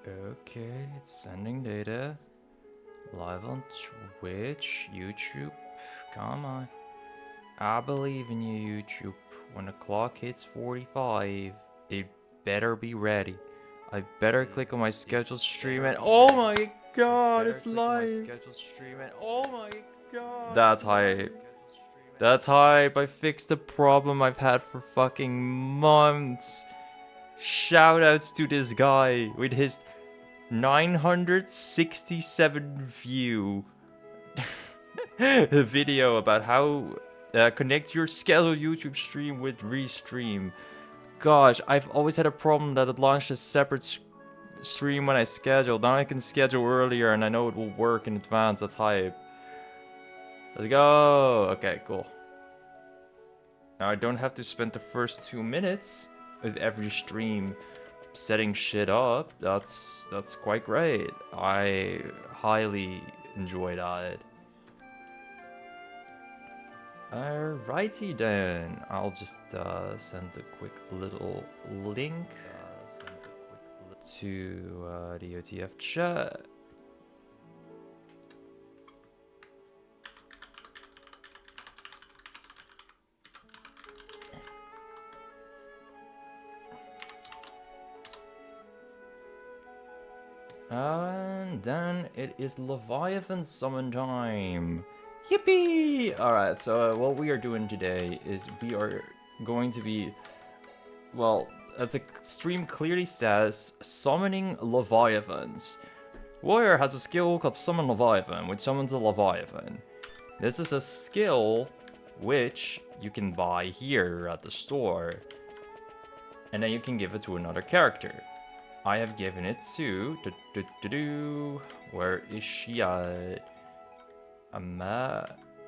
Okay, it's sending data. Live on Twitch, YouTube. Come on. I believe in you, YouTube. When the clock hits 45, it better be ready. I better click on my scheduled stream and oh my god, it's live! Oh my god! That's hype. That's hype. I fixed the problem I've had for fucking months. Shoutouts to this guy with his 967 view video about how connect your scheduled YouTube stream with Restream. Gosh, I've always had a problem that it launched a separate stream when I schedule. Now I can schedule earlier and I know it will work in advance. That's hype. Let's go. Okay, cool. Now I don't have to spend the first 2 minutes with every stream setting shit up. That's quite great. I highly enjoy that. Alrighty then. I'll just send a quick little link to the OTF chat. And then it is Leviathan summon time. Yippee! Alright, so what we are doing today is we are going to be, well, as the stream clearly says, summoning Leviathans. Warrior has a skill called Summon Leviathan, which summons a Leviathan. This is a skill which you can buy here at the store. And then you can give it to another character. I have given it to... Where is she at?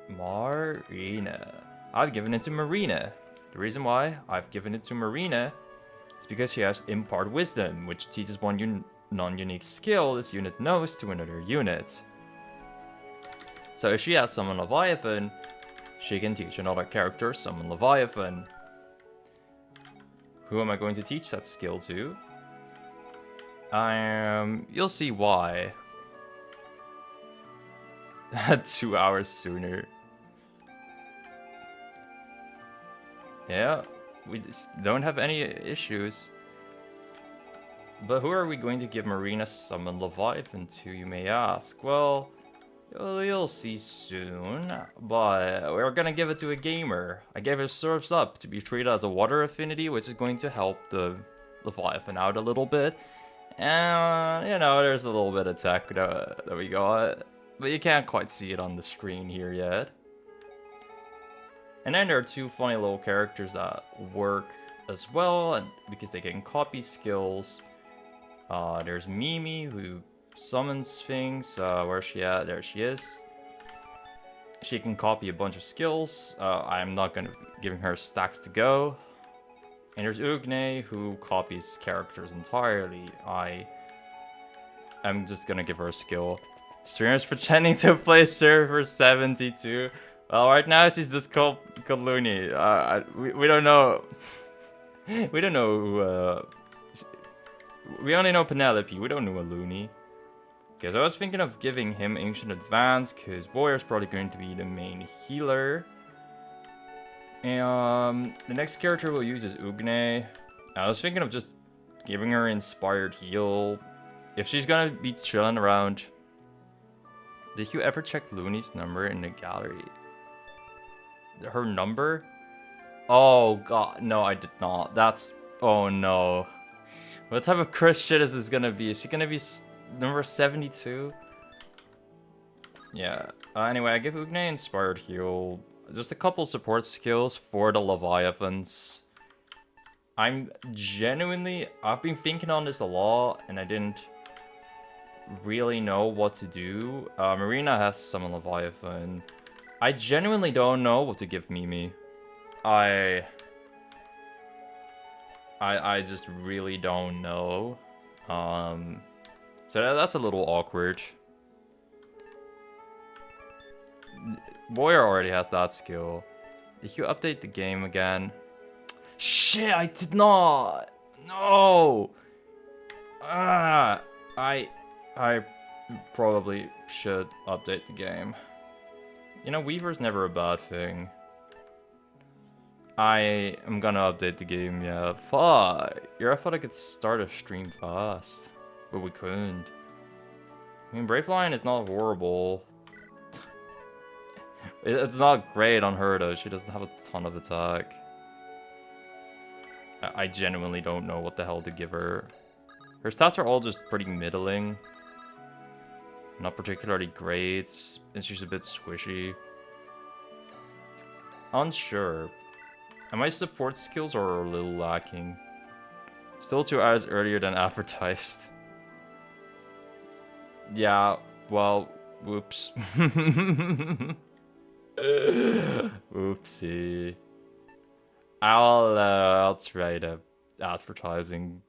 Marina. I've given it to Marina. The reason why I've given it to Marina is because she has Impart Wisdom, which teaches one non-unique skill this unit knows to another unit. So if she has Summon Leviathan, she can teach another character Summon Leviathan. Who am I going to teach that skill to? You'll see why. 2 hours sooner. Yeah, we just don't have any issues. But who are we going to give Marina Summon Leviathan to, you may ask? Well, you'll see soon, but we're gonna give it to a gamer. I gave her Surf's Up to be treated as a water affinity, which is going to help the Leviathan out a little bit. And, you know, there's a little bit of tech that we got, but you can't quite see it on the screen here yet. And then there are two funny little characters that work as well, and because they can copy skills. There's Mimi, who summons things. Where's she at? There she is. She can copy a bunch of skills. I'm not gonna giving her stacks to go. And there's Ugne, who copies characters entirely. I'm just gonna give her a skill. Streamers pretending to play server 72. Well, right now she's just called Looney. We don't know. We don't know who, we only know Penelope. We don't know a Looney. Okay, so I was thinking of giving him Ancient Advance, because Warrior's probably going to be the main healer. And the next character we'll use is Ugne. I was thinking of just giving her Inspired Heal. If she's gonna be chilling around. Did you ever check Looney's number in the gallery? Her number? Oh god, no, I did not. That's... oh no. What type of cursed shit is this gonna be? Is she gonna be number 72? Yeah. Anyway, I give Ugne Inspired Heal. Just a couple support skills for the Leviathans. I've been thinking on this a lot, and I didn't really know what to do. Marina has Summon Leviathan. I genuinely don't know what to give Mimi. I just really don't know. So that's a little awkward. Warrior already has that skill. Did you update the game again? Shit, I did not! No! I I probably should update the game. You know, Weaver's never a bad thing. I am gonna update the game, yeah. Fuck! I thought I could start a stream fast. But we couldn't. I mean, Brave Lion is not horrible. It's not great on her, though. She doesn't have a ton of attack. I genuinely don't know what the hell to give her. Her stats are all just pretty middling. Not particularly great. And she's a bit squishy. Unsure. And my support skills are a little lacking. Still 2 hours earlier than advertised. Yeah, well, whoops. Oopsie. I'll try the advertising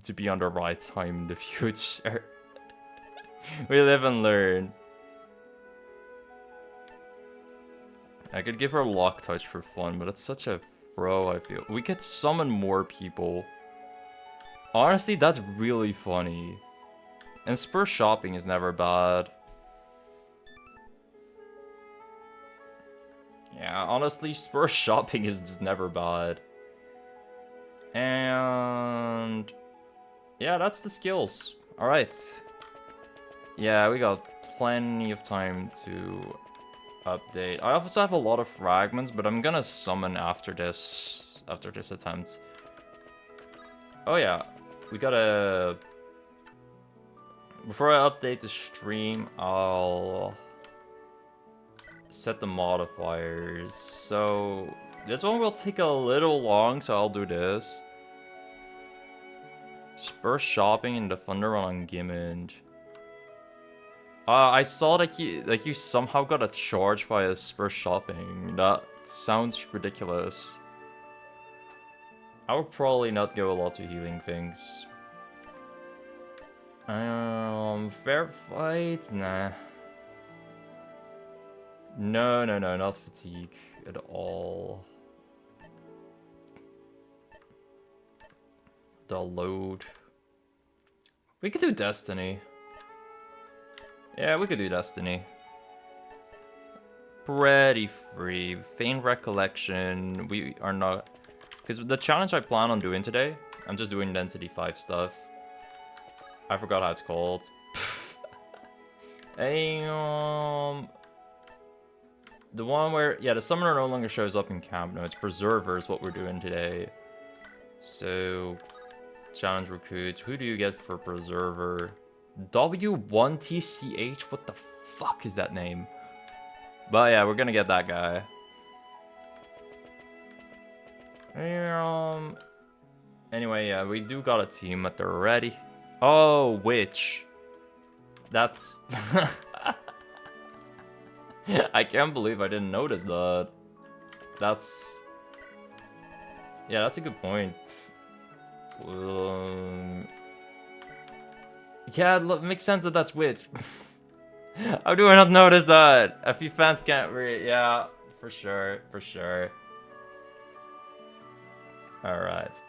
to be on the right time in the future. We live and learn. I could give her Lock Touch for fun, but it's such a throw, I feel. We could summon more people. Honestly, that's really funny. And Spur Shopping is never bad. Yeah, honestly, Spur Shopping is just never bad. And yeah, that's the skills. Alright. Yeah, we got plenty of time to update. I also have a lot of fragments, but I'm gonna summon after this attempt. Oh yeah, we gotta... Before I update the stream, I'll set the modifiers. So this one will take a little long, so I'll do this. Spur Shopping in the Thunder Run on Gimmond. I saw that you somehow got a charge via Spur Shopping. That sounds ridiculous. I would probably not go a lot to healing things. Fair fight? Nah. No, not fatigue at all. The load. We could do Destiny. Yeah, we could do Destiny. Pretty free. Faint Recollection. We are not... Because the challenge I plan on doing today, I'm just doing Density 5 stuff. I forgot how it's called. The one where... Yeah, the summoner no longer shows up in camp. No, it's Preserver is what we're doing today. So... Challenge recruit. Who do you get for Preserver? W1TCH? What the fuck is that name? But yeah, we're gonna get that guy. Anyway, yeah, we do got a team at the ready. Oh, Witch. That's... I can't believe I didn't notice that. That's... Yeah, that's a good point. Yeah, it makes sense that that's Witch. How do I not notice that? A few fans can't read. Yeah, for sure, for sure. Alright.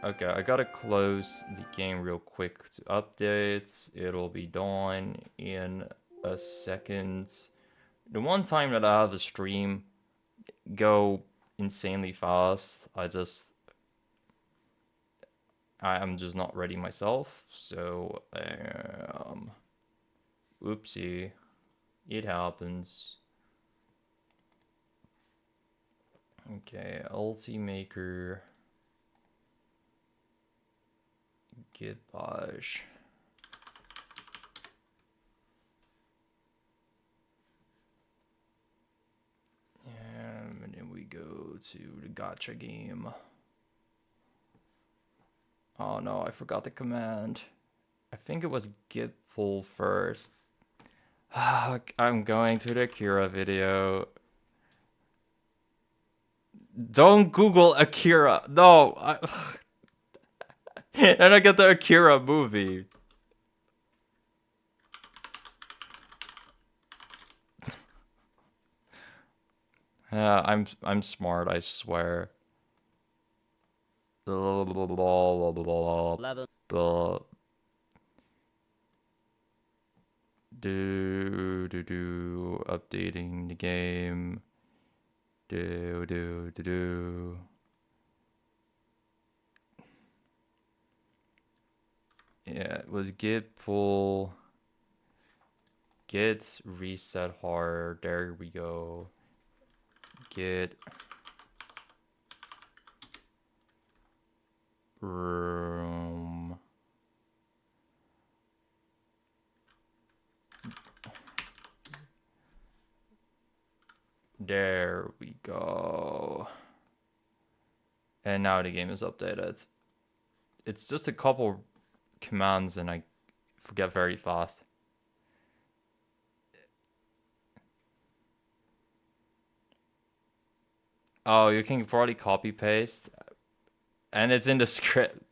Okay, I gotta close the game real quick to update. It'll be done in a second. The one time that I have a stream go insanely fast, I'm just not ready myself, so oopsie, it happens. Okay, Ultimaker, Gitbaj. And then we go to the gacha game. Oh no, I forgot the command. I think it was git pull first. I'm going to the Akira video. Don't Google Akira. No. And I get the Akira movie. Yeah, I'm smart, I swear. Blah, blah, blah, blah, blah, blah. Updating the game. Yeah, it was git pull, git reset hard. There we go. Git room. There we go. And now the game is updated. It's just a couple commands and I forget very fast. Oh, you can probably copy paste. And it's in the script.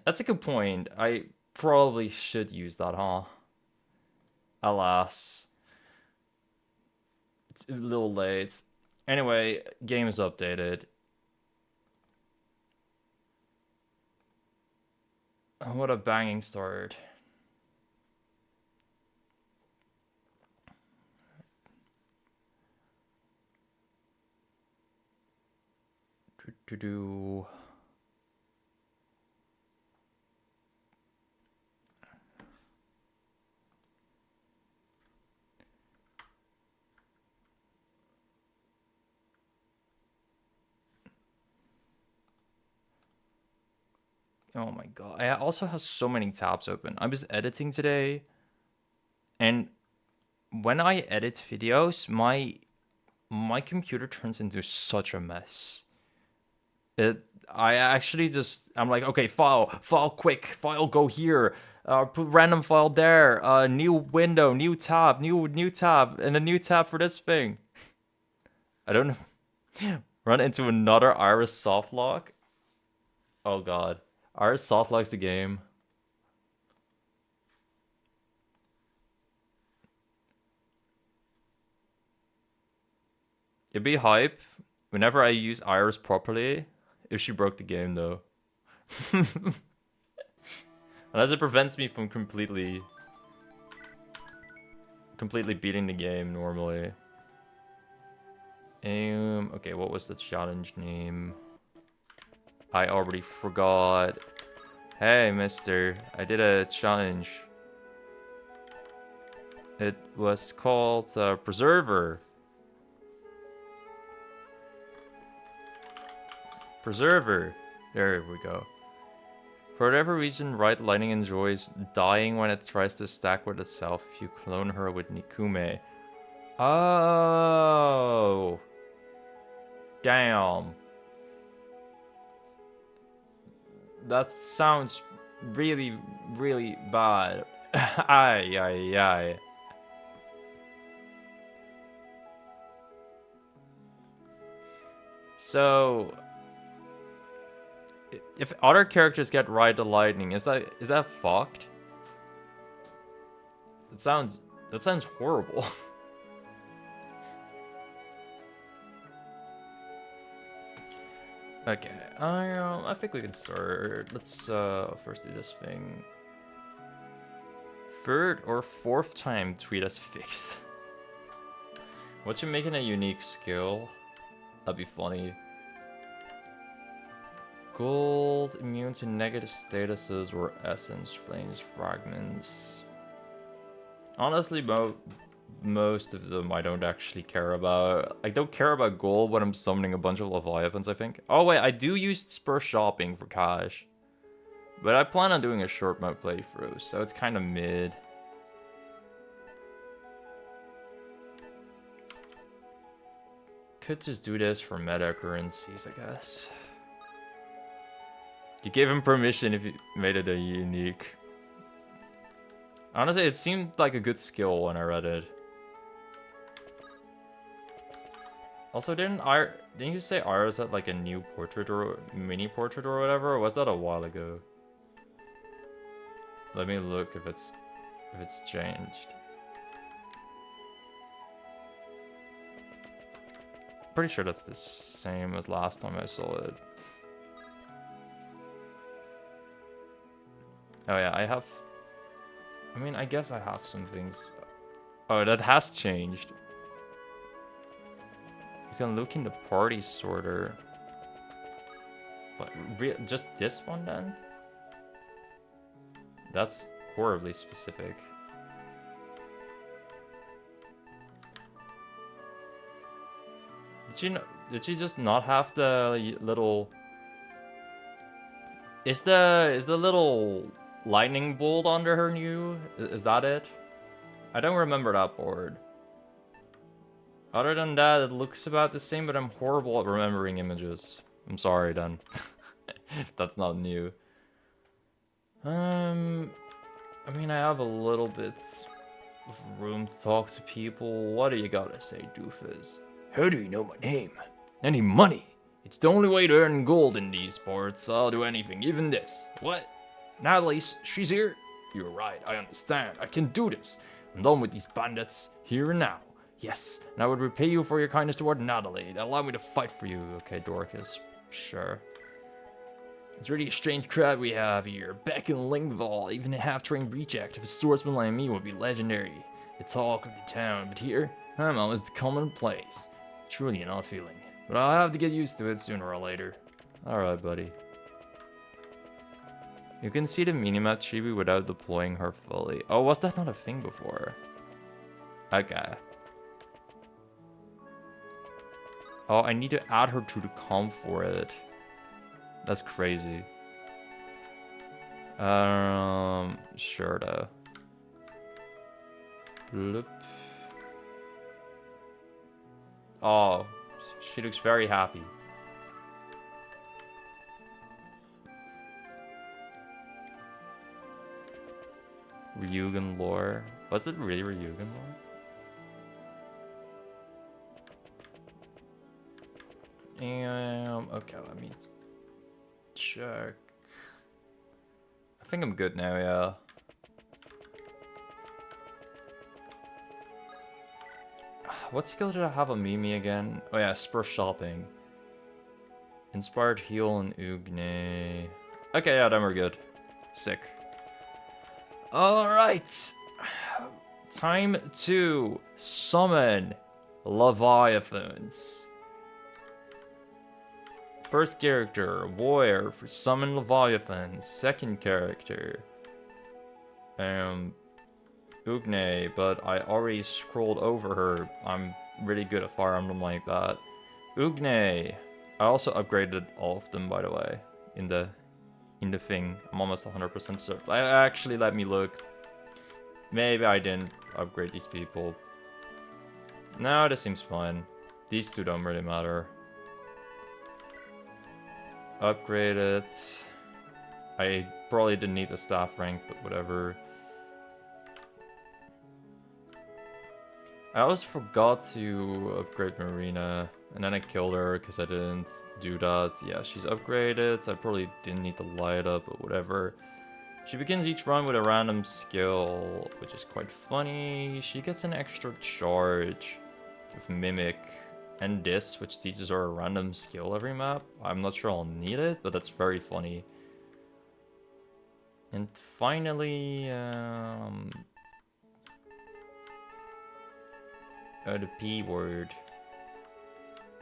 That's a good point. I probably should use that, huh? Alas. It's a little late. Anyway, game is updated. What a banging start. Oh my god. I also have so many tabs open. I was editing today, and when I edit videos, my computer turns into such a mess. I actually I'm like, okay, file quick, file go here, put random file there, new window, new tab, new tab, and a new tab for this thing. I don't know. Run into another Iris softlock. Oh god. Iris softlocks the game. It'd be hype whenever I use Iris properly if she broke the game though. Unless it prevents me from completely beating the game normally. Okay, what was the challenge name? I already forgot. Hey, mister, I did a challenge. It was called Preserver. Preserver. There we go. For whatever reason, Right Lightning enjoys dying when it tries to stack with itself if you clone her with Nikume. Oh. Damn. That sounds really, really bad. Ay, ay, ay. So, if other characters get Ride the Lightning, is that fucked? That sounds horrible. Okay, I think we can start. Let's first do this thing. Third or fourth time tweet us fixed. What you making a unique skill? That'd be funny. Gold, immune to negative statuses or essence, flames, fragments. Honestly, most of them I don't actually care about. I don't care about gold when I'm summoning a bunch of Leviathans, I think. Oh wait, I do use Spur Shopping for cash. But I plan on doing a short mode playthrough, so it's kind of mid. Could just do this for meta currencies, I guess. You gave him permission if you made it a unique. Honestly, it seemed like a good skill when I read it. Also, didn't you say Iris had like a new portrait or mini portrait or whatever, or was that a while ago? Let me look if it's changed. Pretty sure that's the same as last time I saw it. Oh yeah, I mean, I guess I have some things. Oh, that has changed. You can look in the party sorter. But just this one then? That's horribly specific. Did you just not have the little? Is the little lightning bolt under her new? Is that it? I don't remember that board. Other than that, it looks about the same, but I'm horrible at remembering images. I'm sorry then. That's not new. I mean, I have a little bit of room to talk to people. What do you gotta say, doofus? How do you know my name? Any money? It's the only way to earn gold in these parts. I'll do anything, even this. What? Natalie, she's here? You're right, I understand. I can do this. I'm done with these bandits, here and now. Yes, and I would repay you for your kindness toward Natalie. Allow me to fight for you. Okay, Dorcas. Sure. It's really a strange crowd we have here. Back in Lingval, even a half-trained reject of a swordsman like me would be legendary. The talk of the town, but here, I'm almost commonplace. Truly an odd feeling. But I'll have to get used to it sooner or later. Alright, buddy. You can see the minimap chibi without deploying her fully. Oh, was that not a thing before? Okay. Oh, I need to add her to the comp for it. That's crazy. Sure though. Bloop. Oh, she looks very happy. Ryugen lore. Was it really Ryugen lore? Okay, let me check. I think I'm good now, yeah. What skill did I have on Mimi again? Oh yeah, Spur Shopping. Inspired Heal and Ugne. Okay, yeah, then we're good. Sick. Alright. Time to summon Leviathans. First character, Warrior for summon Leviathans. Second character, Ugne, but I already scrolled over her. I'm really good at Fire Emblem like that. Ugne. I also upgraded all of them, by the way, in the thing. I'm almost 100% certain. Actually, let me look. Maybe I didn't upgrade these people. No, this seems fine. These two don't really matter. Upgrade it. I probably didn't need the staff rank, but whatever. I always forgot to upgrade Marina, and then I killed her because I didn't do that. Yeah, she's upgraded. I probably didn't need to light up, but whatever. She begins each run with a random skill, which is quite funny. She gets an extra charge with Mimic. And this, which teaches her a random skill every map. I'm not sure I'll need it, but that's very funny. And finally, the P word.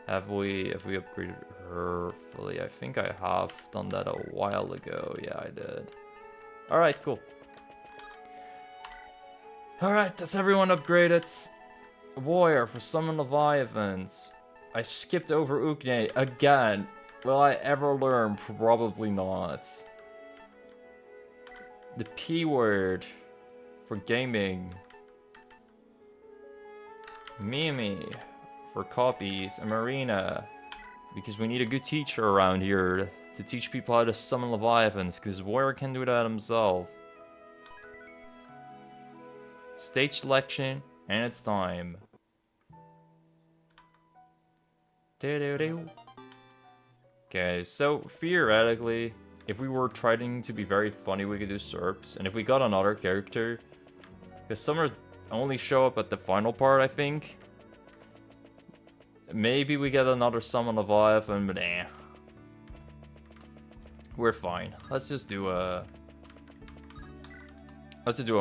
Have we upgraded her fully? I think I have done that a while ago. Yeah, I did. Alright, cool. Alright, that's everyone upgraded. Warrior for summon Leviathans. I skipped over Ugne again. Will I ever learn? Probably not. The P word for gaming. Mimi for copies. And Marina, because we need a good teacher around here to teach people how to summon Leviathans, because Warrior can do that himself. Stage selection. And it's time. Okay, so theoretically, if we were trying to be very funny, we could do SERPs. And if we got another character, because Summers only show up at the final part, I think. Maybe we get another Summon Leviathan, but eh. We're fine. Let's just do a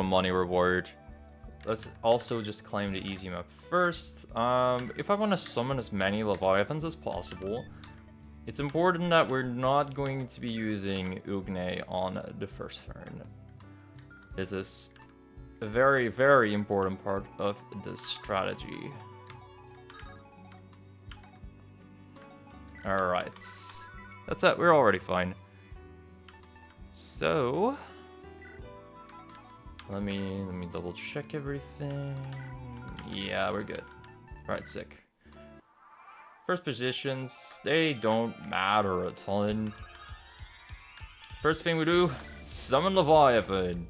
money reward. let's also just claim the easy map first. If I want to summon as many Leviathans as possible, it's important that we're not going to be using Ugne on the first turn. This is a very, very important part of the strategy. Alright. That's it, we're already fine. So let me double check everything. Yeah, we're good. Right, sick. First positions, they don't matter a ton. First thing we do, summon Leviathan.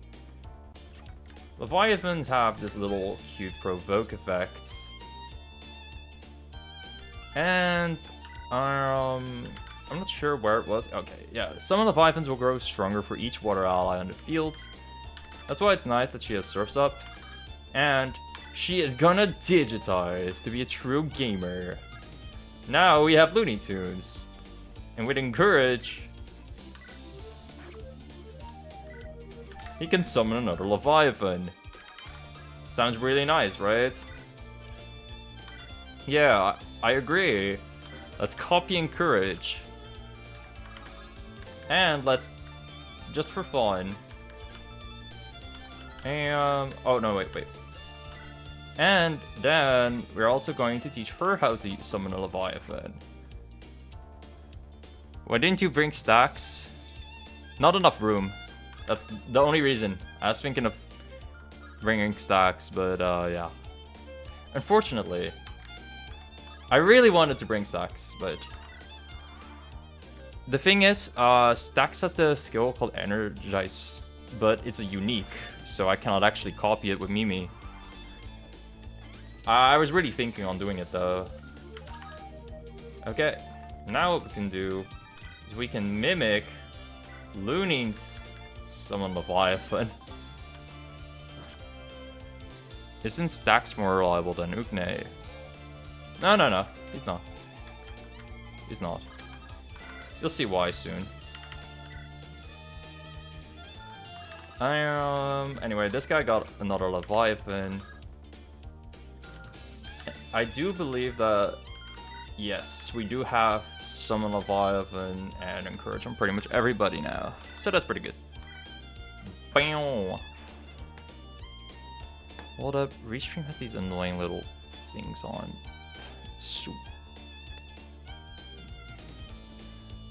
Leviathans have this little cute provoke effect. And I'm not sure where it was. Okay, yeah. Summon Leviathans will grow stronger for each water ally on the field. That's why it's nice that she has Surf's up. And she is gonna digitize to be a true gamer. Now we have Looney Tunes. And with Encourage, he can summon another Leviathan. Sounds really nice, right? Yeah, I agree. Let's copy Encourage. And let's, just for fun. And, oh no, wait. And then we're also going to teach her how to summon a Leviathan. Why didn't you bring stacks? Not enough room. That's the only reason. I was thinking of bringing stacks, but yeah. Unfortunately, I really wanted to bring stacks, but the thing is, stacks has the skill called Energize, but it's a unique, so I cannot actually copy it with Mimi. I was really thinking on doing it though. Okay, now what we can do is we can mimic Looney's summon Leviathan. Isn't Stacks more reliable than Ugne? No, he's not. He's not. You'll see why soon. Anyway, this guy got another Leviathan. I do believe that, yes, we do have Summon Leviathan and Encourage on pretty much everybody now. So that's pretty good. Bam! Hold up, Restream has these annoying little things on. It's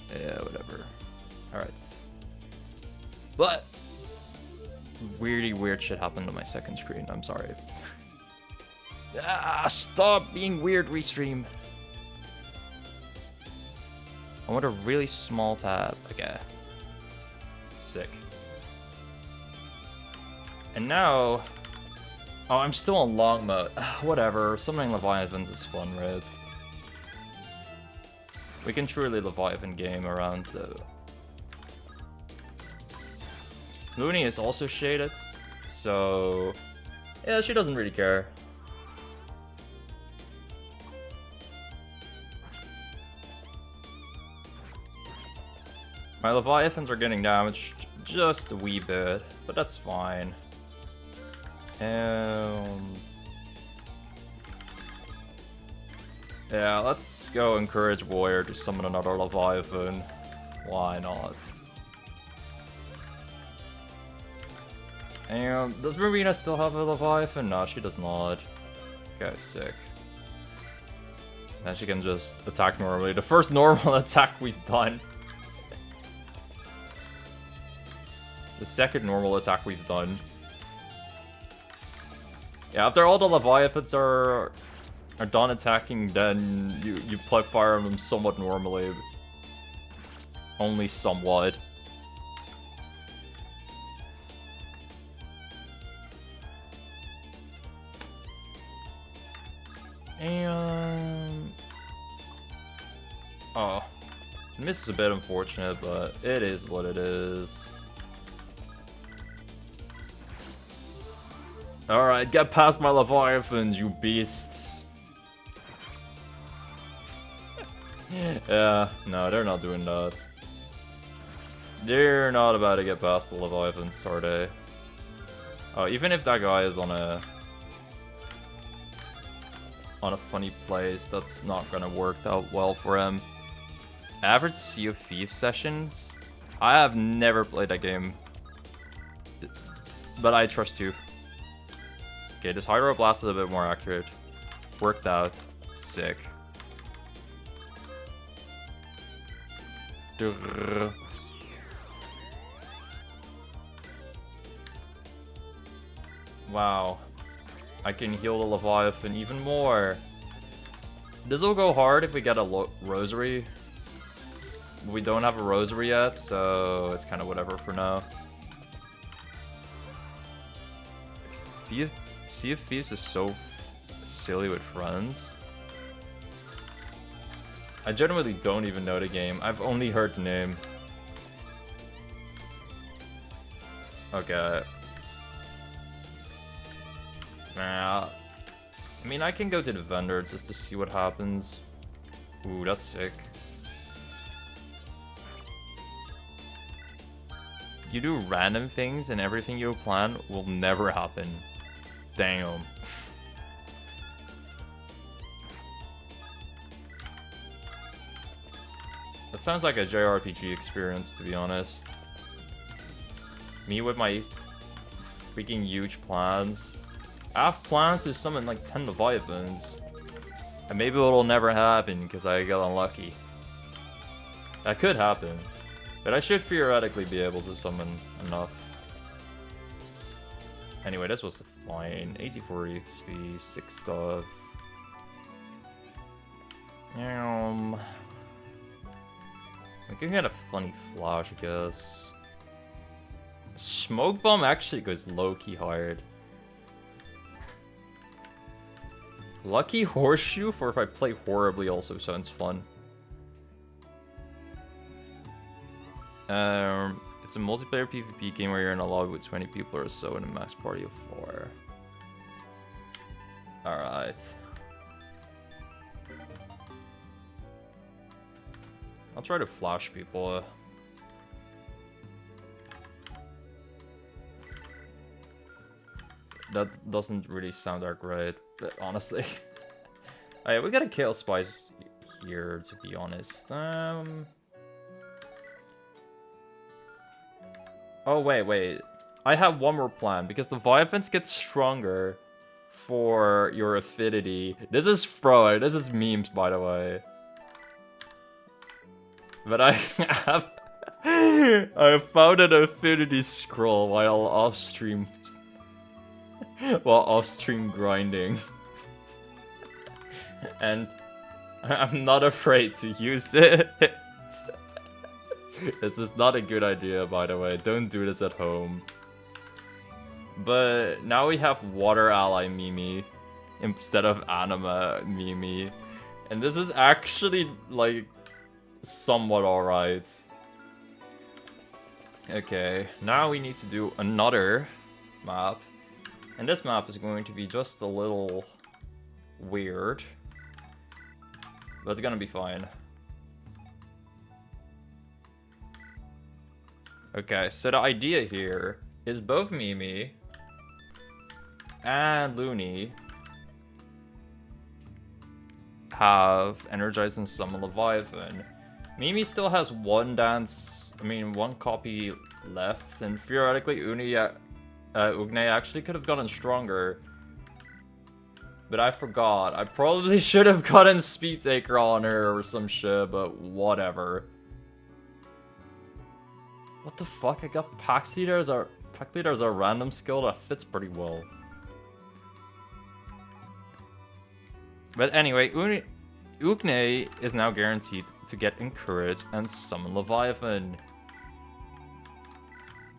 yeah, whatever. Alright. But weirdly weird shit happened on my second screen, I'm sorry. Ah, stop being weird, Restream. I want a really small tab. Okay. Sick. And now, oh, I'm still on long mode. Whatever, summoning Leviathans is fun, right? We can truly Leviathan game around the... Looney is also shaded, so... yeah, she doesn't really care. My Leviathans are getting damaged just a wee bit, but that's fine. Yeah, let's go encourage Warrior to summon another Leviathan. Why not? And does Marina still have a Leviathan? No, she does not. Okay, sick. Then she can just attack normally. The first normal attack we've done. The second normal attack we've done. Yeah, after all the Leviathans are done attacking, then you play fire on them somewhat normally. Only somewhat. And... oh. This is a bit unfortunate, but it is what it is. Alright, get past my Leviathans, you beasts. Yeah, no, they're not doing that. They're not about to get past the Leviathans, are they? Oh, even if that guy is on a on a funny place, that's not gonna work out well for him. Average Sea of Thieves sessions? I have never played that game. But I trust you. Okay, this Hydro Blast is a bit more accurate. Worked out. Sick. Wow. I can heal the Leviathan even more. This will go hard if we get a Rosary. We don't have a Rosary yet, so it's kind of whatever for now. Sea of Thieves is so silly with friends. I genuinely don't even know the game. I've only heard the name. Okay. Nah. I mean, I can go to the vendor just to see what happens. Ooh, that's sick. You do random things and everything you plan will never happen. Damn. That sounds like a JRPG experience, to be honest. Me with my freaking huge plans. I have plans to summon like 10 Leviathans. And maybe it'll never happen because I got unlucky. That could happen. But I should theoretically be able to summon enough. Anyway, this was fine. 84 XP, 6 stuff. We can get a funny flash, I guess. Smoke bomb actually goes low-key hard. Lucky horseshoe for if I play horribly also sounds fun. It's a multiplayer PvP game where you're in a lobby with 20 people or so in a max party of 4. Alright. I'll try to flash people. That doesn't really sound that great, but honestly. Alright, we got a Chaos Spice here, to be honest. Oh, wait. I have one more plan, because the Leviathans get stronger for your affinity. This is fraud. This is memes, by the way. But I have... I found an affinity scroll while off-stream... while off-stream grinding. And I'm not afraid to use it. This is not a good idea, by the way. Don't do this at home. But now we have Water Ally Mimi instead of Anima Mimi. And this is actually, like, somewhat alright. Okay, now we need to do another map. And this map is going to be just a little weird. But it's gonna be fine. Okay, so the idea here is both Mimi and Looney have Energized and Summon Leviathan. Mimi still has one copy left, and theoretically Ugne actually could have gotten stronger. But I forgot. I probably should have gotten Speed Taker on her or some shit, but whatever. What the fuck? I got Pack Leader as a random skill that fits pretty well. But anyway, Ugne is now guaranteed to get Encourage and Summon Leviathan.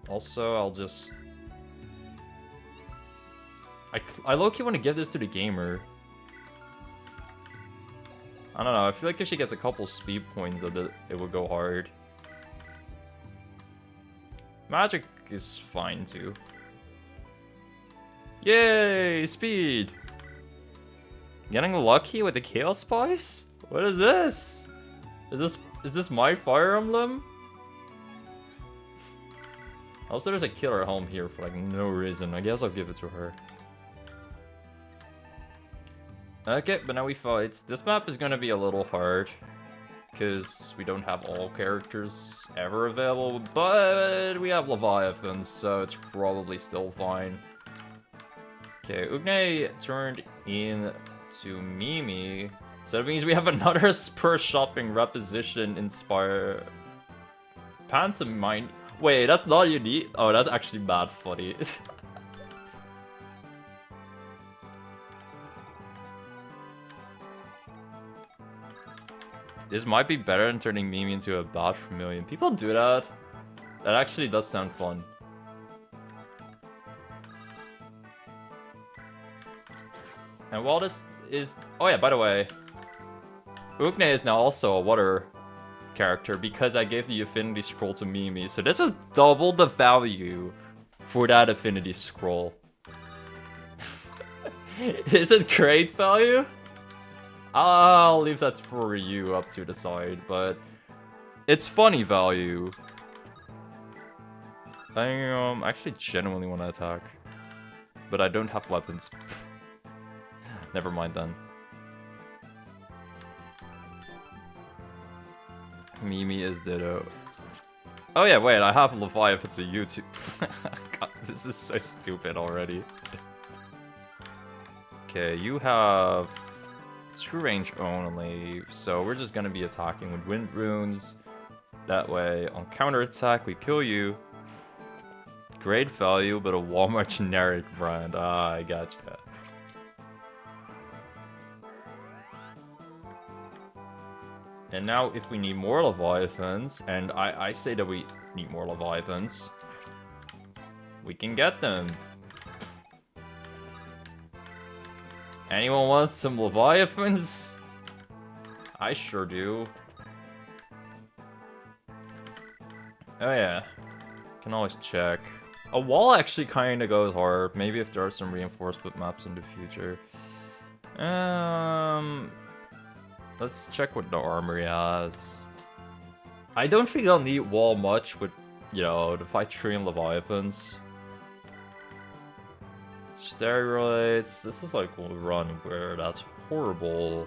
Also, I'll just... I low-key want to give this to the gamer. I don't know, I feel like if she gets a couple speed points, it would go hard. Magic is fine too. Yay! Speed! Getting lucky with the Chaos Spice? What is this? Is this my Fire Emblem? Also, there's a Killer Helm here for like no reason. I guess I'll give it to her. Okay, but now we fight. This map is gonna be a little hard, because we don't have all characters ever available, but we have Leviathans, so it's probably still fine. Okay, Ugne turned into Mimi, so that means we have another Spur Shopping Reposition Inspire Pantomime. Wait, that's not unique. Oh, that's actually mad funny. This might be better than turning Mimi into a bot for million. People do that. That actually does sound fun. And while this is... Oh yeah, by the way, Ugne is now also a water character because I gave the Affinity Scroll to Mimi. So this is double the value for that Affinity Scroll. Is it great value? I'll leave that for you up to decide, but it's funny value. I actually genuinely want to attack, but I don't have weapons. Never mind then. Mimi is Ditto. Oh yeah, wait, I have Leviathan to YouTube. God, this is so stupid already. Okay, you have 2 range only, so we're just gonna be attacking with wind runes. That way, on counterattack, we kill you. Great value, but a Walmart generic brand. Ah, I gotcha. And now, if we need more Leviathans, and I say that we need more Leviathans, we can get them. Anyone want some Leviathans? I sure do. Oh yeah. Can always check. A wall actually kind of goes hard. Maybe if there are some reinforcement maps in the future. Let's check what the armory has. I don't think I'll need wall much with, you know, the fight Trium Leviathans. Steroids. This is like a run where that's horrible.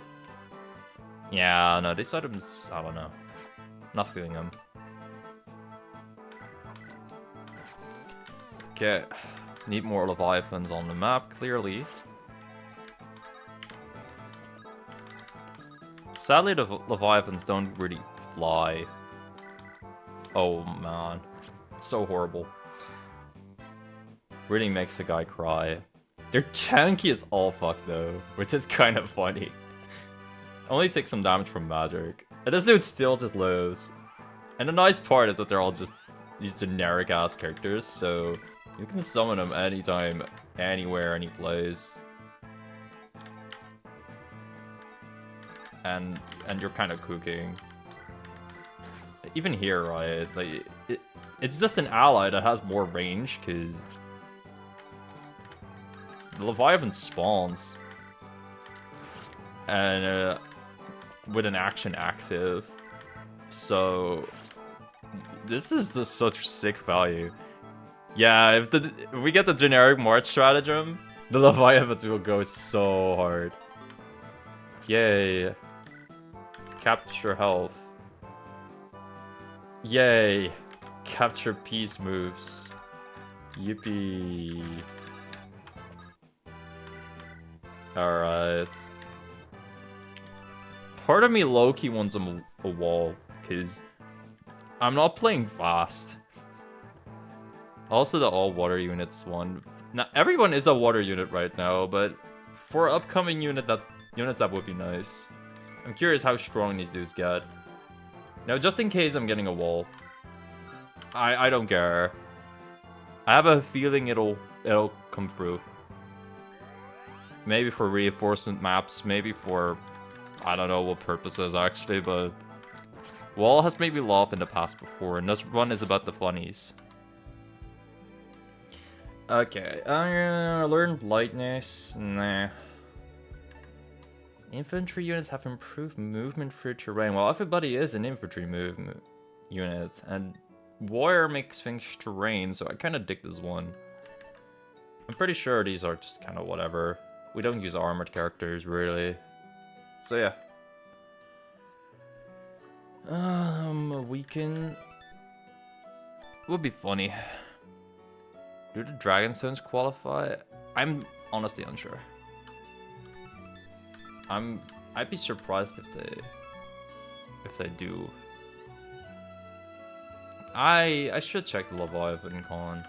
Yeah, no, these items, I don't know. Not feeling them. Okay. Need more Leviathans on the map, clearly. Sadly, the Leviathans don't really fly. Oh, man. It's so horrible. Really makes a guy cry. They're chunky as all fuck, though, which is kind of funny. Only take some damage from magic. And this dude still just lives. And the nice part is that they're all just these generic-ass characters, so you can summon them anytime, anywhere, any place. And you're kind of cooking. Even here, right? Like it's just an ally that has more range, because the Leviathan spawns and with an action active. So this is just such sick value. Yeah, if we get the generic March stratagem, the Leviathans will go so hard. Yay. Capture health. Yay. Capture peace moves. Yippee. Alright. Part of me low-key wants a wall, because I'm not playing fast. Also the all-water units one. Now, everyone is a water unit right now, but for upcoming units that would be nice. I'm curious how strong these dudes get. Now, just in case I'm getting a wall, I don't care. I have a feeling it'll come through. Maybe for reinforcement maps, maybe for I don't know what purposes actually, but wall has made me laugh in the past before, and this one is about the funnies. Okay, learned lightness. Nah. Infantry units have improved movement through terrain. Well, everybody is an infantry movement unit, and warrior makes things terrain, so I kind of dig this one. I'm pretty sure these are just kind of whatever. we don't use armored characters really. So yeah. Weaken would be funny. Do the Dragon Stones qualify? I'm honestly unsure. I'd be surprised if they do. I should check the Leviathan con.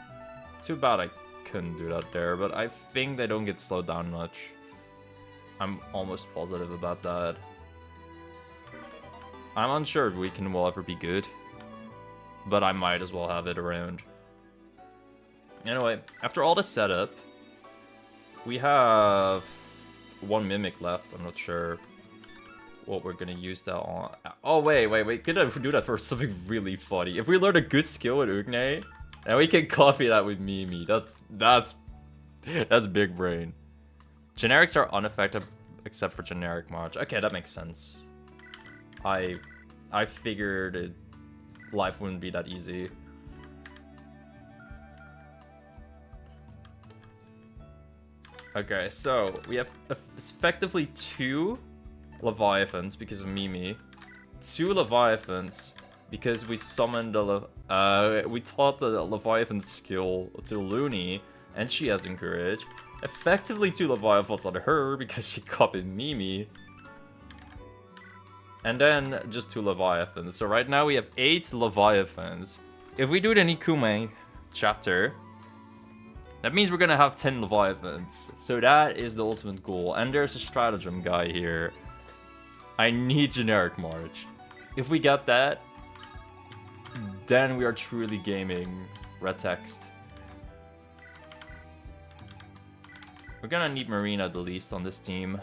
Too bad I couldn't do that there, but I think they don't get slowed down much. I'm almost positive about that. I'm unsure if Weaken will ever be good, but I might as well have it around. Anyway, after all this setup, we have one Mimic left. I'm not sure what we're gonna use that on. Oh, wait. Gonna do that for something really funny. If we learn a good skill with Ugne, and we can copy that with Mimi, that's big brain. Generics are unaffected except for generic March. Okay, that makes sense. I figured life wouldn't be that easy. Okay, so we have effectively 2 Leviathans because of Mimi, 2 Leviathans because we summoned we taught the Leviathan skill to Looney, and she has Encourage. Effectively 2 Leviathans on her because she copied Mimi. And then just 2 Leviathans. So right now we have 8 Leviathans. If we do the Nikume chapter, that means we're gonna have 10 Leviathans. So that is the ultimate goal. And there's a stratagem guy here. I need generic March. If we get that, then we are truly gaming red text. We're gonna need Marina the least on this team.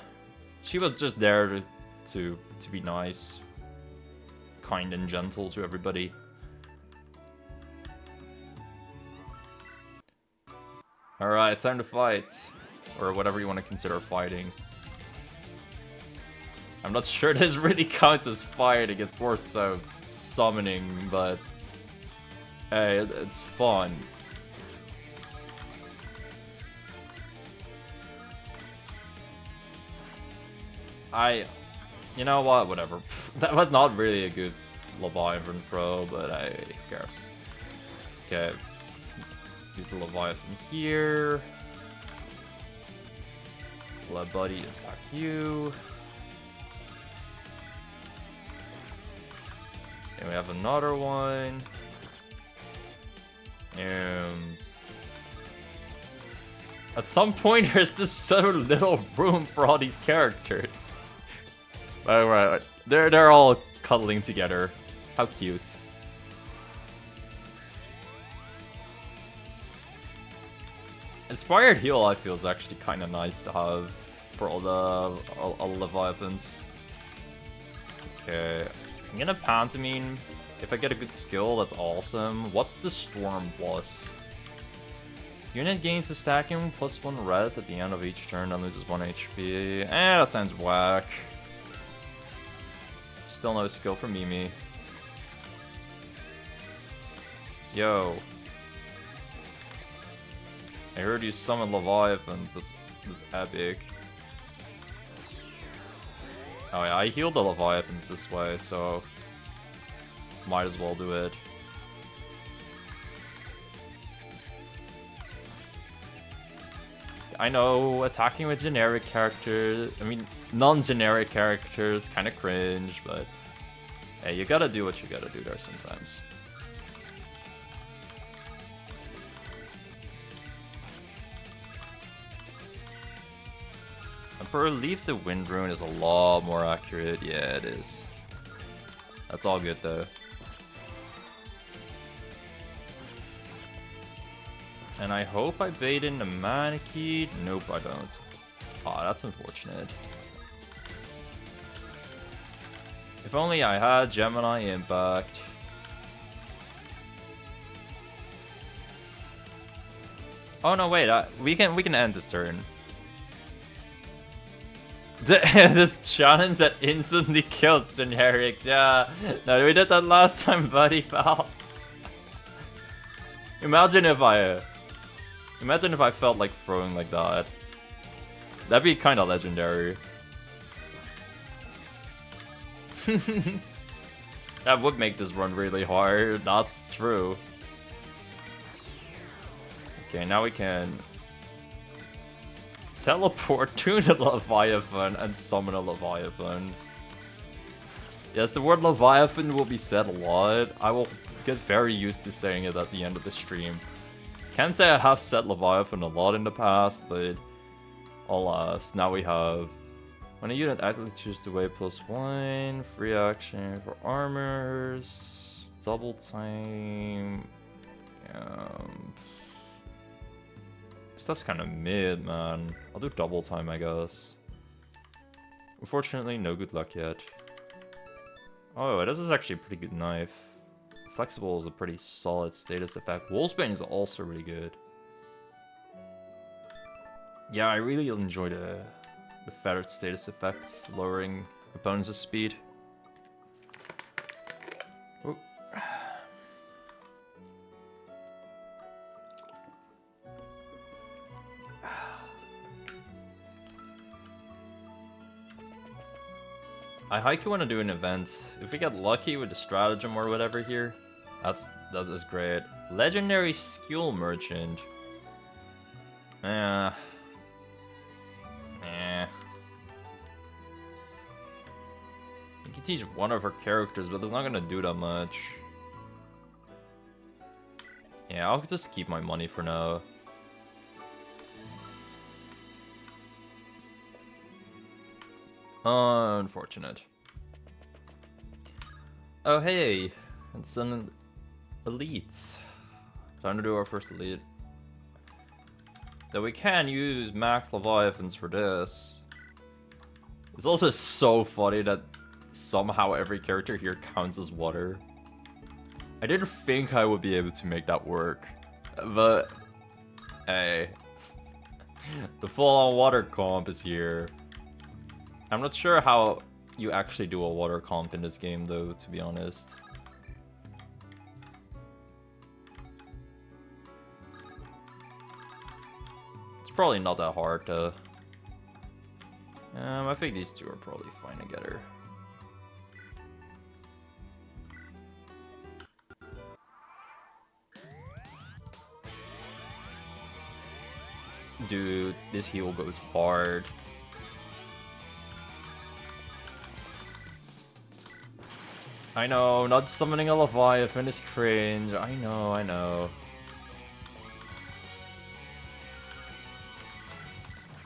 She was just there to be nice, kind and gentle to everybody. Alright, time to fight. Or whatever you want to consider fighting. I'm not sure this really counts as fighting, it's more so summoning, but hey, it's fun. You know what, whatever. That was not really a good Leviathan throw, but I guess. Okay. Use the Leviathan here. Let Buddy attack you. And we have another one. At some point, there's just so little room for all these characters. Alright, they're all cuddling together. How cute. Inspired Heal, I feel, is actually kind of nice to have for all the Leviathans. Okay, I'm gonna Pantomime. If I get a good skill, that's awesome. What's the Storm plus? Unit gains a stacking plus 1 res at the end of each turn and loses 1 HP. That sounds whack. Still no skill for Mimi. Yo. I heard you summon Leviathans, that's epic. Oh yeah, I healed the Leviathans this way, so might as well do it. I know, attacking with generic characters, I mean, non-generic characters, kind of cringe, but hey, you gotta do what you gotta do there sometimes. Emperor Leaf the Wind Rune is a lot more accurate. Yeah, it is. That's all good though. And I hope I bait in the Manakee. Nope, I don't. Ah, that's unfortunate. If only I had Gemini Impact. Oh no, wait, we can end this turn. This challenge that instantly kills generics. Yeah, no, we did that last time, buddy, pal. Imagine if I felt like throwing like that. That'd be kind of legendary. That would make this run really hard. That's true. Okay, now we can teleport to the Leviathan and summon a Leviathan. Yes, the word Leviathan will be said a lot. I will get very used to saying it at the end of the stream. Can't say I have said Leviathan a lot in the past, but alas, now we have... When a unit actively chooses to weigh +1, free action for armors, double time... Stuff's kind of mid, man. I'll do double time, I guess. Unfortunately, no good luck yet. Oh, this is actually a pretty good knife. Flexible is a pretty solid status effect. Wolfsbane is also really good. Yeah, I really enjoy the feathered status effect, lowering opponents' speed. Ooh. I haiku want to do an event. If we get lucky with the stratagem or whatever here, that is great. Legendary skill merchant. You can teach one of her characters, but it's not gonna do that much. Yeah, I'll just keep my money for now. Unfortunate. Oh hey, it's an elite. Time to do our first elite. Though we can use max Leviathans for this. It's also so funny that somehow every character here counts as water. I didn't think I would be able to make that work, but hey, the full-on water comp is here. I'm not sure how you actually do a water comp in this game, though, to be honest. It's probably not that hard, though. I think these two are probably fine together. Dude, this heal goes hard. I know, not summoning a Leviathan is cringe. I know.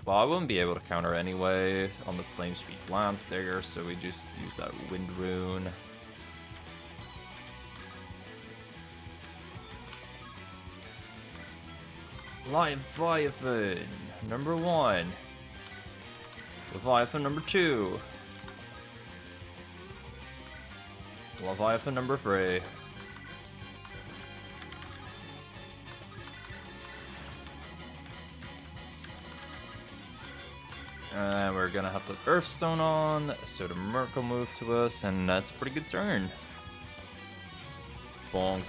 Well, I wouldn't be able to counter anyway on the Flame Sweep Lance there, so we just use that Wind Rune. Leviathan number 1. Leviathan number 2. Leviathan number 3. And we're gonna have the Earthstone on, so the Merc will move to us, and that's a pretty good turn. Bonk.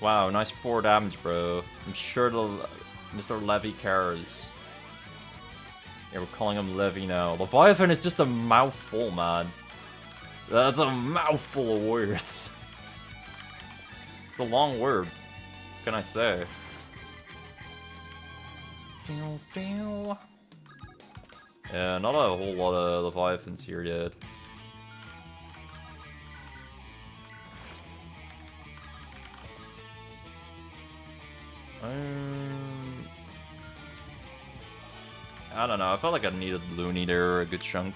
Wow, nice 4 damage, bro. I'm sure Mr. Levy cares. Yeah, we're calling him Levy now. Leviathan is just a mouthful, man. That's a mouthful of words. It's a long word. What can I say? Yeah, not a whole lot of Leviathans here yet. I don't know, I felt like I needed Looney there, a good chunk.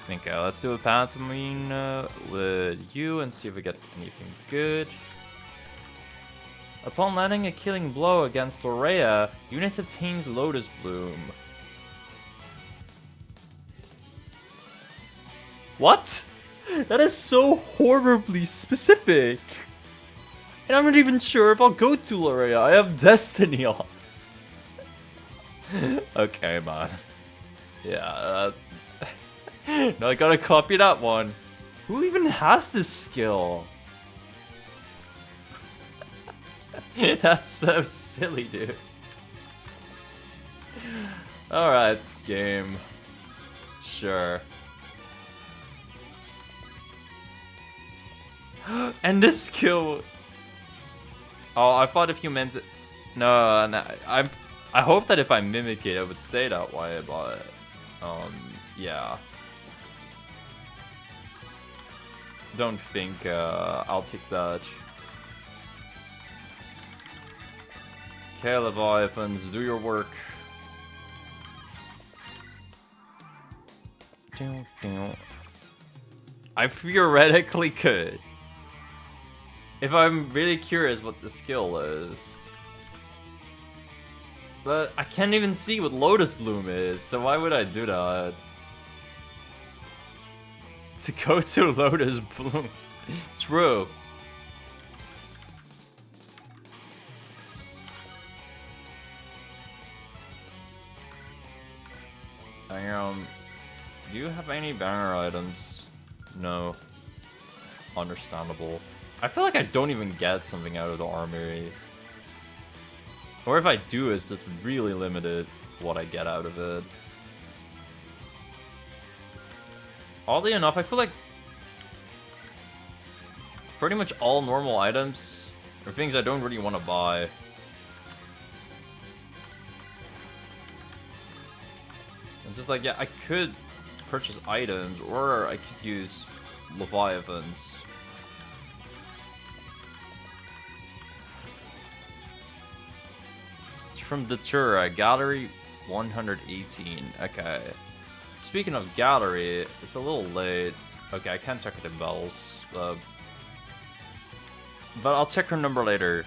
I think let's do a pantomime with you and see if we get anything good. Upon landing a killing blow against Lorea, unit obtains Lotus Bloom. What? That is so horribly specific. And I'm not even sure if I'll go to Lorea. I have Destiny on. Okay, man. Yeah, no, I gotta copy that one. Who even has this skill? That's so silly, dude. Alright, game. Sure. And this skill... Oh, I thought if you meant it... No, no, I hope that if I mimic it, it would stay that way, but... yeah. Don't think, I'll take that. Okay, Leviathans, do your work. I theoretically could. If I'm really curious what the skill is. But I can't even see what Lotus Bloom is, so why would I do that? To go to Lotus Bloom. True. Do you have any banger items? No. Understandable. I feel like I don't even get something out of the armory. Or if I do, it's just really limited what I get out of it. Oddly enough, I feel like pretty much all normal items are things I don't really want to buy. It's just like, yeah, I could purchase items, or I could use Leviathans. It's from Datura, Gallery 118. Okay. Speaking of Gallery, it's a little late. Okay, I can't check it in Bells. But I'll check her number later.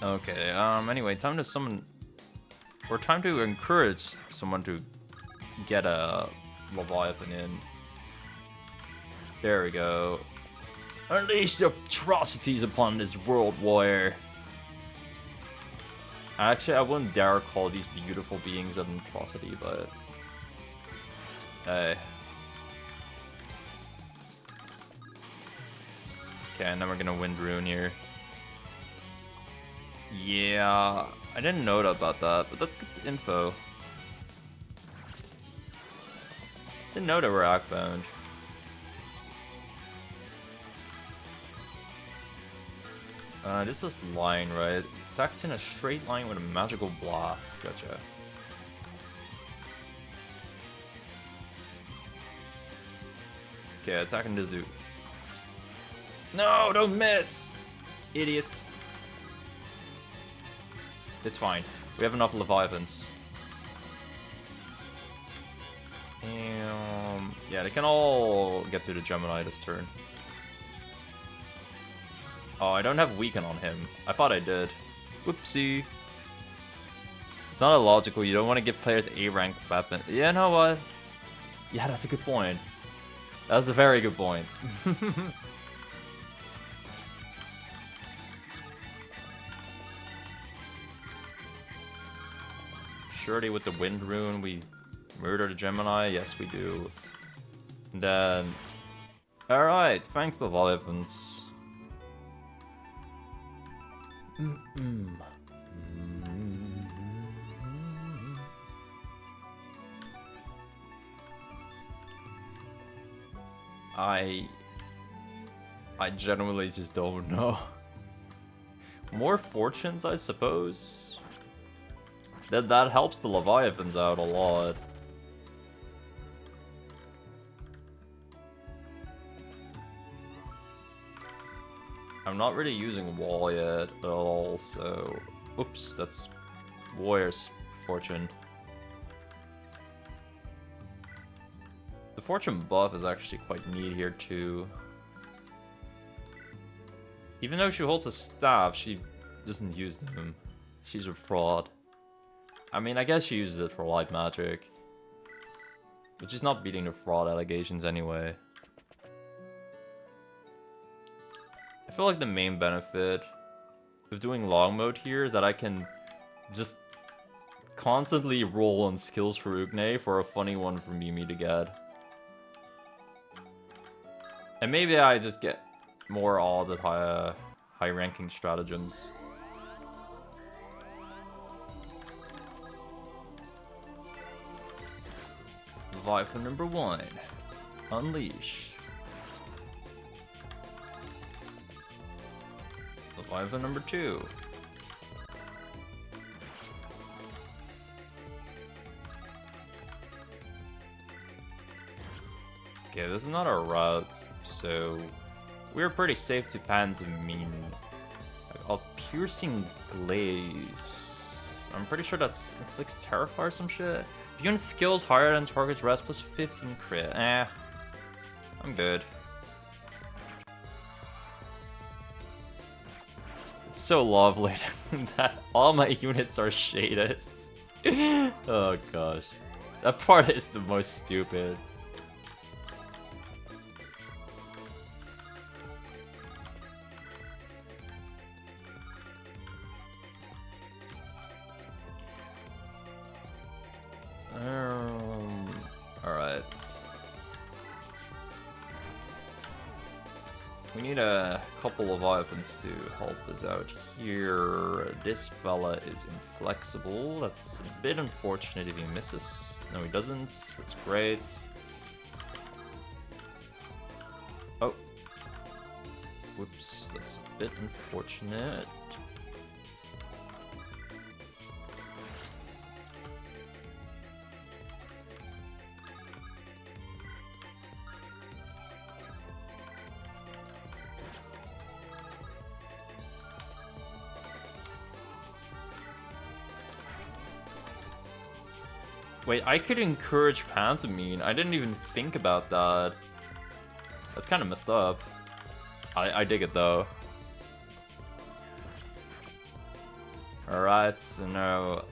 Okay, anyway, time to summon... Or time to encourage someone to get a Leviathan in. There we go. Unleash the atrocities upon this world warrior. Actually, I wouldn't dare call these beautiful beings an atrocity, but... Hey. Okay, and then we're gonna Wind Rune here. Yeah, I didn't know about that, but that's good info. Didn't know they were act-bound. This is line, right? It's actually in a straight line with a magical blast. Gotcha. Okay, attacking the zoo. No, don't miss! Idiots. It's fine. We have enough Leviathans. Yeah, they can all get to the Gemini this turn. Oh, I don't have Weaken on him. I thought I did. Whoopsie. It's not illogical. You don't want to give players A-rank weapon. Yeah, you know what? Yeah, that's a good point. That's a very good point. Surely with the Wind Rune, we murder the Gemini? Yes, we do. And then... Alright, thanks Leviathans. I genuinely just don't know. More fortunes, I suppose. That helps the Leviathans out a lot. I'm not really using Wall yet at all, so... Oops, that's Warrior's Fortune. The Fortune buff is actually quite neat here too. Even though she holds a staff, she doesn't use them. She's a fraud. I mean, I guess she uses it for light magic. But she's not beating the fraud allegations anyway. I feel like the main benefit of doing long mode here is that I can just constantly roll on skills for Ugne for a funny one for Mimi to get. And maybe I just get more odds at high ranking stratagems. Leviathan number 1. Unleash. Leviathan number 2. Okay, this is not our route, so we're pretty safe to Panzamine. A piercing glaze. I'm pretty sure that's inflicts Terrify or some shit. Unit skills higher than target's rest plus 15 crit. I'm good. It's so lovely that all my units are shaded. Oh gosh. That part is the most stupid. Alright. We need a couple of Leviathans to help us out here. This fella is inflexible. That's a bit unfortunate if he misses. No, he doesn't. That's great. Oh. Whoops, that's a bit unfortunate. Wait, I could encourage Pantomime. I didn't even think about that. That's kind of messed up. I dig it though. Alright, so now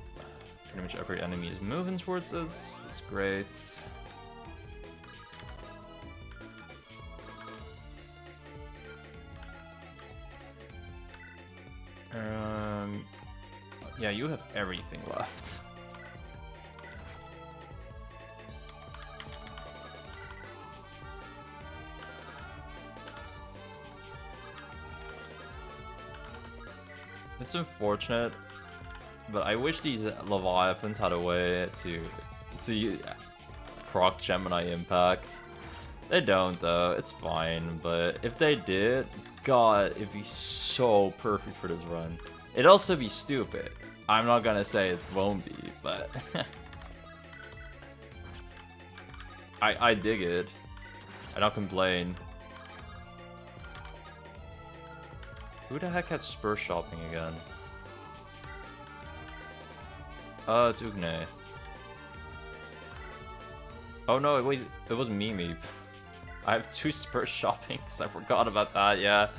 pretty much every enemy is moving towards us. That's great. Yeah, you have everything left. It's unfortunate, but I wish these Leviathans had a way to proc Gemini Impact. They don't though, it's fine, but if they did, god, it'd be so perfect for this run. It'd also be stupid. I'm not gonna say it won't be, but I dig it. I don't complain. Who the heck had Spur shopping again? Oh, it's Ugne. Oh no, it was Mimi. I have 2 Spur shoppings. I forgot about that, yeah.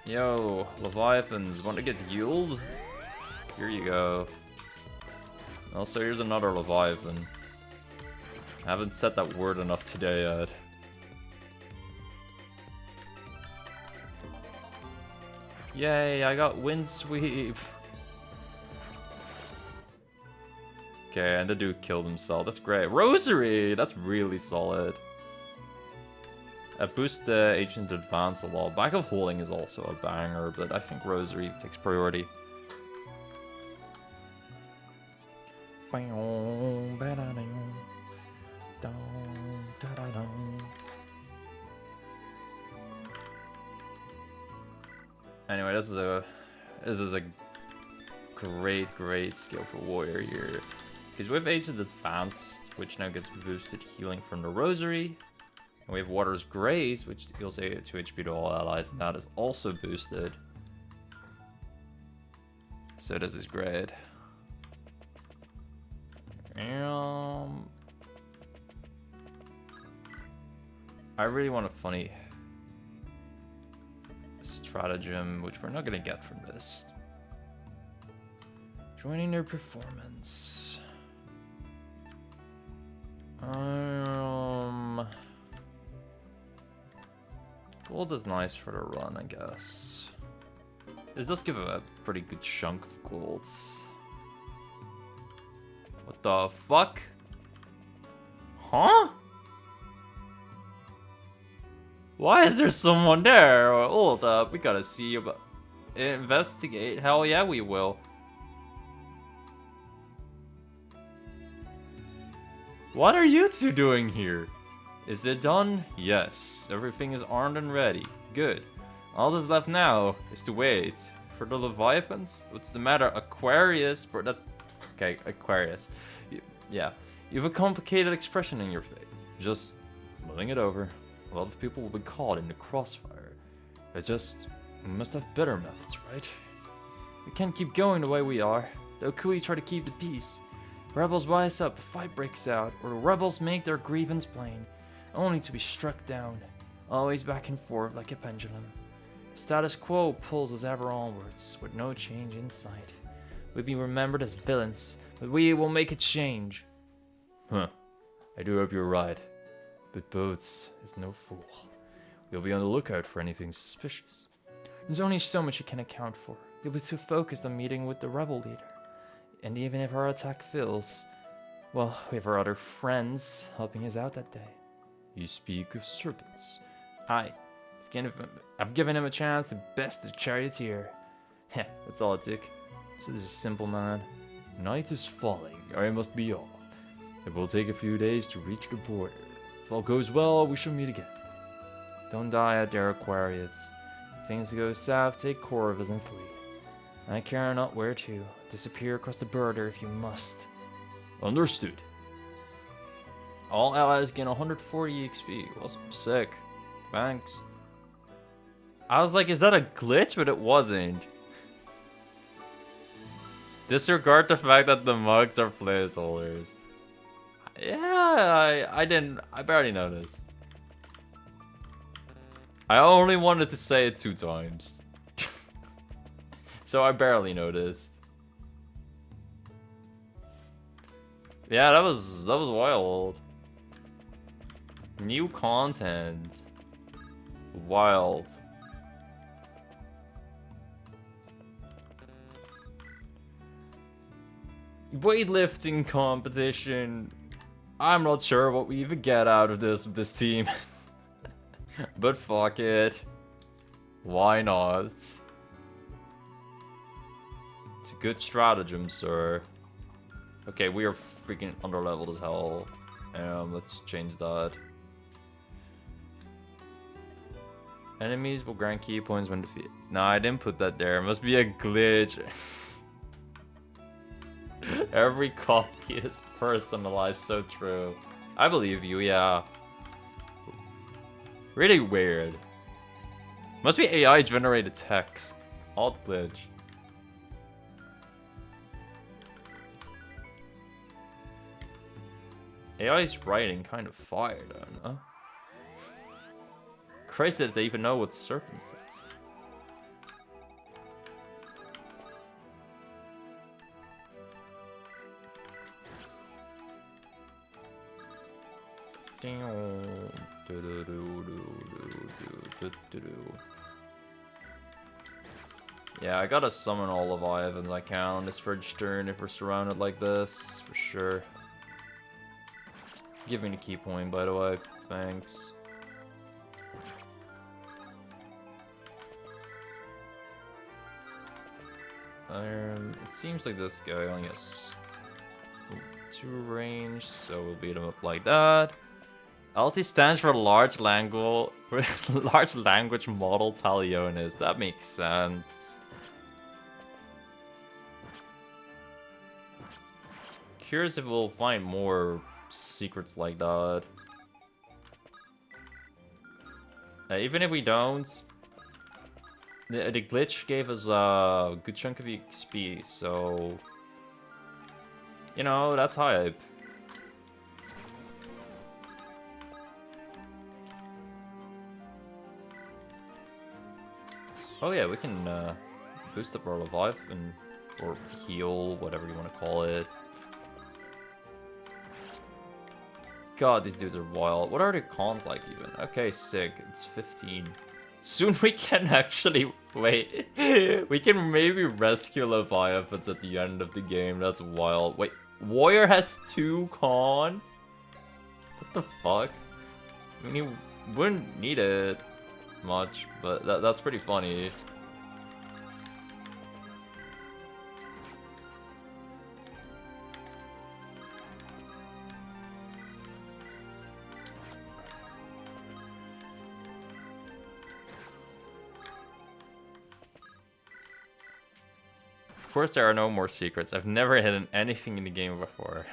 Yo, Leviathans, want to get healed? Here you go. Also, here's another Leviathan. I haven't said that word enough today yet. Yay, I got wind sweep. Okay, and the dude killed himself. That's great. Rosary! That's really solid. Boosts the ancient advance a lot. Back of holding is also a banger, but I think Rosary takes priority. Anyway, this is a great skill for warrior here. Because we have Ancient Advance, which now gets boosted healing from the Rosary. And we have Water's Grace, which deals 2 HP to all allies, and that is also boosted. So this is great. I really want a funny stratagem, which we're not gonna get from this. Joining their performance. Gold is nice for the run, I guess. This does give a pretty good chunk of golds. What the fuck? Huh? Why is there someone there? Hold up, we gotta see about... Investigate? Hell yeah, we will. What are you two doing here? Is it done? Yes. Everything is armed and ready. Good. All that's left now is to wait. For the Leviathans? What's the matter? Aquarius? For that... Okay, Aquarius. Yeah. You have a complicated expression in your face. Just mulling it over. A lot of people will be caught in the crossfire. We must have better methods, right? We can't keep going the way we are. The Okui try to keep the peace. Rebels rise up, a fight breaks out, or the rebels make their grievance plain, only to be struck down, always back and forth like a pendulum. The status quo pulls us ever onwards, with no change in sight. We'll be remembered as villains, but we will make a change. Huh. I do hope you're right. But Boats is no fool. We'll be on the lookout for anything suspicious. There's only so much you can account for. You'll be too focused on meeting with the rebel leader. And even if our attack fails, well, we have our other friends helping us out that day. You speak of serpents. Aye. I've given him a chance to best the charioteer. Heh, that's all it took. This is a simple man. Night is falling. I must be off. It will take a few days to reach the border. If all goes well, we shall meet again. Don't die out there, Aquarius. If things go south, take Corvus and flee. I care not where to. Disappear across the border if you must. Understood. All allies gain 140 XP. Well, sick. Thanks. I was like, is that a glitch? But it wasn't. Disregard the fact that the mugs are placeholders. Yeah, I barely noticed. I only wanted to say it 2 times. So I barely noticed. Yeah, that was wild. New content. Wild. Weightlifting competition. I'm not sure what we even get out of this team. But fuck it. Why not? It's a good stratagem, sir. Okay, we are freaking underleveled as hell. Let's change that. Enemies will grant key points when defeated. No, I didn't put that there. It must be a glitch. Every copy is personalized, so true. I believe you, yeah. Really weird. Must be AI generated text. Alt glitch. AI's writing kind of fire though, no? Crazy that they even know what serpents is. Yeah, I gotta summon all Leviathans I can on this fridge turn if we're surrounded like this, for sure. Give me the key point, by the way. Thanks. It seems like this guy only has 2 range, so we'll beat him up like that. LT stands for large language model Talionis. That makes sense. Curious if we'll find more secrets like that. Even if we don't, the glitch gave us a good chunk of XP, so you know, that's hype. Oh yeah, we can boost up our Leviathan, or heal, whatever you want to call it. God, these dudes are wild. What are their cons like even? Okay, sick. It's 15. Soon we can actually... Wait. We can maybe rescue Leviathans at the end of the game. That's wild. Wait. Warrior has 2 con? What the fuck? I mean, he wouldn't need it much, but that's pretty funny. Of course there are no more secrets. I've never hidden anything in the game before.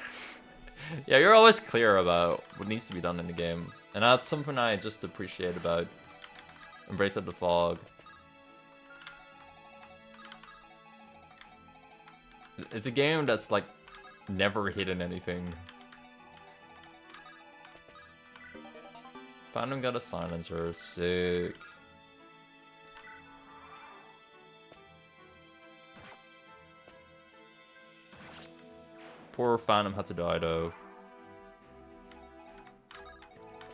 Yeah, you're always clear about what needs to be done in the game. And that's something I just appreciate about Embrace of the Fog. It's a game that's like never hidden anything. Phantom got a silencer, sick. Poor Phantom had to die though.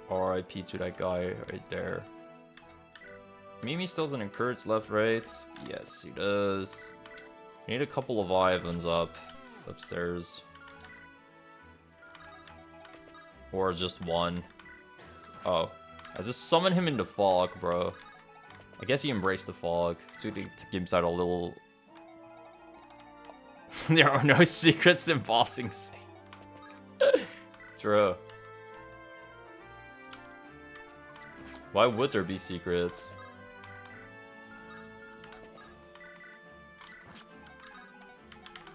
RIP to that guy right there. Mimi still doesn't encourage left rates. Yes, he does. We need a couple of Leviathans upstairs. Or just one. Oh. I just summoned him into fog, bro. I guess he embraced the fog to give himself a little... There are no secrets in Bossing Sea. True. Why would there be secrets?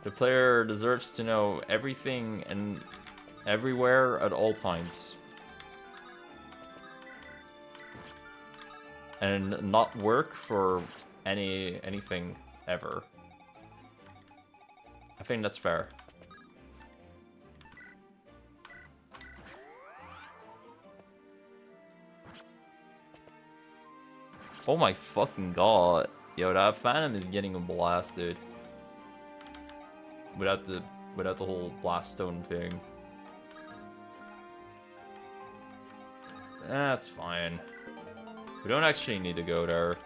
The player deserves to know everything and everywhere at all times. And not work for anything ever. I think that's fair. Oh my fucking god. Yo, that Phantom is getting blasted. Without the whole blast stone thing. That's fine. We don't actually need to go there.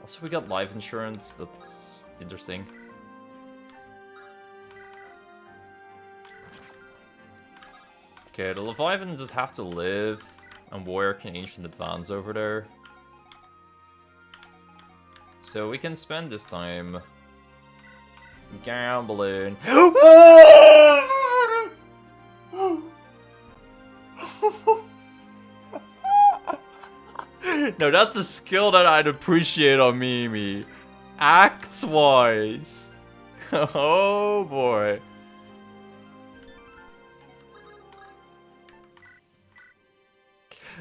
Also, we got life insurance. That's interesting. Okay, the Leviathans just have to live and work in Ancient Advance over there. So we can spend this time gambling. No, that's a skill that I'd appreciate on Mimi. Acts-wise. Oh boy.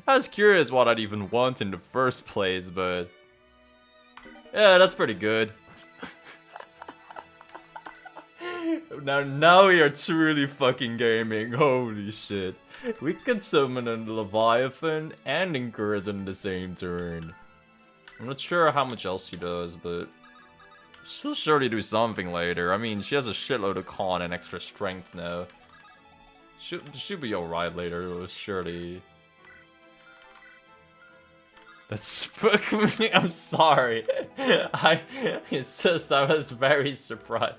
I was curious what I'd even want in the first place, but... yeah, that's pretty good. Now we are truly fucking gaming. Holy shit. We can summon a Leviathan and encourage in the same turn. I'm not sure how much else she does, but... she'll surely do something later. I mean, she has a shitload of con and extra strength now. She'll be alright later, surely. That spooked me. I'm sorry. It's just I was very surprised.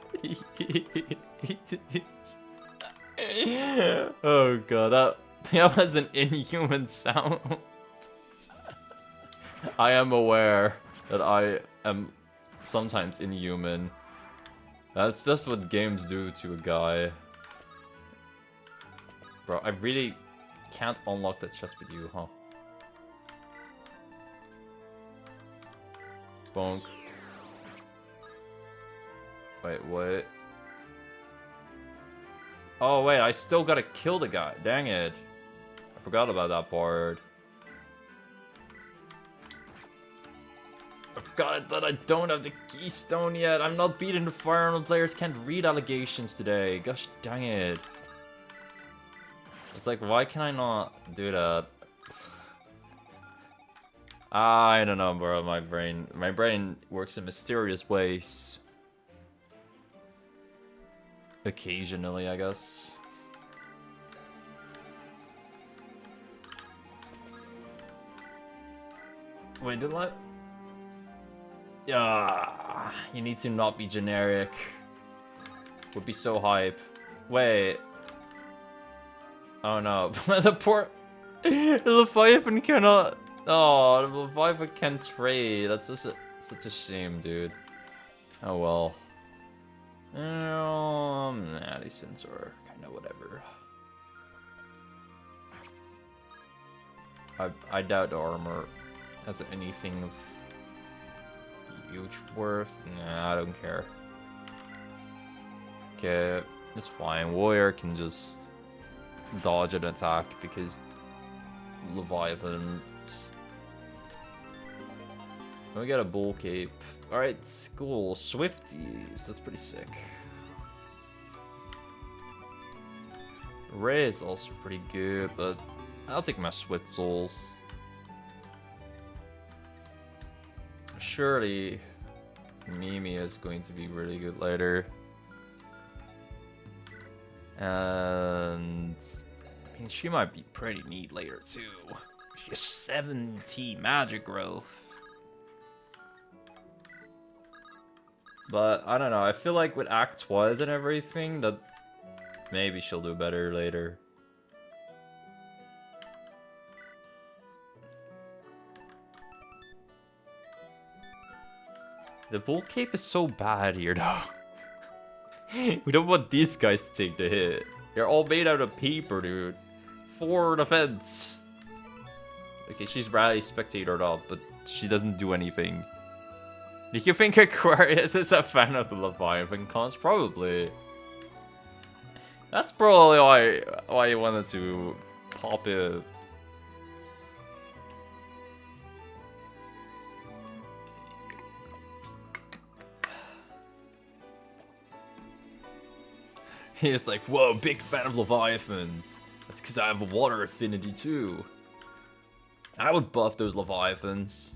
Oh god, that was an inhuman sound. I am aware that I am sometimes inhuman. That's just what games do to a guy. Bro, I really can't unlock that chest with you, huh? Bonk. Wait, what? Oh wait, I still gotta kill the guy. Dang it. I forgot about that part. I forgot that I don't have the keystone yet. I'm not beating the Fire Emblem players can't read allegations today. Gosh dang it. It's like, why can I not do that? I don't know, bro. My brain works in mysterious ways. Occasionally, I guess. Wait, did I? Yeah, you need to not be generic. Would be so hype. Wait. Oh no, the poor Leviathan cannot. Oh, the Leviathan can't trade. That's just such a shame, dude. Oh well. Nah, these things are kind of whatever. I doubt the armor has anything of huge worth. Nah, I don't care. Okay, it's fine. Warrior can just dodge an attack because Leviathans. We got a bull cape. Alright, cool. Swifties. That's pretty sick. Ray is also pretty good, but I'll take my Switzels. Surely Mimi is going to be really good later. And I mean, she might be pretty neat later too. She has 70 magic growth. But I don't know, I feel like with Act Twas and everything, that maybe she'll do better later. The bull cape is so bad here though. We don't want these guys to take the hit. They're all made out of paper, dude. 4 defense. Okay, she's rally spectator up, but she doesn't do anything. Do you think Aquarius is a fan of the Leviathan cons? Probably. That's probably why he wanted to pop it. He's like, whoa, big fan of Leviathans. That's because I have a water affinity too. I would buff those Leviathans.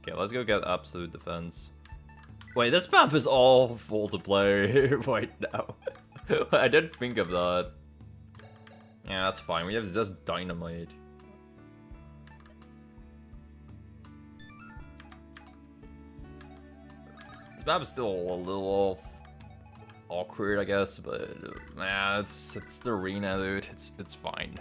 Okay, let's go get absolute defense. Wait, this map is all full to play right now. I didn't think of that. Yeah, that's fine. We have just dynamite. This map is still a little awkward, I guess, but nah, it's the arena, dude. It's fine.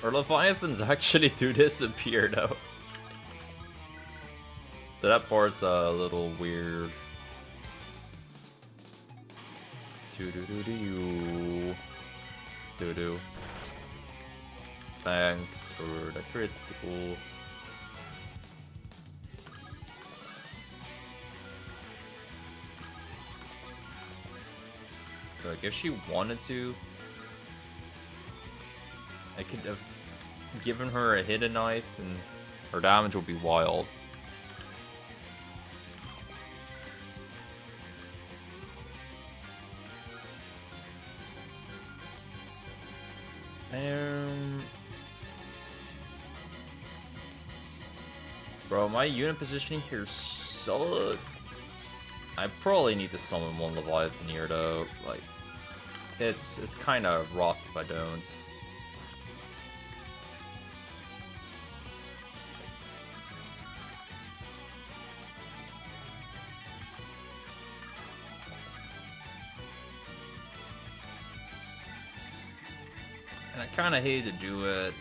Our Leviathans actually do disappear though. So that part's a little weird. Do. Thanks for the critical. Like, if she wanted to, I could have given her a hidden knife and her damage will be wild. Bro, my unit positioning here sucked. I probably need to summon one Leviathan here though. Like, it's kind of rough if I don't. And I kind of hate to do it,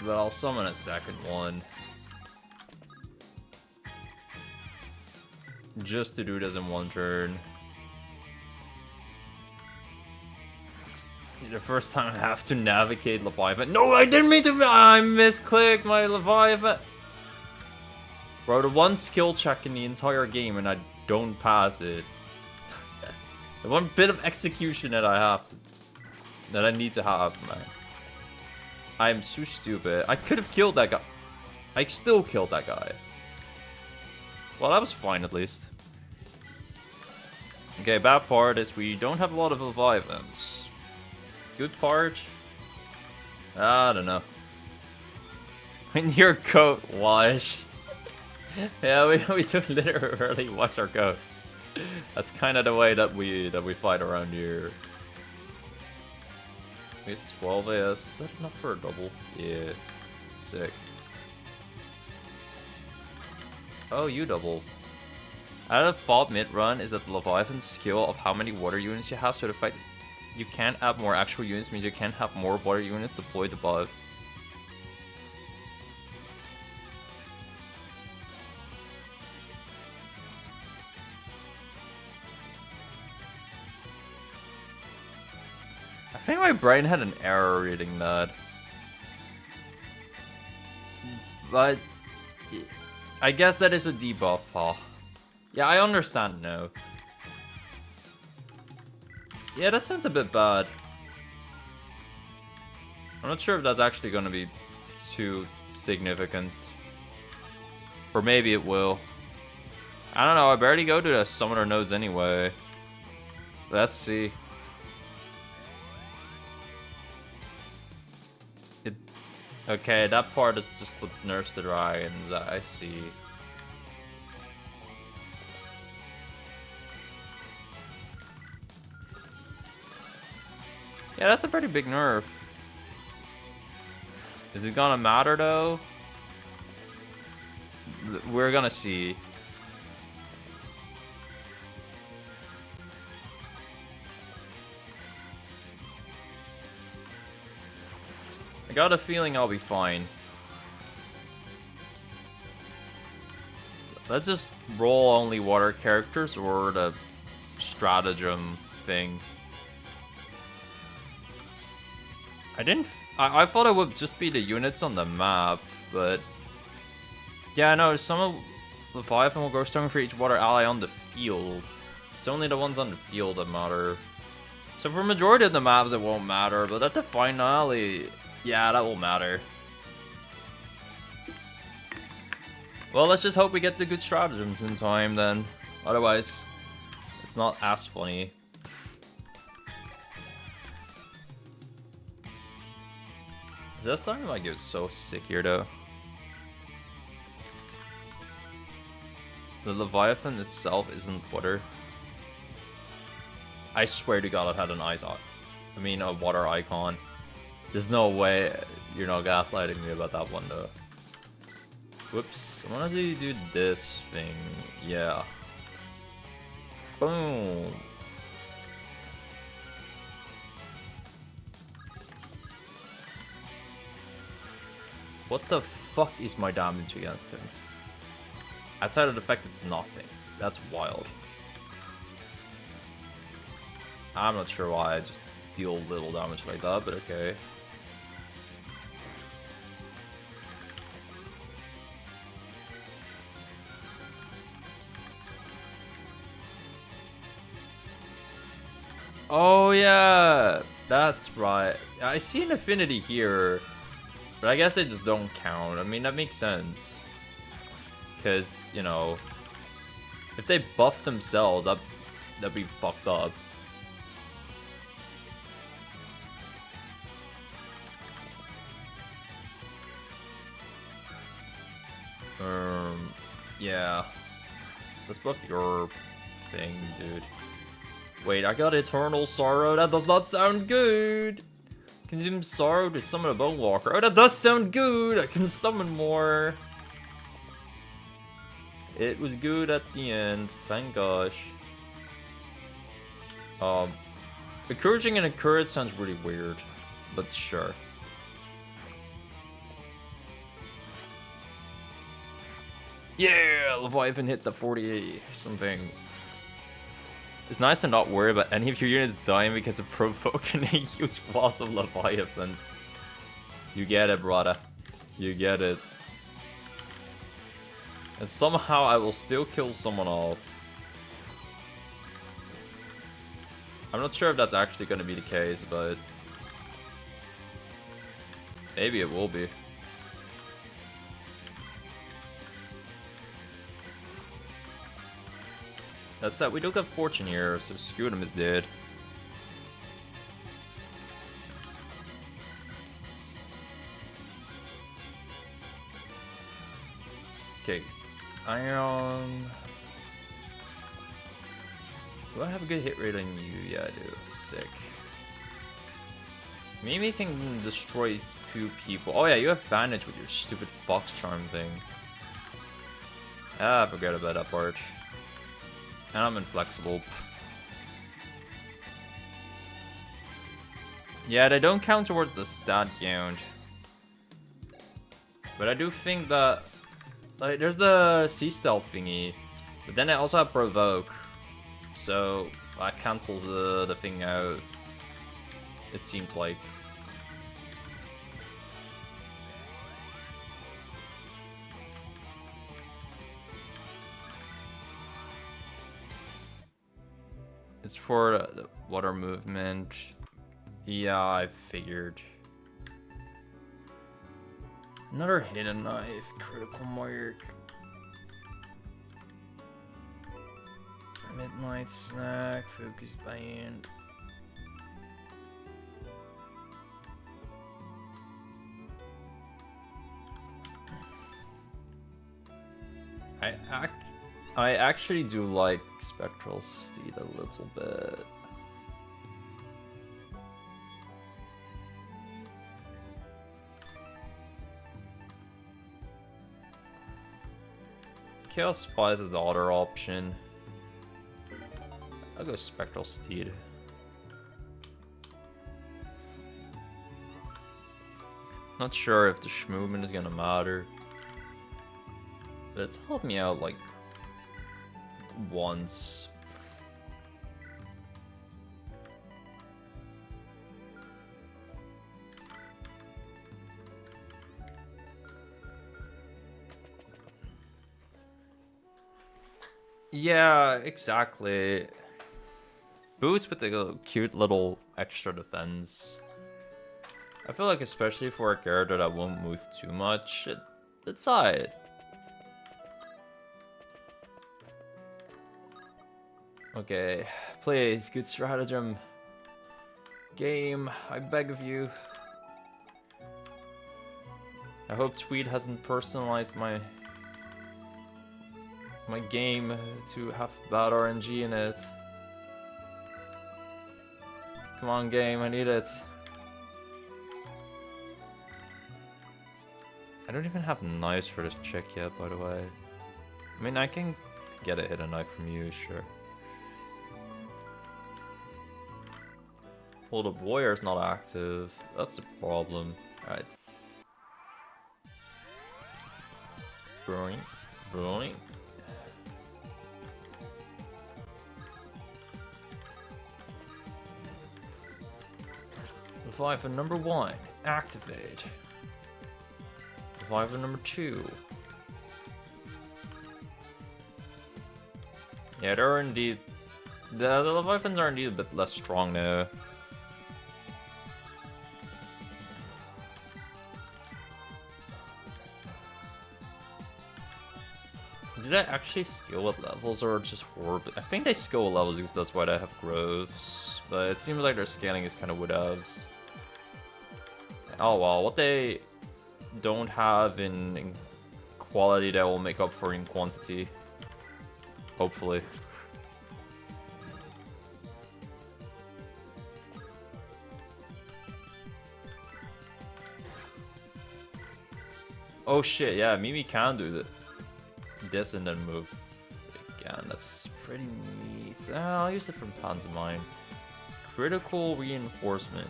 but I'll summon a second one. Just to do this in one turn. The first time I have to navigate Leviathan. No, I didn't mean to. I misclicked my Leviathan. Bro, the one skill check in the entire game and I don't pass it. The one bit of execution that I need to have, man. I'm so stupid. I could have killed that guy. I still killed that guy. Well, that was fine at least. Okay, bad part is we don't have a lot of Leviathans. Good part? I don't know. When your coat wash. Yeah, we do literally wash our coats. That's kind of the way that we fight around here. Wait, 12 AS. Is that enough for a double? Yeah. Sick. Oh, you double. Out of default mid-run is that the Leviathan's skill of how many water units you have, so the fact that you can't add more actual units means you can't have more water units deployed above. I think my brain had an error reading that. But I guess that is a debuff, huh? Yeah, I understand now. Yeah, that sounds a bit bad. I'm not sure if that's actually gonna be too significant. Or maybe it will. I don't know, I barely go to the summoner nodes anyway. Let's see. Okay, that part is just with Nurse the Dragons, I see. Yeah, that's a pretty big nerf. Is it gonna matter though? We're gonna see. I got a feeling I'll be fine. Let's just roll only water characters or the stratagem thing. I thought it would just be the units on the map, but yeah, no, some of Leviathan will grow stronger for each water ally on the field. It's only the ones on the field that matter. So for majority of the maps it won't matter, but at the finale, yeah, that will matter. Well, let's just hope we get the good stratagems in time then. Otherwise, it's not as funny. Is that starting to like get so sick here though? The Leviathan itself isn't water. I swear to God it had an a water icon. There's no way you're not gaslighting me about that one though. Whoops, I wanna do this thing. Yeah. Boom. What the fuck is my damage against him? Outside of the fact it's nothing. That's wild. I'm not sure why I just deal little damage like that, but okay. Oh yeah, that's right. I see an affinity here, but I guess they just don't count. I mean, that makes sense. Because, you know, if they buff themselves, that'd be fucked up. Yeah. Let's buff your thing, dude. Wait, I got Eternal Sorrow? That does not sound good! Consume Sorrow to summon a Bone Walker. Oh, that does sound good! I can summon more! It was good at the end, thank gosh. Encouraging and encourage sounds really weird, but sure. Yeah, Leviathan hit the 48 something. It's nice to not worry about any of your units dying because of provoking a huge boss of Leviathans. You get it, brother. You get it. And somehow I will still kill someone off. I'm not sure if that's actually going to be the case, but maybe it will be. That's that. We don't got Fortune here, so Scudam is dead. Okay. Iron. Do I have a good hit rate on you? Yeah, I do. Sick. Maybe you can destroy 2 people. Oh yeah, you have advantage with your stupid Fox Charm thing. Ah, forget about that part. And I'm inflexible. Yeah, they don't count towards the stat count. But I do think that... Like, there's the Sea Stealth thingy. But then I also have Provoke. So, that cancels the thing out. It seemed like. It's for the water movement. Yeah, I figured. Another hidden knife, critical mark. Midnight snack, focus band. I actually do like Spectral Steed a little bit. Chaos Spies is the other option. I'll go Spectral Steed. Not sure if the movement is gonna matter. But it's helped me out like once. Yeah, exactly. Boots with the cute little extra defense. I feel like especially for a character that won't move too much, it's alright. Okay, please, good stratagem. Game, I beg of you. I hope Tweed hasn't personalized my game to have bad RNG in it. Come on, game, I need it. I don't even have knives for this chick yet, by the way. I mean, I can get a hidden knife from you, sure. Hold up, warrior's not active. That's a problem. Alright. Brewing. Brewing. Leviathan number 1, activate. Leviathan number 2. Yeah, they're indeed... The Leviathans are indeed a bit less strong now. Did I actually skill at levels or just horribly? I think they skill at levels because that's why they have growths. But it seems like their scaling is kind of whatevs. Oh well, what they don't have in quality they will make up for in quantity. Hopefully. Oh shit, yeah, Mimi can do this and then move again. That's pretty neat. I'll use it from Panzermine. Critical reinforcement.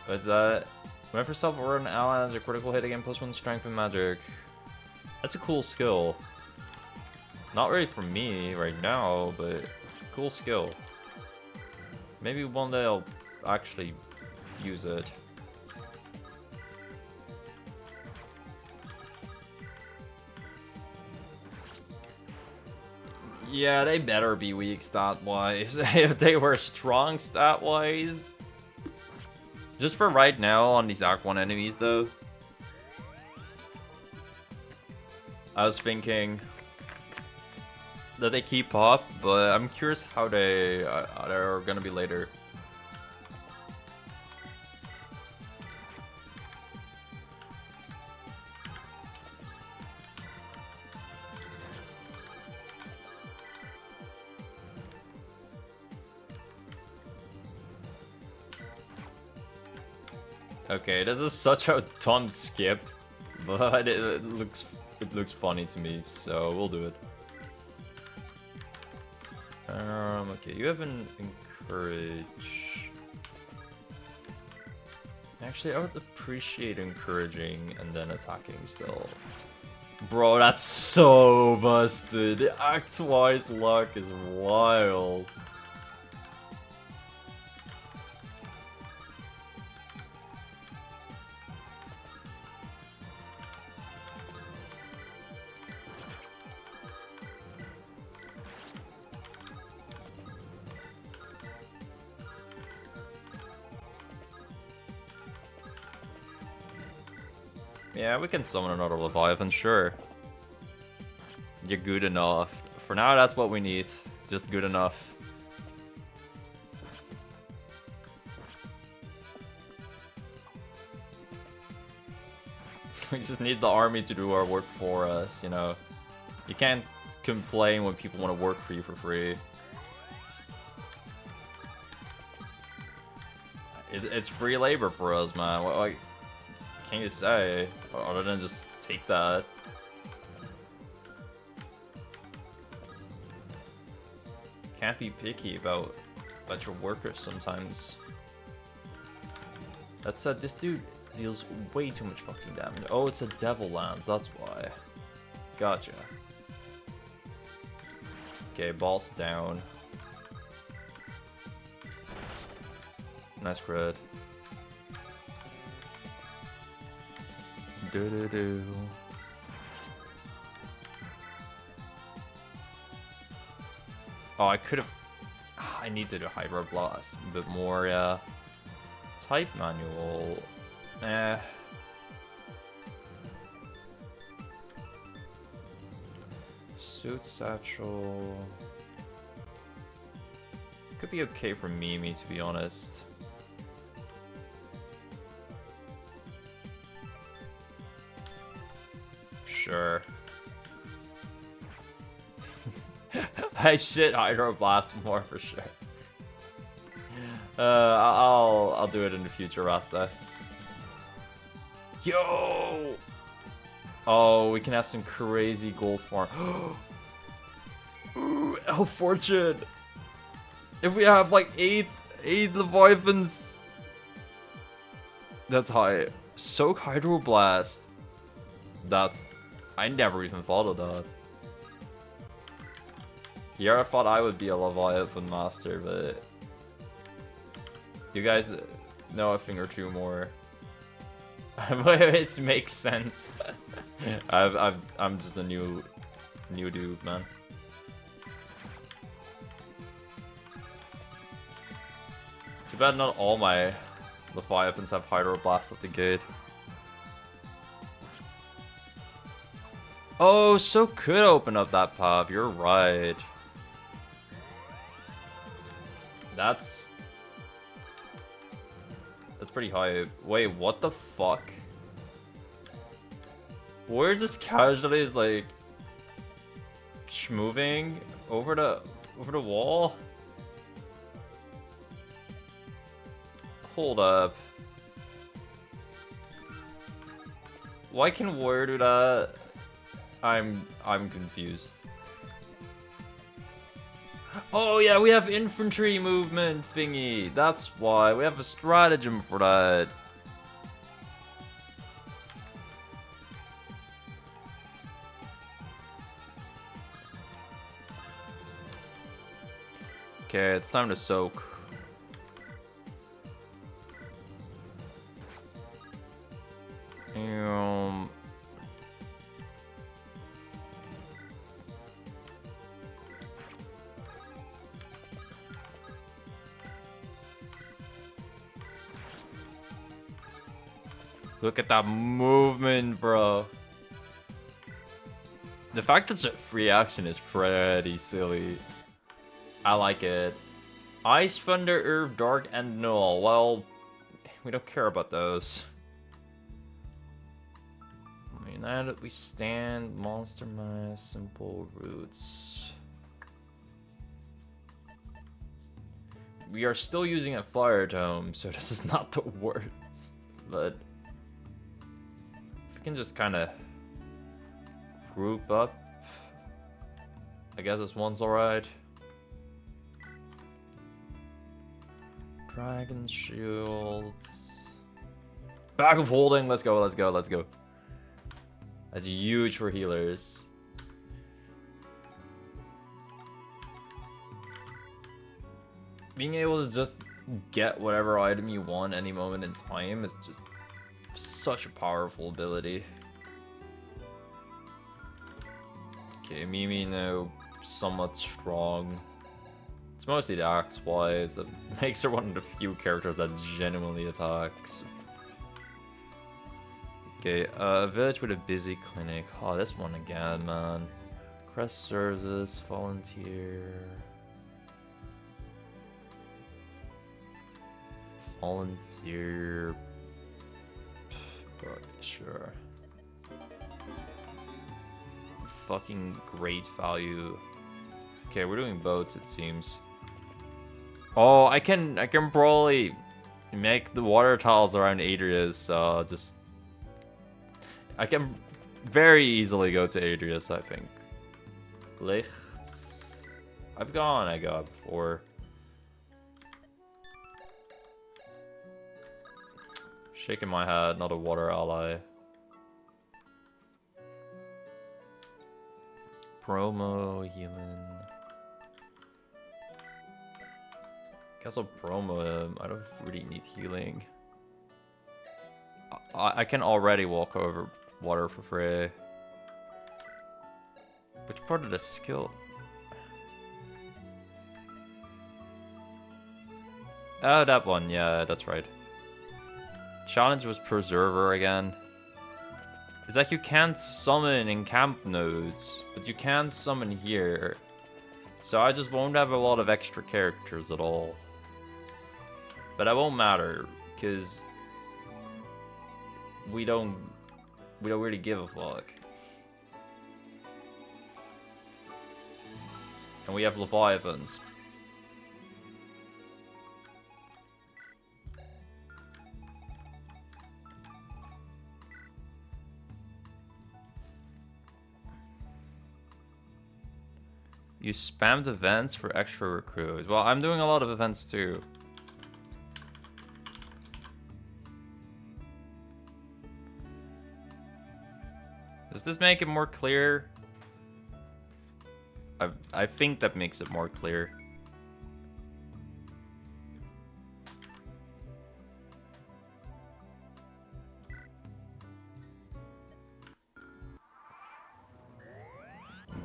But that whenever self or an ally has a critical hit again, +1 strength and magic. That's a cool skill. Not really for me right now, but cool skill. Maybe one day I'll actually use it. Yeah, they better be weak stat-wise. If they were strong stat-wise. Just for right now on these Act 1 enemies, though. I was thinking that they keep up, but I'm curious how they're gonna be later. Okay, this is such a dumb skip, but it looks funny to me, so we'll do it. Okay, you have an encourage. Actually, I would appreciate encouraging and then attacking still. Bro, that's so busted. The act-wise luck is wild. Yeah, we can summon another Leviathan, sure. You're good enough. For now, that's what we need. Just good enough. We just need the army to do our work for us, you know. You can't complain when people want to work for you for free. It's free labor for us, man. What can you say other than just take that? Can't be picky about your workers sometimes. That said, this dude deals way too much fucking damage. Oh, it's a devil land, that's why. Gotcha. Okay, balls down. Nice crit. Do. Oh, I could have. I need to do Hydro Blast a bit more, yeah. Type manual. Eh. Suit Satchel. Could be okay for Mimi, to be honest. Sure. I should Hydro Blast more for sure. I'll do it in the future, Rasta. Yo! Oh, we can have some crazy gold farm. Ooh, Elf Fortune! If we have like 8 Leviathans. That's high. Soak Hydro Blast. That's... I never even thought of that. Yeah, I thought I would be a Leviathan master, but... You guys know a thing or two more. It makes sense. I'm just a new dude, man. Too bad not all my Leviathans have Hydro Blast at the gate. Oh, so could open up that pub. You're right. That's pretty high. Wait, what the fuck? We're just casually like schmoving over the wall. Hold up. Why can Warrior do that? I'm confused. Oh yeah, we have infantry movement thingy. That's why. We have a stratagem for that. Okay, it's time to soak. Look at that movement, bro. The fact that it's a free action is pretty silly. I like it. Ice, Thunder, Herb, Dark, and Null. Well, we don't care about those. United we stand, Monster Mass, Simple Roots. We are still using a Fire Tome, so this is not the worst. But if we can just kind of group up, I guess this one's alright. Dragon shields. Bag of holding. Let's go. Let's go. Let's go. That's huge for healers. Being able to just get whatever item you want any moment in time is just such a powerful ability. Okay, Mimi now somewhat strong. It's mostly the axe wise that makes her one of the few characters that genuinely attacks. Okay, a village with a busy clinic. Oh, this one again, man. Crest services, volunteer. Volunteer. But sure. Fucking great value. Okay, we're doing boats, it seems. Oh, I can probably make the water tiles around Adria's, so just I can very easily go to Adria's, I think. Lichts. I've gone, I got before. Shaking my head, not a water ally. Promo healing. Guess I'll promo him. I don't really need healing. I can already walk over water for free. Which part of the skill? Oh, that one. Yeah, that's right. Challenge was Preserver again. It's like you can't summon in camp nodes, but you can summon here. So I just won't have a lot of extra characters at all. But that won't matter, because we don't really give a fuck. And we have Leviathans. You spammed events for extra recruits. Well, I'm doing a lot of events too. Does this make it more clear? I think that makes it more clear.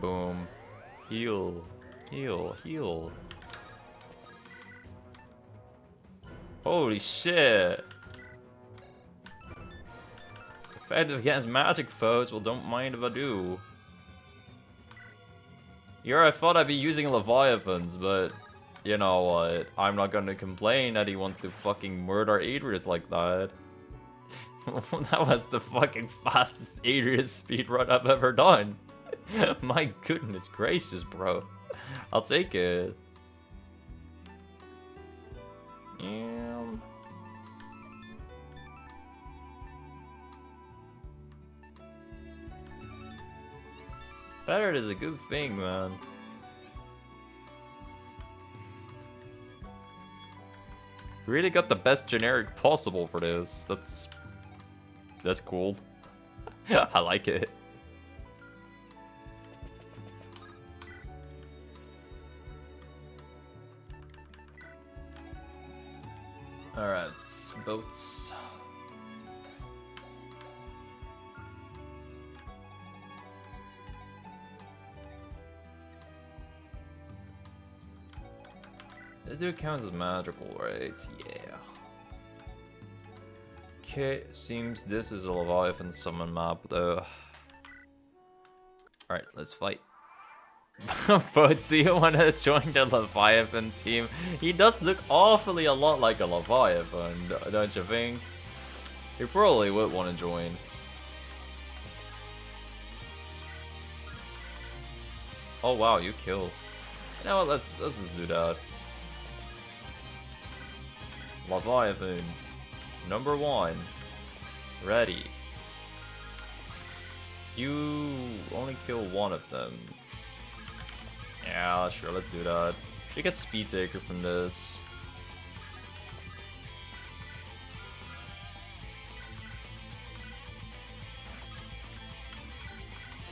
Boom. Heal. Heal. Heal. Holy shit. Effective against magic foes. Well, don't mind if I do. Yeah, I thought I'd be using Leviathans, but you know what? I'm not gonna complain that he wants to fucking murder Adrius like that. That was the fucking fastest Adrius speedrun I've ever done. My goodness gracious, bro. I'll take it. Better is a good thing, man. Really got the best generic possible for this. That's cool. I like it. Alright, boats. This dude counts as magical, right? Yeah. Okay, seems this is a Leviathan summon map though. Alright, let's fight. Boats, do you want to join the Leviathan team? He does look awfully a lot like a Leviathan, don't you think? He probably would want to join. Oh wow, you killed. You know what, let's just do that. Leviathan, number 1, ready. You only kill one of them. Yeah, sure, let's do that. You get Speed Taker from this.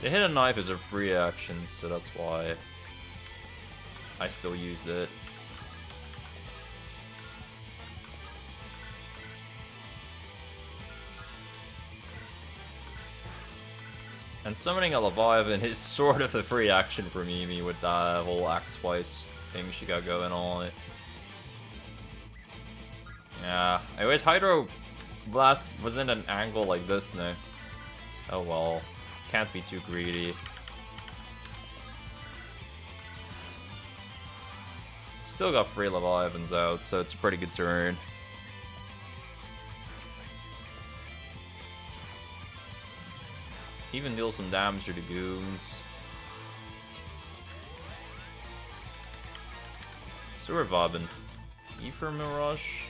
The hidden knife is a free action, so that's why I still used it. And summoning a Leviathan is sort of a free action for Mimi with that whole act twice thing she got going on. Yeah, I wish Hydro Blast was in an angle like this now. Oh well, can't be too greedy. Still got 3 Leviathans out, so it's a pretty good turn. Even deal some damage to the goons. Sewer Bobbin. Ether Mirage.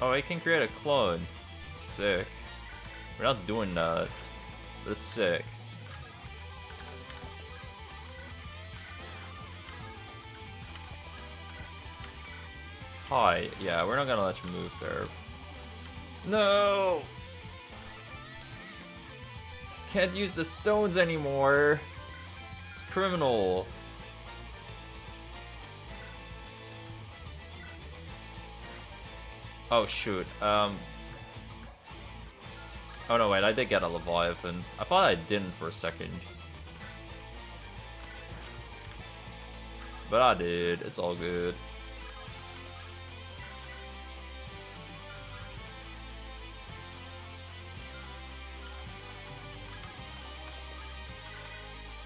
Oh, I can create a clone. Sick. We're not doing that, but it's sick. Hi. Yeah, we're not gonna let you move there. No! Can't use the stones anymore. It's criminal. Oh shoot. Oh no, wait, I did get a Leviathan. I thought I didn't for a second. But I did. It's all good.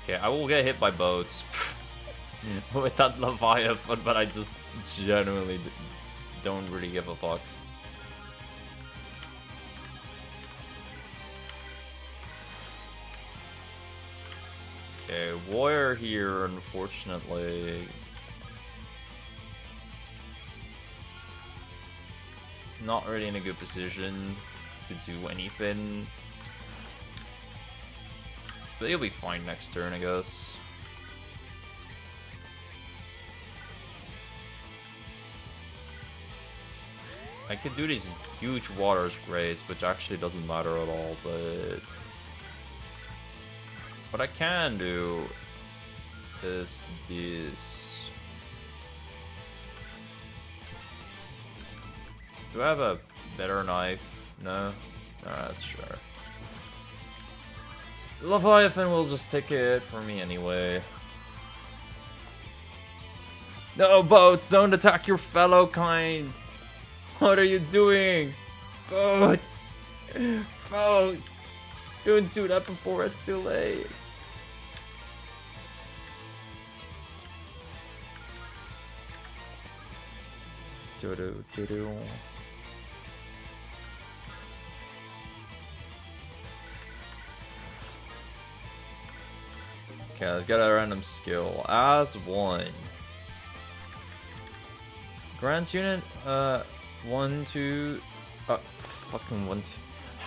Okay, I will get hit by boats with that Leviathan, but I just genuinely don't really give a fuck. Okay, warrior here, unfortunately. Not really in a good position to do anything. But he'll be fine next turn, I guess. I could do these huge waters grace, which actually doesn't matter at all, but what I can do is this. Do I have a better knife? No? Alright, sure. Leviathan will just take it for me anyway. No, boats! Don't attack your fellow kind! What are you doing? Boats! Boats! Don't do that before it's too late. Do-do-do-do. Okay, let's get a random skill. As one. Grants unit, 1, 2, fucking 1, 2.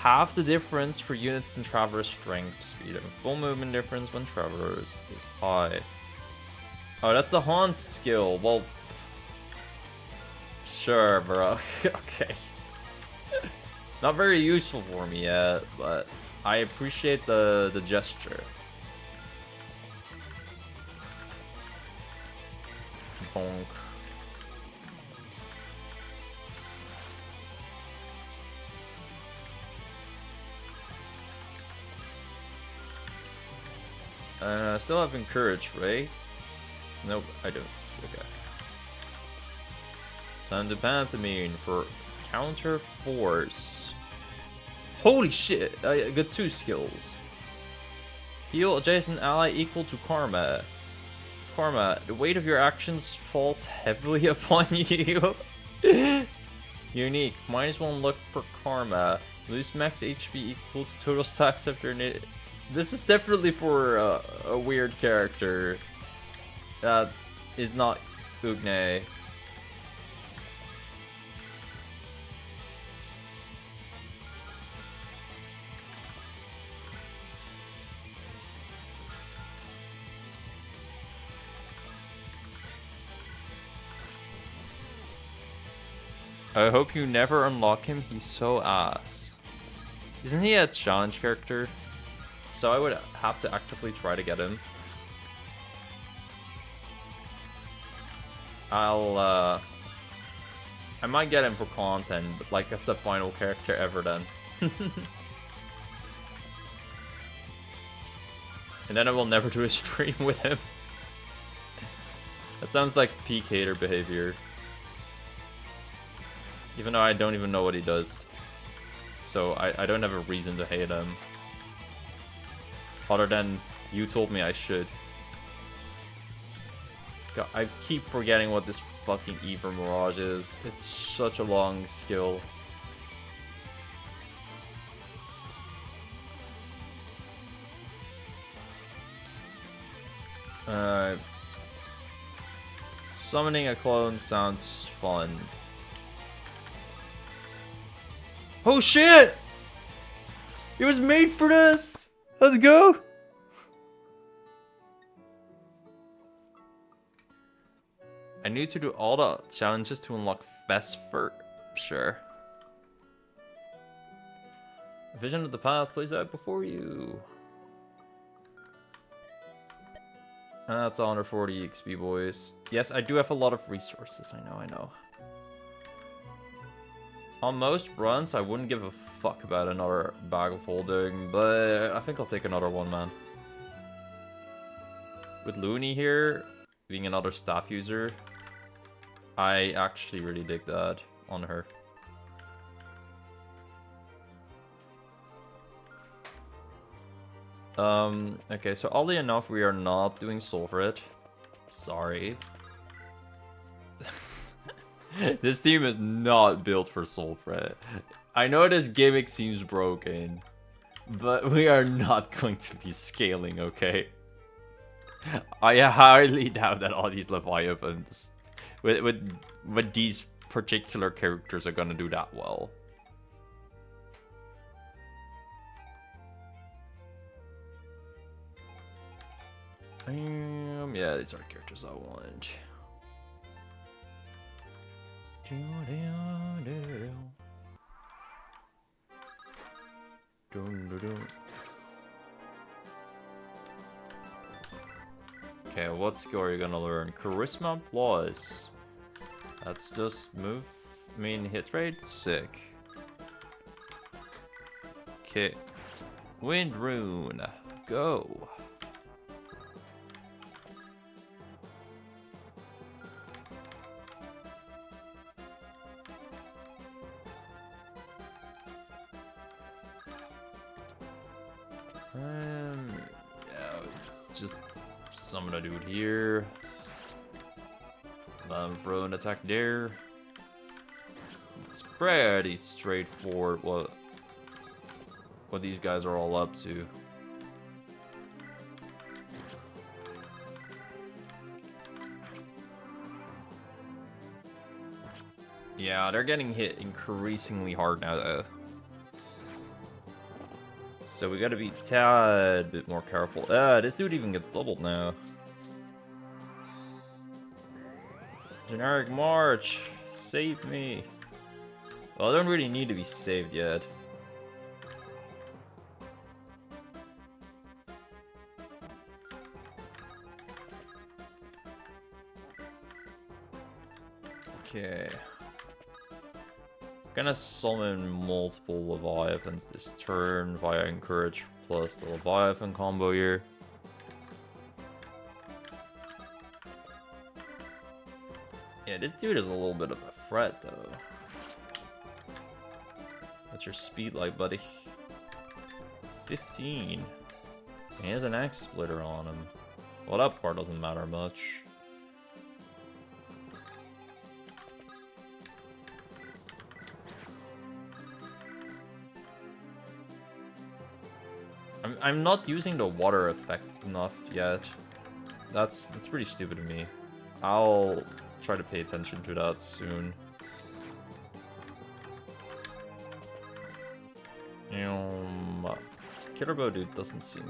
Half the difference for units in traverse strength, speed, and full movement difference when traverse is high. Oh, that's the Haunt skill. Well, sure, bro. Okay. Not very useful for me yet, but I appreciate the gesture. Bonk. I still have encourage, right? Nope, I don't. Okay. Time to Pantomime for counter force. Holy shit! I got 2 skills. Heal adjacent ally equal to karma. Karma, the weight of your actions falls heavily upon you. Unique, -1 luck per karma. Lose max HP equal to total stacks after an. This is definitely for a weird character that is not Ugne. I hope you never unlock him, he's so ass. Isn't he a challenge character? so I would have to actively try to get him. I might get him for content, but like as the final character ever then. And then I will never do a stream with him. That sounds like peak hater behavior. Even though I don't even know what he does. So I don't have a reason to hate him. Other than you told me I should. God, I keep forgetting what this fucking Ether Mirage is. It's such a long skill. Summoning a clone sounds fun. Oh shit! It was made for this! Let's go! I need to do all the challenges to unlock Vesper. Sure. A vision of the past plays out before you. That's 140 XP, boys. Yes, I do have a lot of resources. I know. On most runs, I wouldn't give a fuck about another bag of holding, but I think I'll take another one, man. With Looney here, being another staff user, I actually really dig that on her. Okay, so oddly enough, we are not doing Sulfuret. Sorry. This team is not built for Sulfuret. I know this gimmick seems broken, but we are not going to be scaling, okay? I highly doubt that all these Leviathans with these particular characters are gonna do that well. Yeah, these are characters I want. Okay, what skill are you gonna learn? Charisma plus. That's just move. I mean, hit rate? Sick. Okay. Wind Rune. Go. Yeah, just summon a dude here. Throw an attack there. It's pretty straightforward what these guys are all up to. Yeah, they're getting hit increasingly hard now though. So we gotta be a tad bit more careful. This dude even gets doubled now. Generic March, save me. Well, I don't really need to be saved yet. Okay. Gonna summon multiple Leviathans this turn via Encourage plus the Leviathan combo here. Yeah, this dude is a little bit of a threat though. What's your speed like, buddy? 15. He has an axe splitter on him. Well, that part doesn't matter much. I'm not using the water effect enough yet. That's pretty stupid of me. I'll try to pay attention to that soon. Killer Bow dude doesn't seem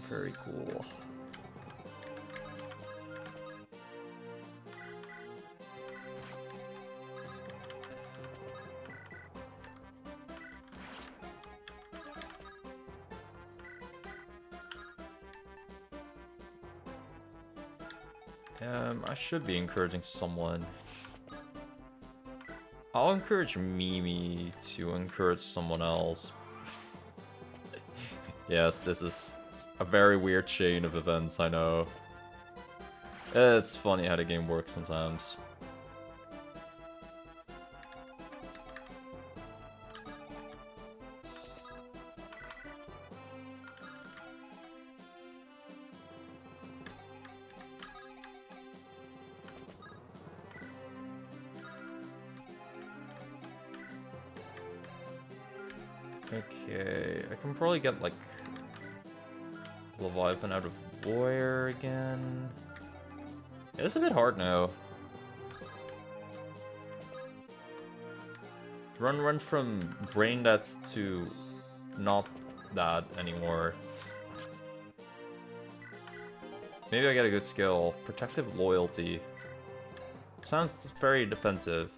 very cool. I should be encouraging someone. I'll encourage Mimi to encourage someone else. Yes, this is a very weird chain of events, I know. It's funny how the game works sometimes. Okay, I can probably get like Leviathan out of Warrior again. Yeah, it's a bit hard now. Run from brain dead to not that anymore. Maybe I get a good skill. Protective Loyalty. Sounds very defensive.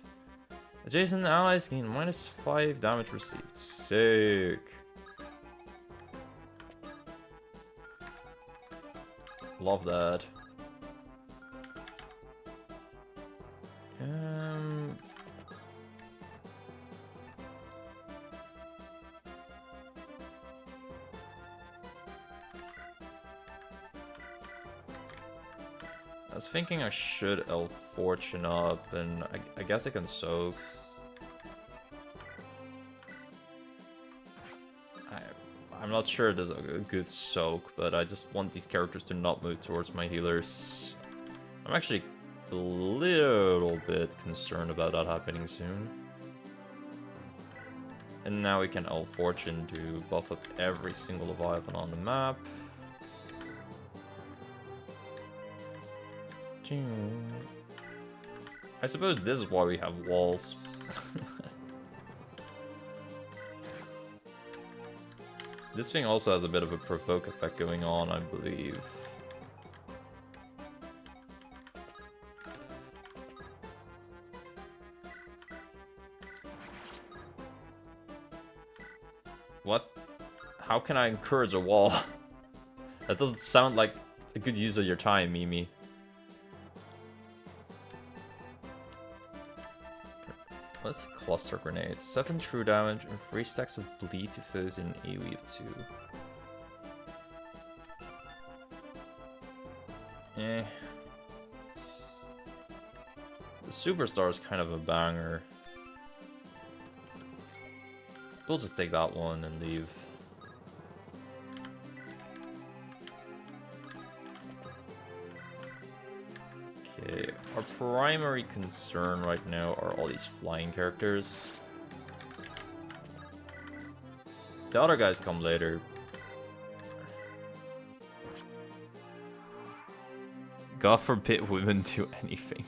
Adjacent allies gain -5 damage received. Sick. Love that. I was thinking I should Elf Fortune up, and I guess I can soak. I'm not sure there's a good soak, but I just want these characters to not move towards my healers. I'm actually a little bit concerned about that happening soon. And now we can Elf Fortune to buff up every single Leviathan on the map. I suppose this is why we have walls. This thing also has a bit of a provoke effect going on, I believe. What? How can I encourage a wall? That doesn't sound like a good use of your time, Mimi. What's a cluster grenade? 7 true damage and 3 stacks of bleed to foes in AoE of 2. Eh. The Superstar is kind of a banger. We'll just take that one and leave. Okay, our primary concern right now are all these flying characters. The other guys come later. God forbid women do anything.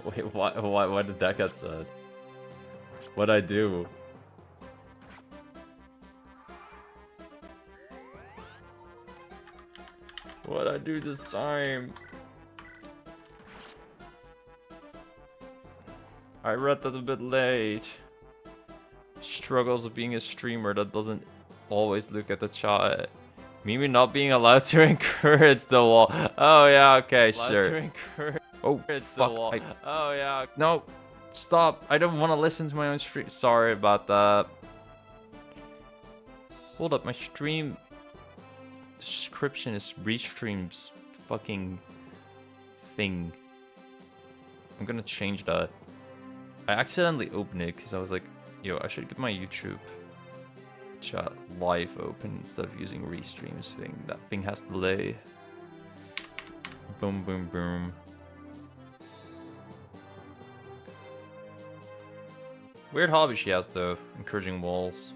Wait, why did that get said? What'd I do? What'd I do this time? I read that a bit late. Struggles of being a streamer that doesn't always look at the chat. Mimi not being allowed to encourage the wall. Oh yeah, okay, sure. Oh fuck! Oh yeah. No, stop! I don't want to listen to my own stream. Sorry about that. Hold up, my stream description is restreams fucking thing. I'm gonna change that. I accidentally opened it because I was like, yo, I should get my YouTube chat live open instead of using restreams thing. That thing has delay. Boom, boom, boom. Weird hobby she has though, encouraging walls.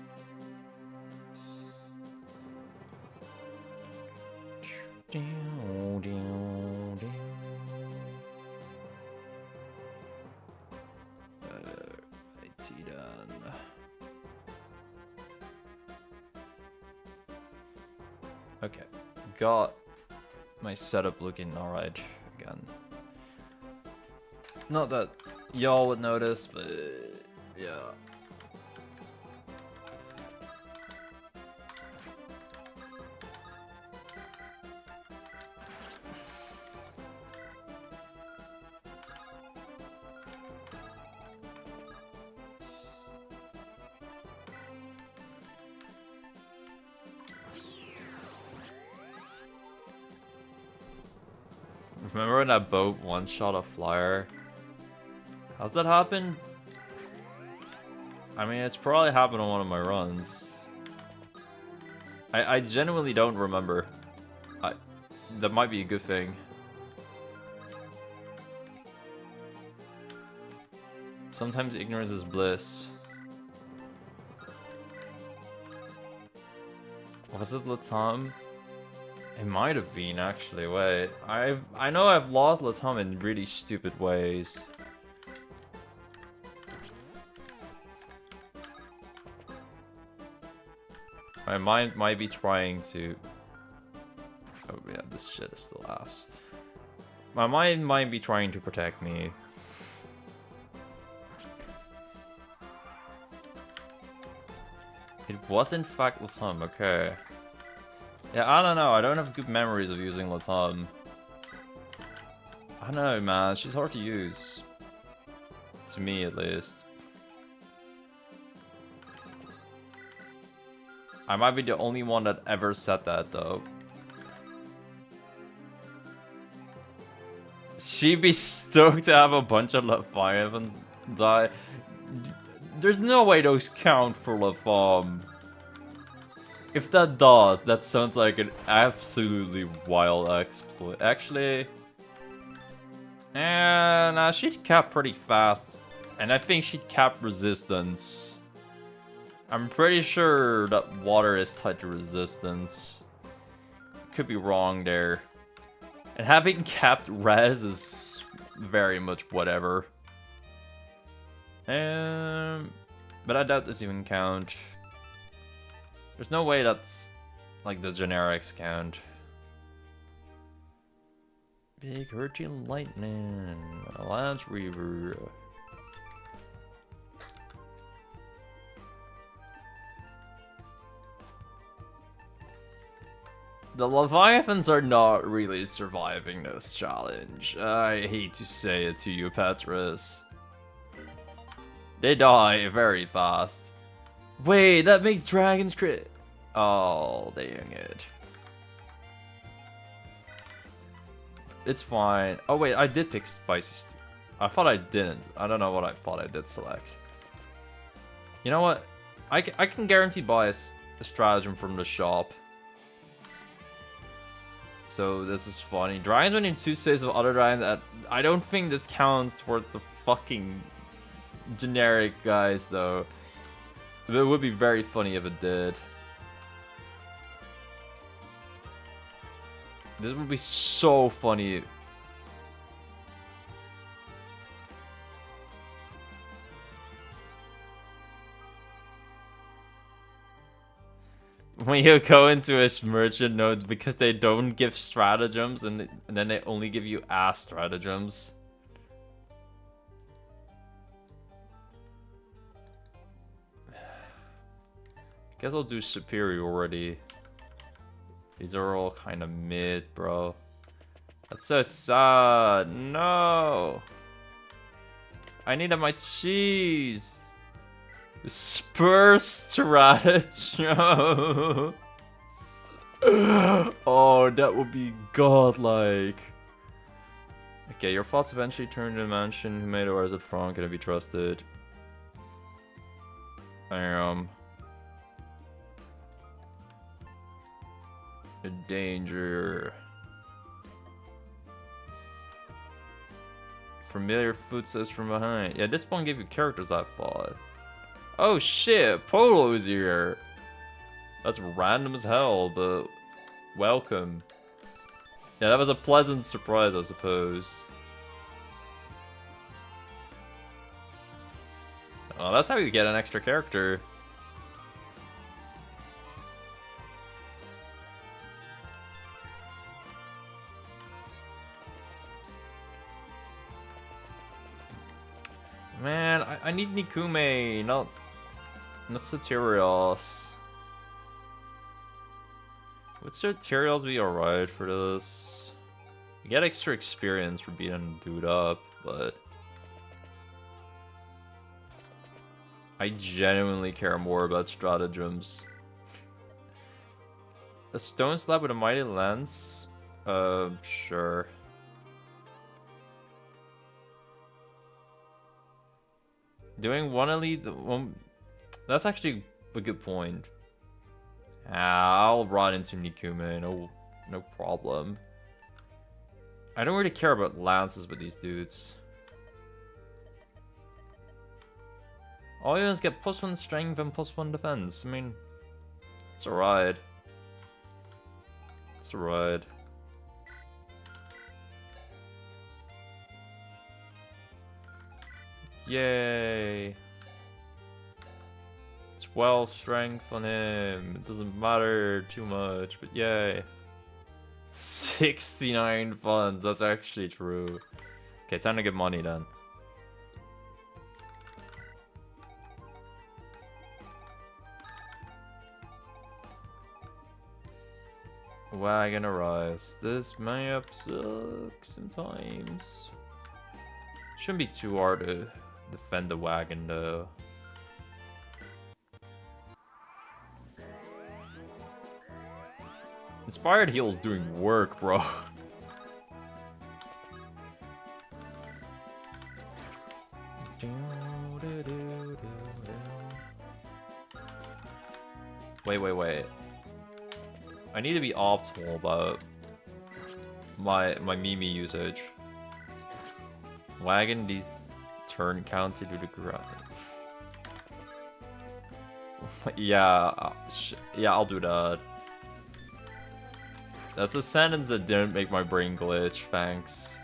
IT done. Okay, got my setup looking alright again. Not that y'all would notice, but yeah. Remember when that boat one-shot a flyer? How'd that happen? I mean, it's probably happened on one of my runs. I genuinely don't remember. That might be a good thing. Sometimes ignorance is bliss. Was it Latam? It might have been, actually. Wait, I know I've lost Latam in really stupid ways. My mind might be trying to... Oh yeah, this shit is still ass. My mind might be trying to protect me. It was in fact Latam, okay. Yeah, I don't know, I don't have good memories of using Latam. I don't know, man, she's hard to use. To me, at least. I might be the only one that ever said that, though. She'd be stoked to have a bunch of Leviathans die. There's no way those count for Leviathan. If that does, that sounds like an absolutely wild exploit. Actually... nah, she'd cap pretty fast. And I think she'd cap resistance. I'm pretty sure that water is tied to resistance. Could be wrong there. And having capped res is very much whatever. But I doubt this even count. There's no way that's like the generics count. Big hurting lightning, Lance Reaver. The Leviathans are not really surviving this challenge. I hate to say it to you, Petrus. They die very fast. Wait, that makes dragons crit. Oh, dang it. It's fine. Oh wait, I did pick spicy stew. I thought I didn't. I don't know what I thought I did select. You know what? I can guarantee buy a stratagem from the shop. So this is funny. Dragons winning 2 saves of other dragons. I don't think this counts toward the fucking generic guys though. It would be very funny if it did. This would be so funny. When you go into a merchant node because they don't give stratagems and then they only give you ass stratagems. Guess I'll do superiority. These are all kind of mid, bro. That's so sad. No. I needed my cheese. Spur stratagem. Oh, that would be godlike. Okay, your thoughts eventually turned to a mansion. Who made it, or is it from? Can it be trusted? A danger. Familiar footsteps from behind. Yeah, this one gave you characters I thought. Oh shit, Polo's here. That's random as hell, but welcome. Yeah, that was a pleasant surprise, I suppose. Oh, that's how you get an extra character. Man, I need Nikume, not Satirios. Would Satirios be alright for this? You get extra experience for beating a dude up, but I genuinely care more about stratagems. A stone slab with a mighty lance? Sure. Doing one elite, one... That's actually a good point. I'll run into Nikume, no problem. I don't really care about lances with these dudes. All you do is get +1 strength and +1 defense. I mean, it's alright. It's alright. Yay! 12 strength on him. It doesn't matter too much, but yay. 69 funds, that's actually true. Okay, time to get money then. Wagon arrives. This map sucks sometimes. Shouldn't be too hard to defend the wagon though. Inspired Heal's doing work, bro. Wait. I need to be optimal about my Mimi usage. Wagon these turn counter to the ground. Yeah, I'll do that. That's a sentence that didn't make my brain glitch, thanks.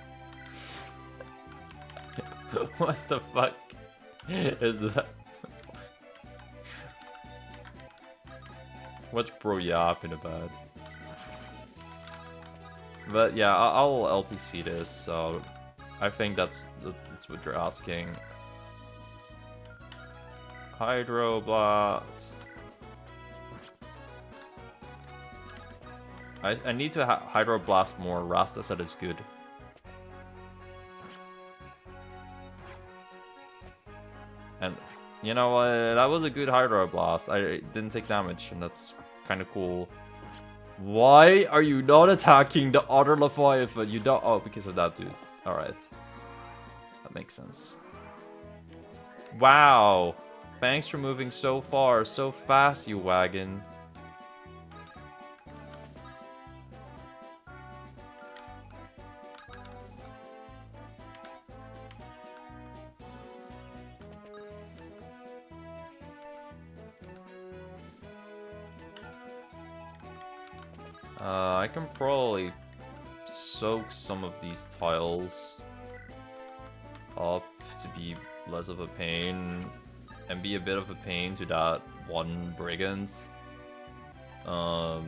What the fuck is that? What's bro yapping about? But yeah, I'll LTC this, so I think that's what you're asking. Hydroblast. I need to Hydroblast more. Rasta said it's good. And you know what? That was a good Hydroblast. I didn't take damage, and that's kind of cool. Why are you not attacking the other Leviathan? You don't. Oh, because of that dude. Alright. That makes sense. Wow. Thanks for moving so far, so fast, you wagon. I can probably soak some of these tiles up to be less of a pain and be a bit of a pain to that one brigand. Does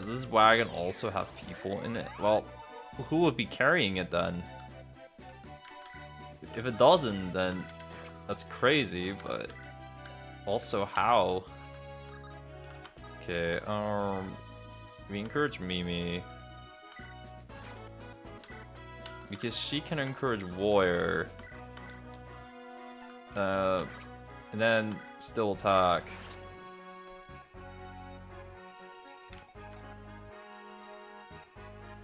this wagon also have people in it? Well, who would be carrying it then? If it doesn't, then that's crazy, but also how? Okay, we encourage Mimi. Because she can encourage Warrior. And then still attack.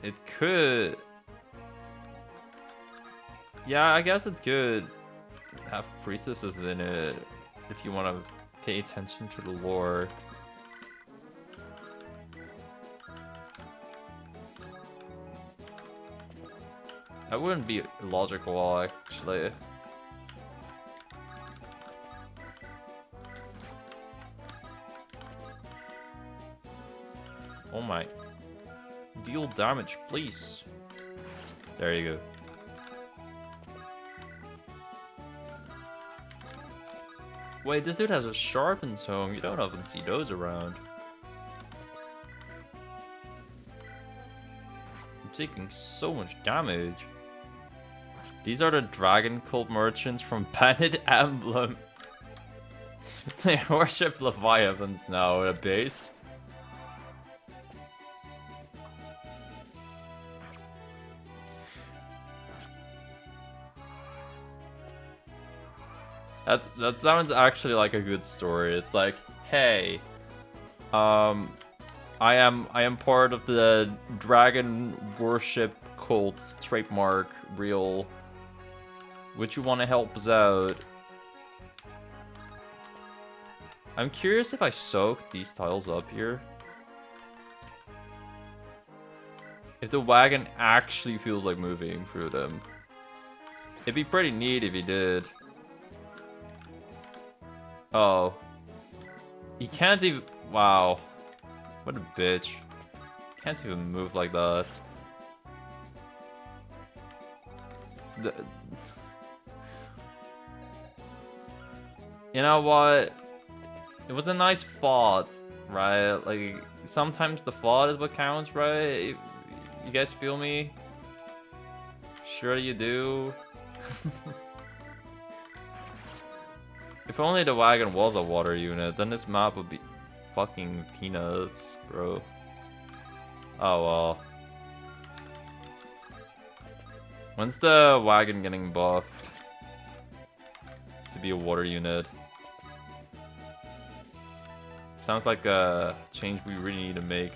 It could... Yeah, I guess it could have priestesses in it if you want to pay attention to the lore. That wouldn't be illogical, actually. Oh my. Deal damage, please. There you go. Wait, this dude has a sharpened tome. You don't often see those around. I'm taking so much damage. These are the Dragon Cult merchants from Bandit Emblem. They worship Leviathans now at a base. That sounds actually like a good story. It's like, hey, I am part of the Dragon Worship Cult's trademark real Would you want to help us out? I'm curious if I soak these tiles up here. If the wagon actually feels like moving through them. It'd be pretty neat if he did. Oh. He can't even... Wow. What a bitch. Can't even move like that. You know what? It was a nice thought, right? Like, sometimes the thought is what counts, right? You guys feel me? Sure you do. If only the wagon was a water unit, then this map would be fucking peanuts, bro. Oh well. When's the wagon getting buffed to be a water unit? Sounds like a change we really need to make.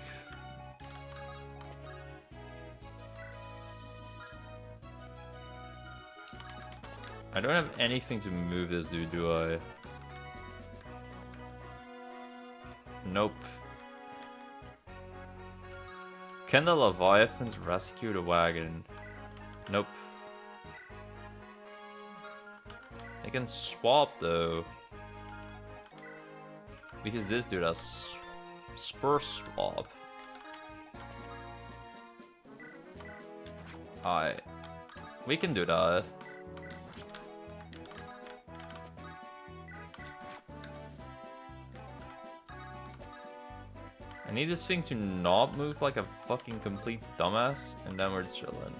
I don't have anything to move this dude, do I? Nope. Can the Leviathans rescue the wagon? Nope. They can swap though. Because this dude has spur swap. Alright. We can do that. I need this thing to not move like a fucking complete dumbass, and then we're chilling.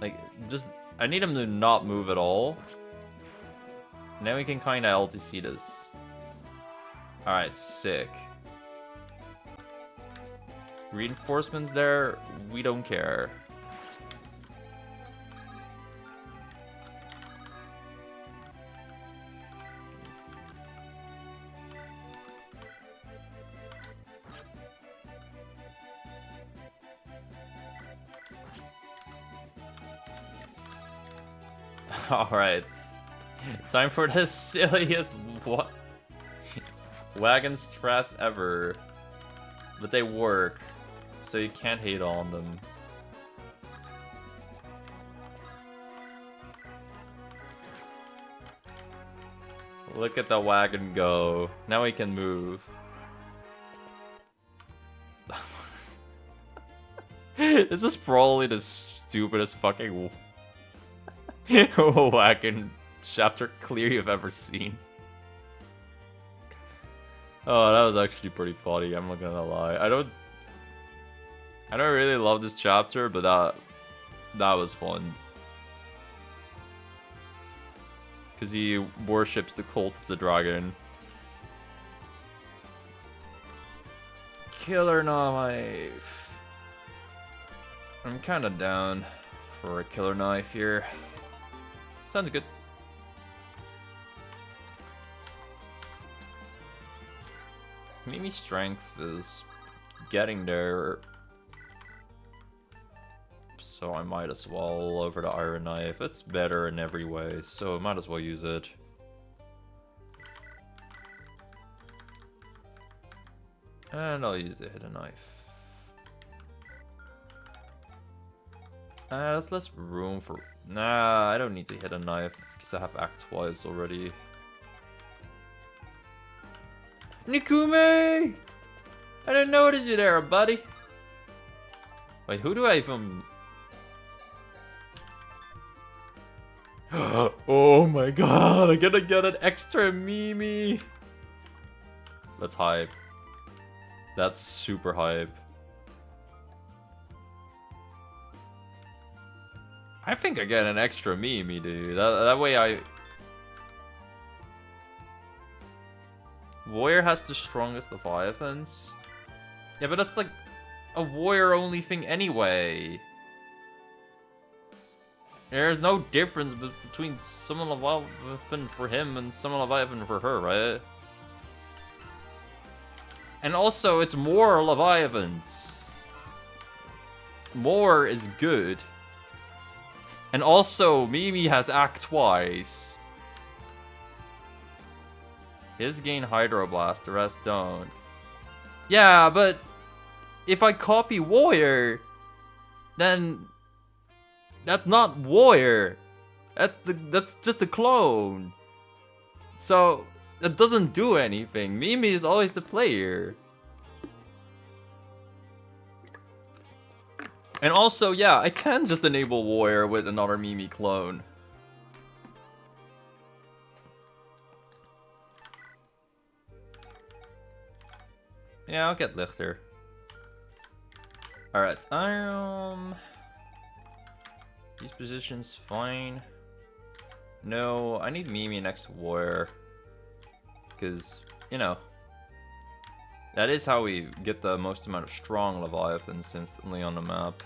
Like, just... I need him to not move at all. And then we can kinda LTC this. Alright, sick. Reinforcements there, we don't care. Alright. Time for the silliest wagon strats ever. But they work, so you can't hate on them. Look at the wagon go. Now we can move. This is probably the stupidest fucking wagon chapter clear you've ever seen. Oh, that was actually pretty funny, I'm not gonna lie. I don't really love this chapter, but that was fun. Cause he worships the cult of the dragon. Killer knife. I'm kinda down for a killer knife here. Sounds good. Maybe strength is getting there, so I might as well over the iron knife. It's better in every way, so I might as well use it. And I'll use the hidden knife. There's less room for... Nah, I don't need to hit a knife, because I have act twice already. Nikume! I didn't notice you there, buddy. Wait, who do I even... Oh my god, I'm gonna get an extra Mimi! That's hype. That's super hype. I think I get an extra Mimi, dude. That way I... Warrior has the strongest Leviathans. Yeah, but that's like a warrior-only thing anyway. There's no difference between summon Leviathan for him and summon Leviathan for her, right? And also, it's more Leviathans. More is good. And also, Mimi has Act twice. His gain Hydroblast, the rest don't. Yeah, but if I copy Warrior, then that's not Warrior. That's just a clone. So that doesn't do anything. Mimi is always the player. And also, yeah, I can just enable Warrior with another Mimi clone. Yeah, I'll get Lichter. Alright, these positions, fine. No, I need Mimi next to Warrior. Because, you know, that is how we get the most amount of strong Leviathans instantly on the map.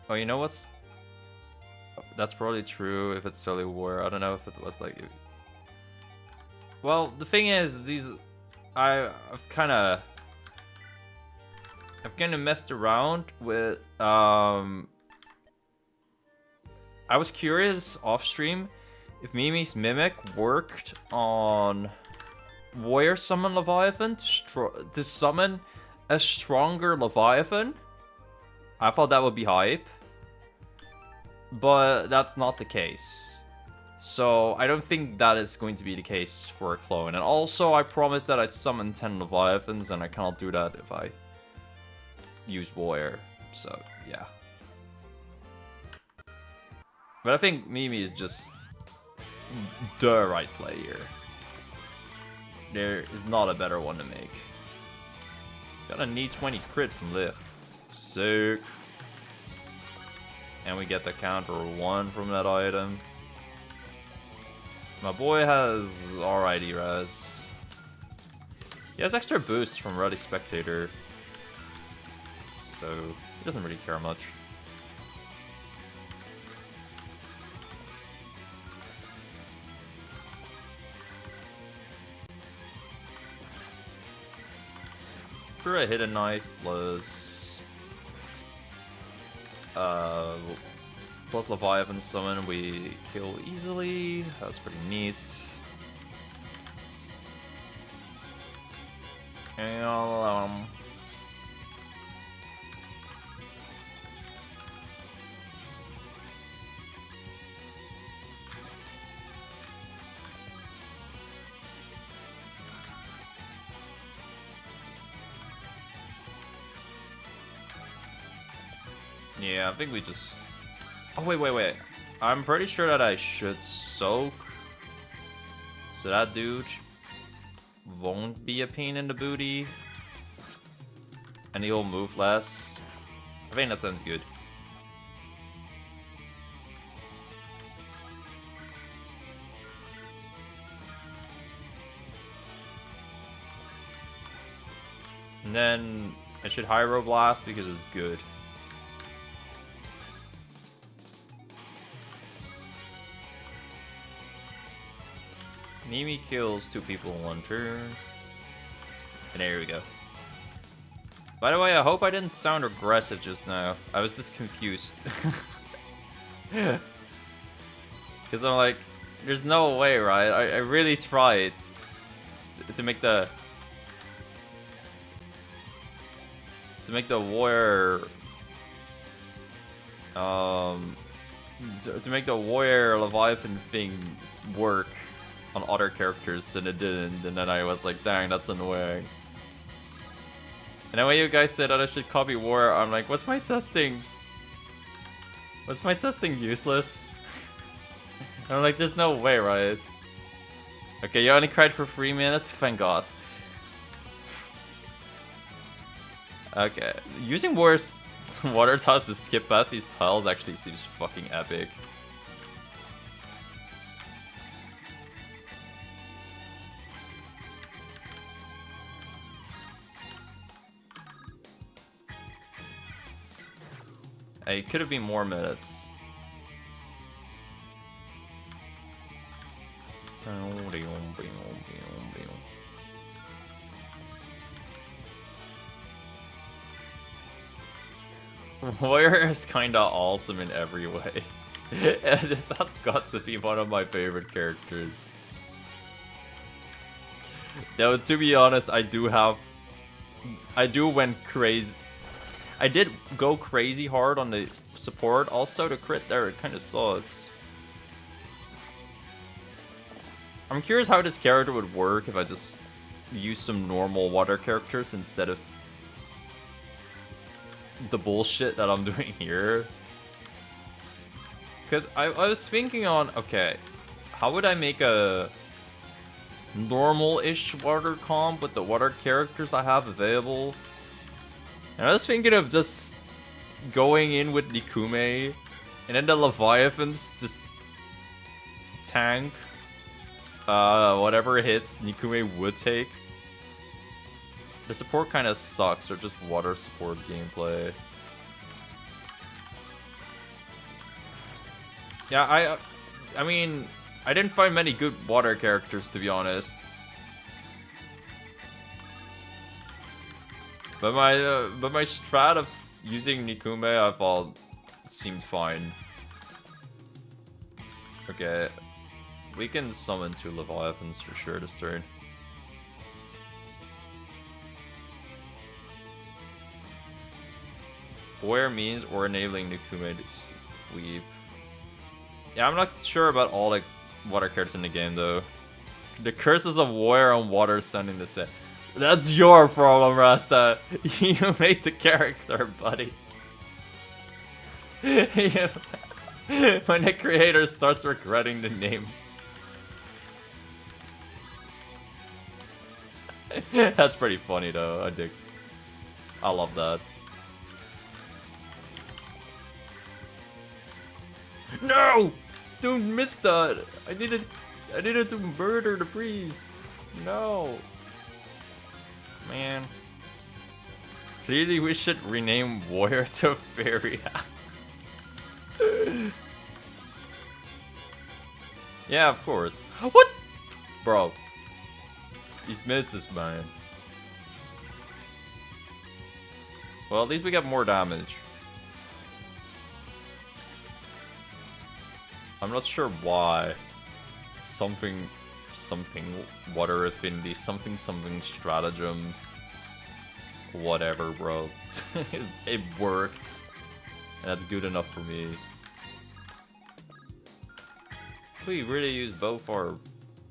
Oh, you know what's... That's probably true if it's solely Warrior. I don't know if it was like... Well, the thing is, these... I've kind of messed around with... I was curious off-stream if Mimi's Mimic worked on Warrior Summon Leviathan to summon a stronger Leviathan. I thought that would be hype. But that's not the case. So I don't think that is going to be the case for a clone. And also I promised that I'd summon 10 Leviathans, and I cannot do that if I use Warrior. So yeah. But I think Mimi is just the right play here. There is not a better one to make. Got a need 20 crit from Licht. Sick. And we get the counter 1 from that item. My boy has alrighty res. He has extra boosts from Ruddy Spectator. So he doesn't really care much. For a hidden knife plus Leviathan summon, we kill easily. That's pretty neat. And yeah, I think we just... Oh, wait. I'm pretty sure that I should soak. So that dude won't be a pain in the booty. And he'll move less. I think that sounds good. And then I should Hyro Blast because it's good. Mimi kills 2 people in 1 turn. And there we go. By the way, I hope I didn't sound aggressive just now. I was just confused. Because I'm like, there's no way, right? I really tried to make the... To make the warrior... to make the warrior Leviathan thing work on other characters, and it didn't, and then I was like, dang, that's annoying. And then when you guys said that I should copy War, I'm like, what's my testing? Was my testing useless? And I'm like, there's no way, right? Okay, you only cried for 3 minutes? Thank God. Okay, using War's water toss to skip past these tiles actually seems fucking epic. It could have been more minutes. Warrior is kinda awesome in every way. This has got to be one of my favorite characters. Though, to be honest, I do went crazy. I did go crazy hard on the support. Also, the crit there, it kind of sucks. I'm curious how this character would work if I just use some normal water characters instead of the bullshit that I'm doing here. Because I was thinking on, okay, how would I make a normal-ish water comp with the water characters I have available? And I was thinking of just going in with Nikume, and then the Leviathans just tank whatever hits Nikume would take. The support kind of sucks, or just water support gameplay. Yeah, I mean, I didn't find many good water characters, to be honest. But my strat of using Nikume, I thought seemed fine. Okay, we can summon 2 Leviathans for sure this turn. Where means or enabling Nikume to sweep. Yeah, I'm not sure about all the water characters in the game though. The curses of warrior and water sending the set. That's your problem, Rasta. You made the character, buddy. When the creator starts regretting the name. That's pretty funny though, I love that. No! Don't miss that! I needed to murder the priest. No. Man. Clearly we should rename Warrior to Fairy. Yeah, of course. What? Bro. These misses, man. Well, at least we got more damage. I'm not sure why. Something water affinity, something stratagem. Whatever, bro. It worked. And that's good enough for me. We really use both our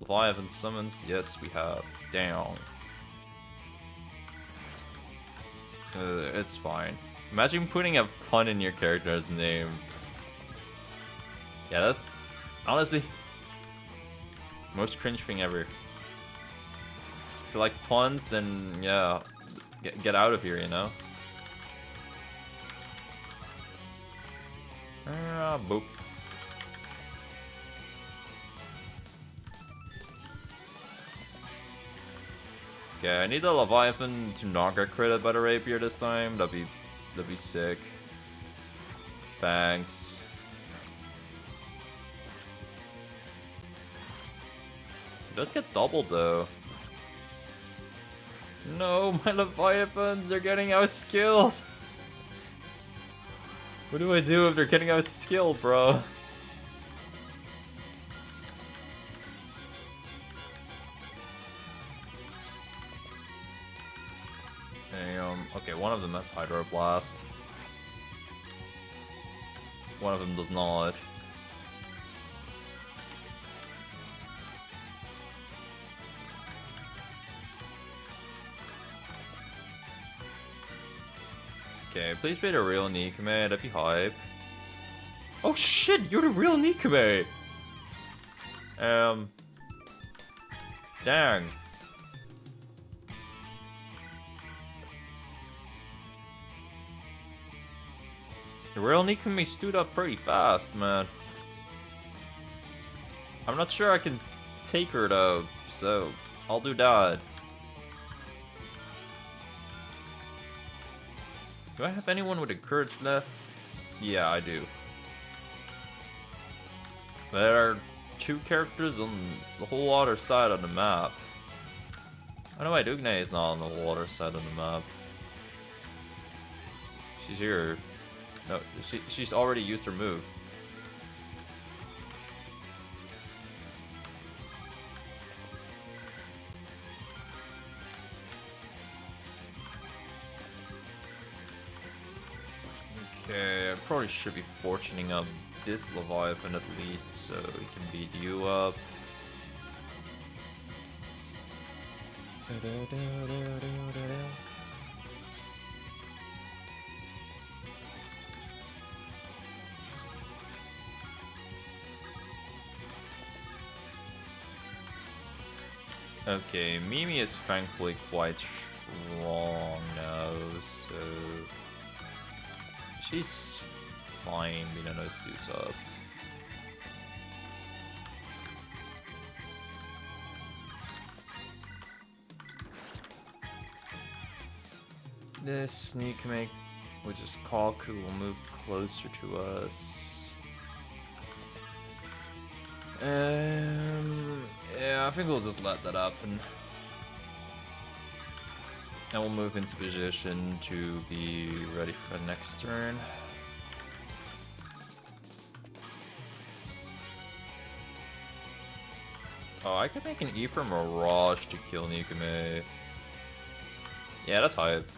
Leviathan summons? Yes, we have. Down. It's fine. Imagine putting a pun in your character's name. Yeah, that's honestly most cringe thing ever. If you like puns, then yeah, get out of here, you know. Boop. Okay, I need the Leviathan to not get critted by the rapier this time. That'd be sick. Thanks. It does get doubled though. No, my Leviathans are getting outskilled. What do I do if they're getting outskilled, bro? Okay, one of them has Hydroblast. One of them does not. Okay, please be the real Nikume, that'd be hype. Oh shit, you're the real Nikume! Dang. The real Nikume stood up pretty fast, man. I'm not sure I can take her though, so I'll do that. Do I have anyone with a courage left? Yeah, I do. There are 2 characters on the whole other side of the map. Oh no, wait, Ugne is not on the whole other side of the map. She's here. No, she's already used her move. Okay, I probably should be fortuning up this Leviathan at least, so he can beat you up. Okay, Mimi is thankfully quite strong now, so she's fine beating those dudes up. This sneak make, which is Kaku, will move closer to us. Yeah, I think we'll just let that happen. And we'll move into position to be ready for the next turn. Oh, I could make an Ephraim Mirage to kill Nikume. Yeah, that's hype.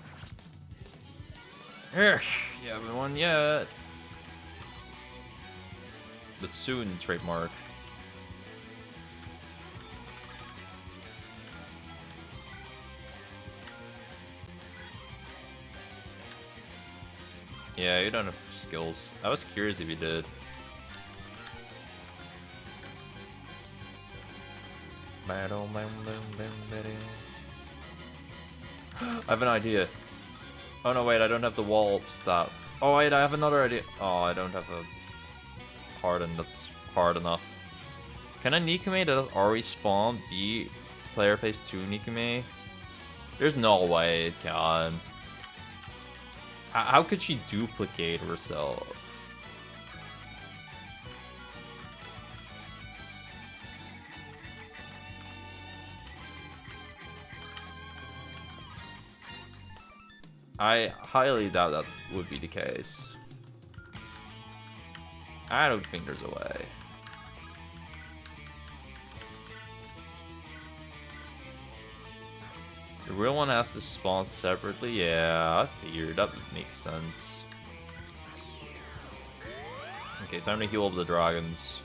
You haven't won yet. But soon, trademark. Yeah, you don't have skills. I was curious if you did. I have an idea. Oh no, wait, I don't have the wall stop. Oh wait, I have another idea. Oh, I don't have a harden that's hard enough. Can a Nikume that has already spawned be player phase 2 Nikume? There's no way it can. How could she duplicate herself? I highly doubt that would be the case. I don't think there's a way. The real one has to spawn separately? Yeah, I figured that would make sense. Okay, time to heal up the dragons.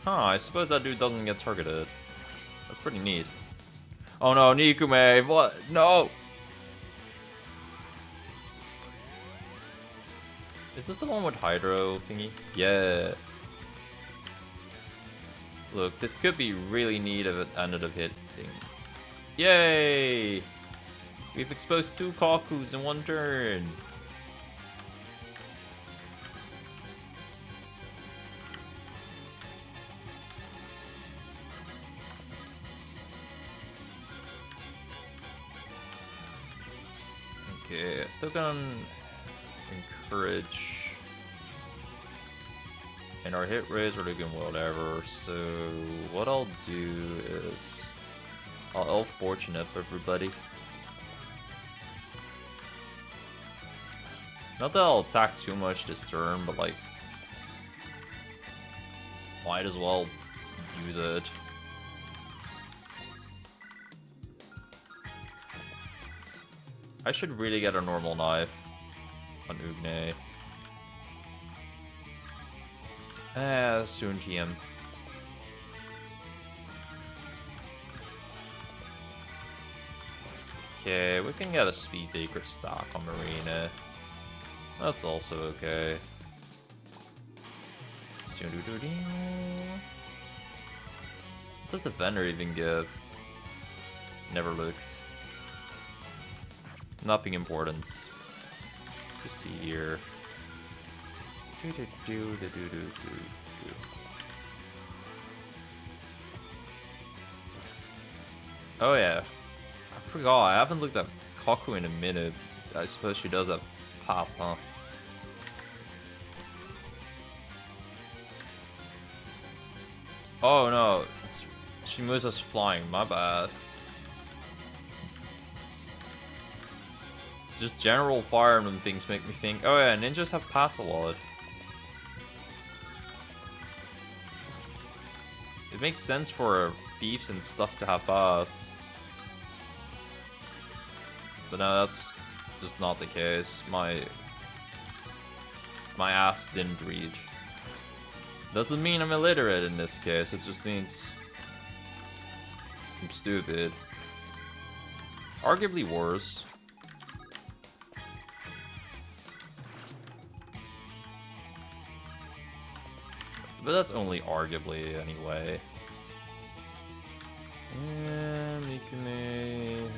Huh, I suppose that dude doesn't get targeted. That's pretty neat. Oh no, Nikume, what? No! Is this the one with Hydro thingy? Yeah. Look, this could be really neat if it ended up hitting. Yay! We've exposed 2 Kakus in 1 turn. Okay, still gonna encourage. And our hit rates are looking whatever, so what I'll do is I'll fortune up everybody. Not that I'll attack too much this turn, but like might as well use it. I should really get a normal knife on Ugne. Soon TM. Okay, we can get a Speed Taker stock on Marina. That's also okay. What does the vendor even give? Never looked. Nothing important. Let's see here. Oh yeah, I forgot. I haven't looked at Kaku in a minute. I suppose she does have pass, huh? Oh no, she moves us flying. My bad. just general Fire Emblem things make me think, oh yeah, ninjas have pass a lot. It makes sense for thieves and stuff to have pass. But no, that's just not the case. My ass didn't read. Doesn't mean I'm illiterate in this case, it just means I'm stupid. Arguably worse. But that's only arguably, anyway. Yeah, Mikame.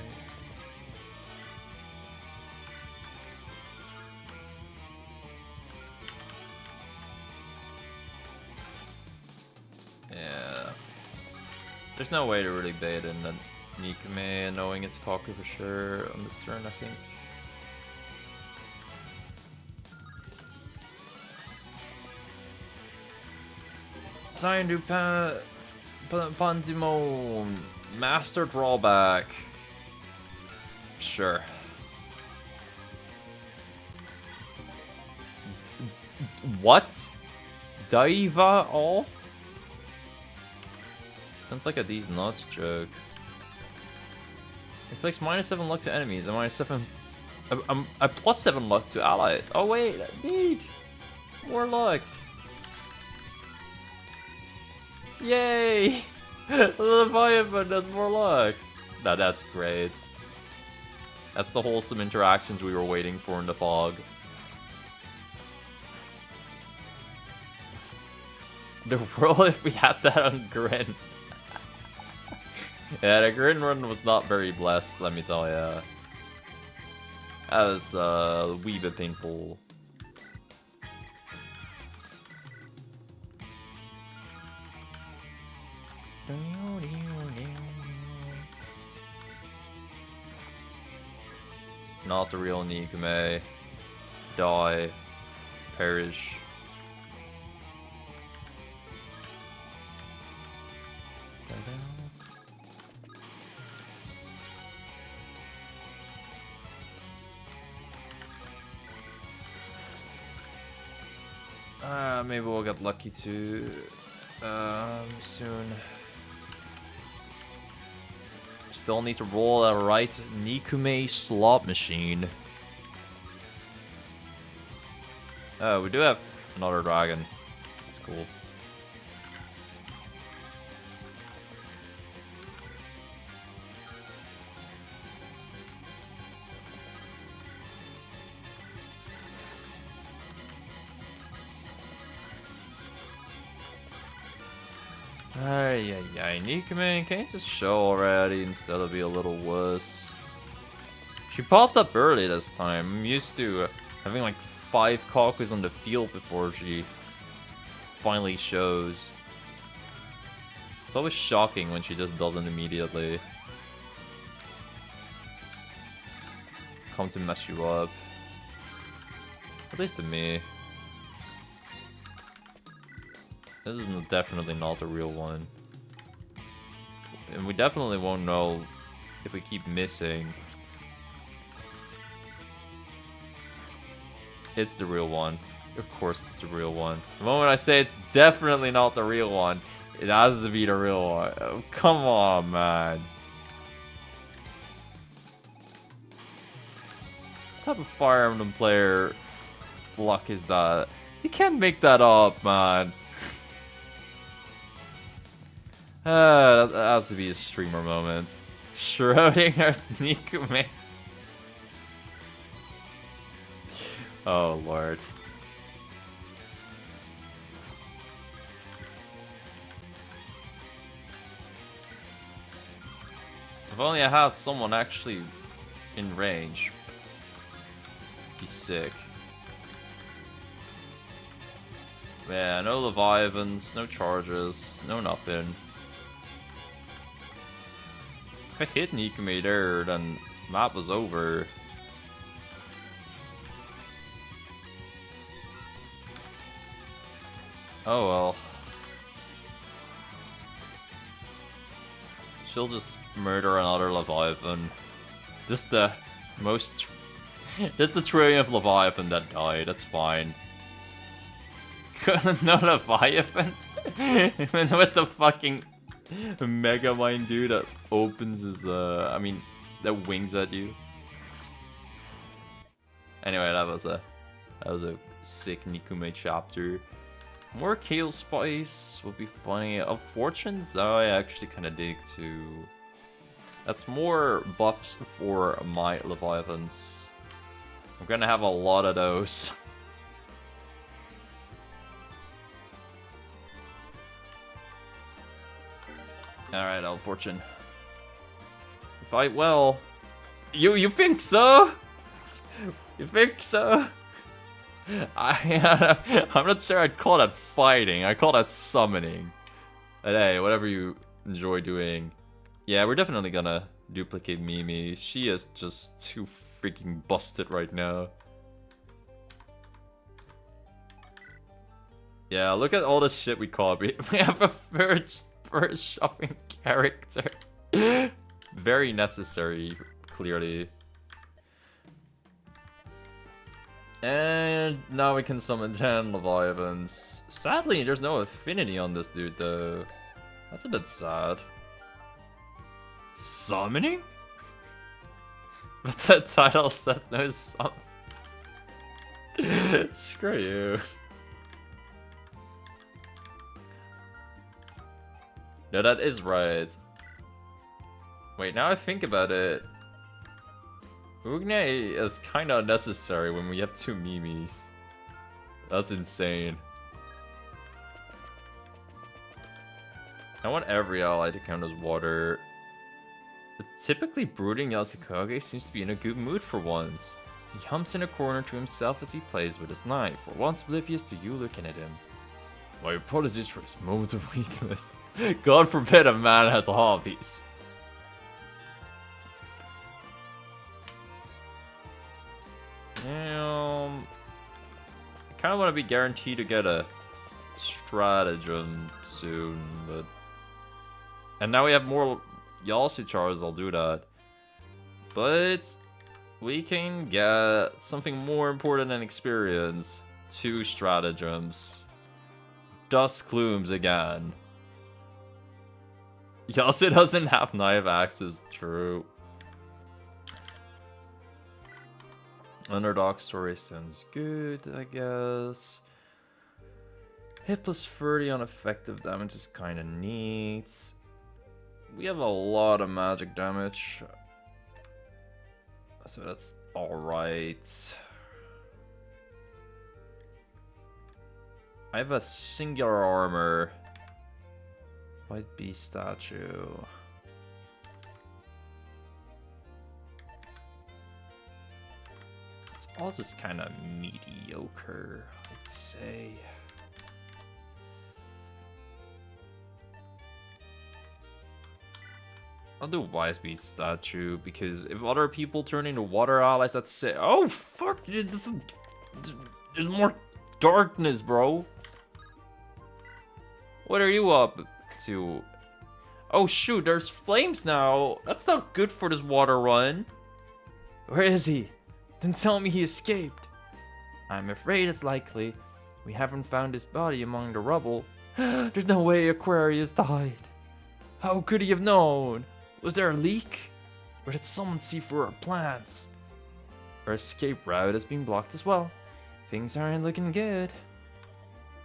Yeah. There's no way to really bait in the Nikame knowing it's Kaku for sure on this turn, I think. Sign to Pandemon. Master drawback. Sure. What? Daiva all? Sounds like a these nuts joke. Inflicts -7 luck to enemies and -7. A +7 luck to allies. Oh wait, neat. More luck. Yay! Leviathan does more luck. Now that's great. That's the wholesome interactions we were waiting for in the fog. The roll if we had that on Grin. Yeah, the Grin run was not very blessed, let me tell ya. That was a wee bit painful. Not the real Nikame. Die. Perish. Maybe we'll get lucky too. Soon. Still need to roll a right Nikume slot machine. Oh, we do have another dragon. That's cool. Ay, Nikume, can you just show already instead of be a little wuss? She popped up early this time. I'm used to having like 5 Kakus on the field before she finally shows. It's always shocking when she just doesn't immediately come to mess you up. At least to me. This is definitely not the real one. And we definitely won't know if we keep missing. It's the real one. Of course it's the real one. The moment I say it's definitely not the real one, it has to be the real one. Oh, come on, man. What type of Fire Emblem player luck is that? You can't make that up, man. That has to be a streamer moment. Schrodinger's Nikume. Oh lord. If only I had someone actually in range. Be sick. Yeah, no Leviathans, no charges, no nothing. If I hit Nikume there, then map was over. Oh well. She'll just murder another Leviathan. Just the most Just the trillion of Leviathan that died, that's fine. No Leviathans? With the fucking Mega Mind dude that opens his, I mean, that wings at you. Anyway, that was a sick Nikume chapter. More Kale Spice would be funny. Of Fortunes, I actually kind of dig too. That's more buffs for my Leviathans. I'm gonna have a lot of those. Alright, El Fortune. Fight well. You think so? You think so? I'm not sure I'd call that fighting. I call that summoning. But hey, whatever you enjoy doing. Yeah, we're definitely gonna duplicate Mimi. She is just too freaking busted right now. Yeah, look at all this shit we copied. We have a first shopping character. Very necessary, clearly. And now we can summon 10 Leviathans. Sadly, there's no affinity on this dude, though. That's a bit sad. Summoning? But the title says no summon. Screw you. No, that is right. Wait, now I think about it. Ugne is kinda unnecessary when we have 2 Mimis. That's insane. I want every ally to count as water. But typically brooding Yasukage seems to be in a good mood for once. He humps in a corner to himself as he plays with his knife, for once oblivious to you looking at him. My apologies for his moments of weakness. God forbid a man has hobbies. I kind of want to be guaranteed to get a stratagem soon, but... And now we have more Yasuchars, I'll do that. But we can get something more important than experience. 2 stratagems. Dust Glooms again. Yasu doesn't have knife axes, true. Underdog story sounds good, I guess. Hit plus 30 on effective damage is kind of neat. We have a lot of magic damage, so that's alright. I have a singular armor. White Beast statue. It's all just kind of mediocre, I'd say. I'll do Wise Beast statue because if other people turn into water allies, that's it. Oh fuck! There's more darkness, bro. What are you up to? Oh shoot! There's flames now. That's not good for this water run. Where is he? Don't tell me he escaped. I'm afraid it's likely. We haven't found his body among the rubble. There's no way Aquarius died. How could he have known? Was there a leak? Or did someone see through our plans? Our escape route has been blocked as well. Things aren't looking good.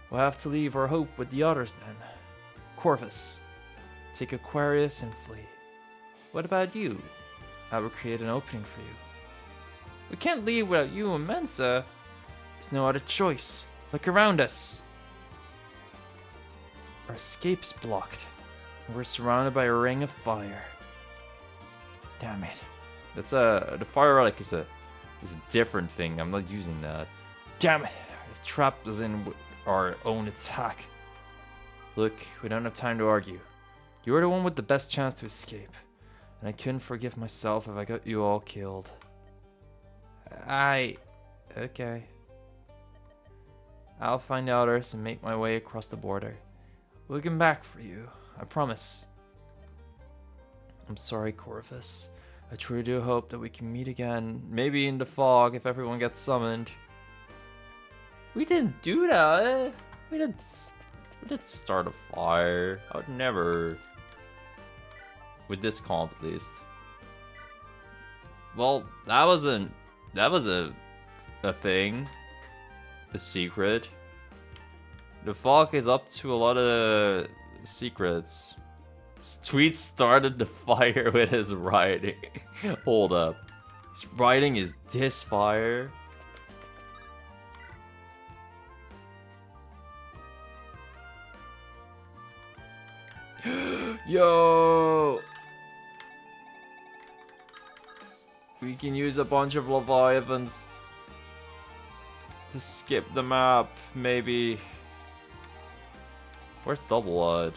We'll have to leave our hope with the others then. Corvus, take Aquarius and flee. What about you? I will create an opening for you. We can't leave without you and Mensa. There's no other choice. Look around us. Our escape's blocked. We're surrounded by a ring of fire. Damn it. That's the fire relic is a different thing. I'm not using that. Damn it. They've trapped us in our own attack. Look, we don't have time to argue. You were the one with the best chance to escape. And I couldn't forgive myself if I got you all killed. Okay. I'll find the others and make my way across the border. We'll come back for you, I promise. I'm sorry, Corvus. I truly do hope that we can meet again. Maybe in the fog if everyone gets summoned. We didn't do that. We didn't start a fire. I would never. With this comp, at least. Well, that was a thing. A secret. The fog is up to a lot of secrets. Tweet started the fire with his writing. Hold up. His writing is this fire? Yo! We can use a bunch of Leviathans to skip the map, maybe. Where's Double-Eyed?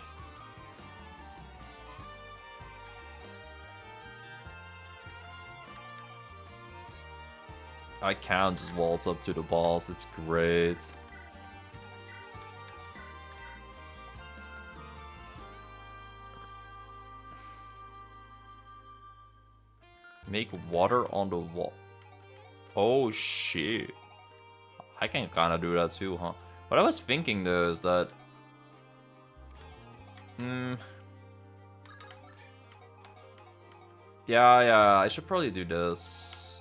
I can just waltz up to the boss, it's great. Make water on the wall. Oh shit. I can kinda do that too, huh? What I was thinking though is that... Yeah, I should probably do this.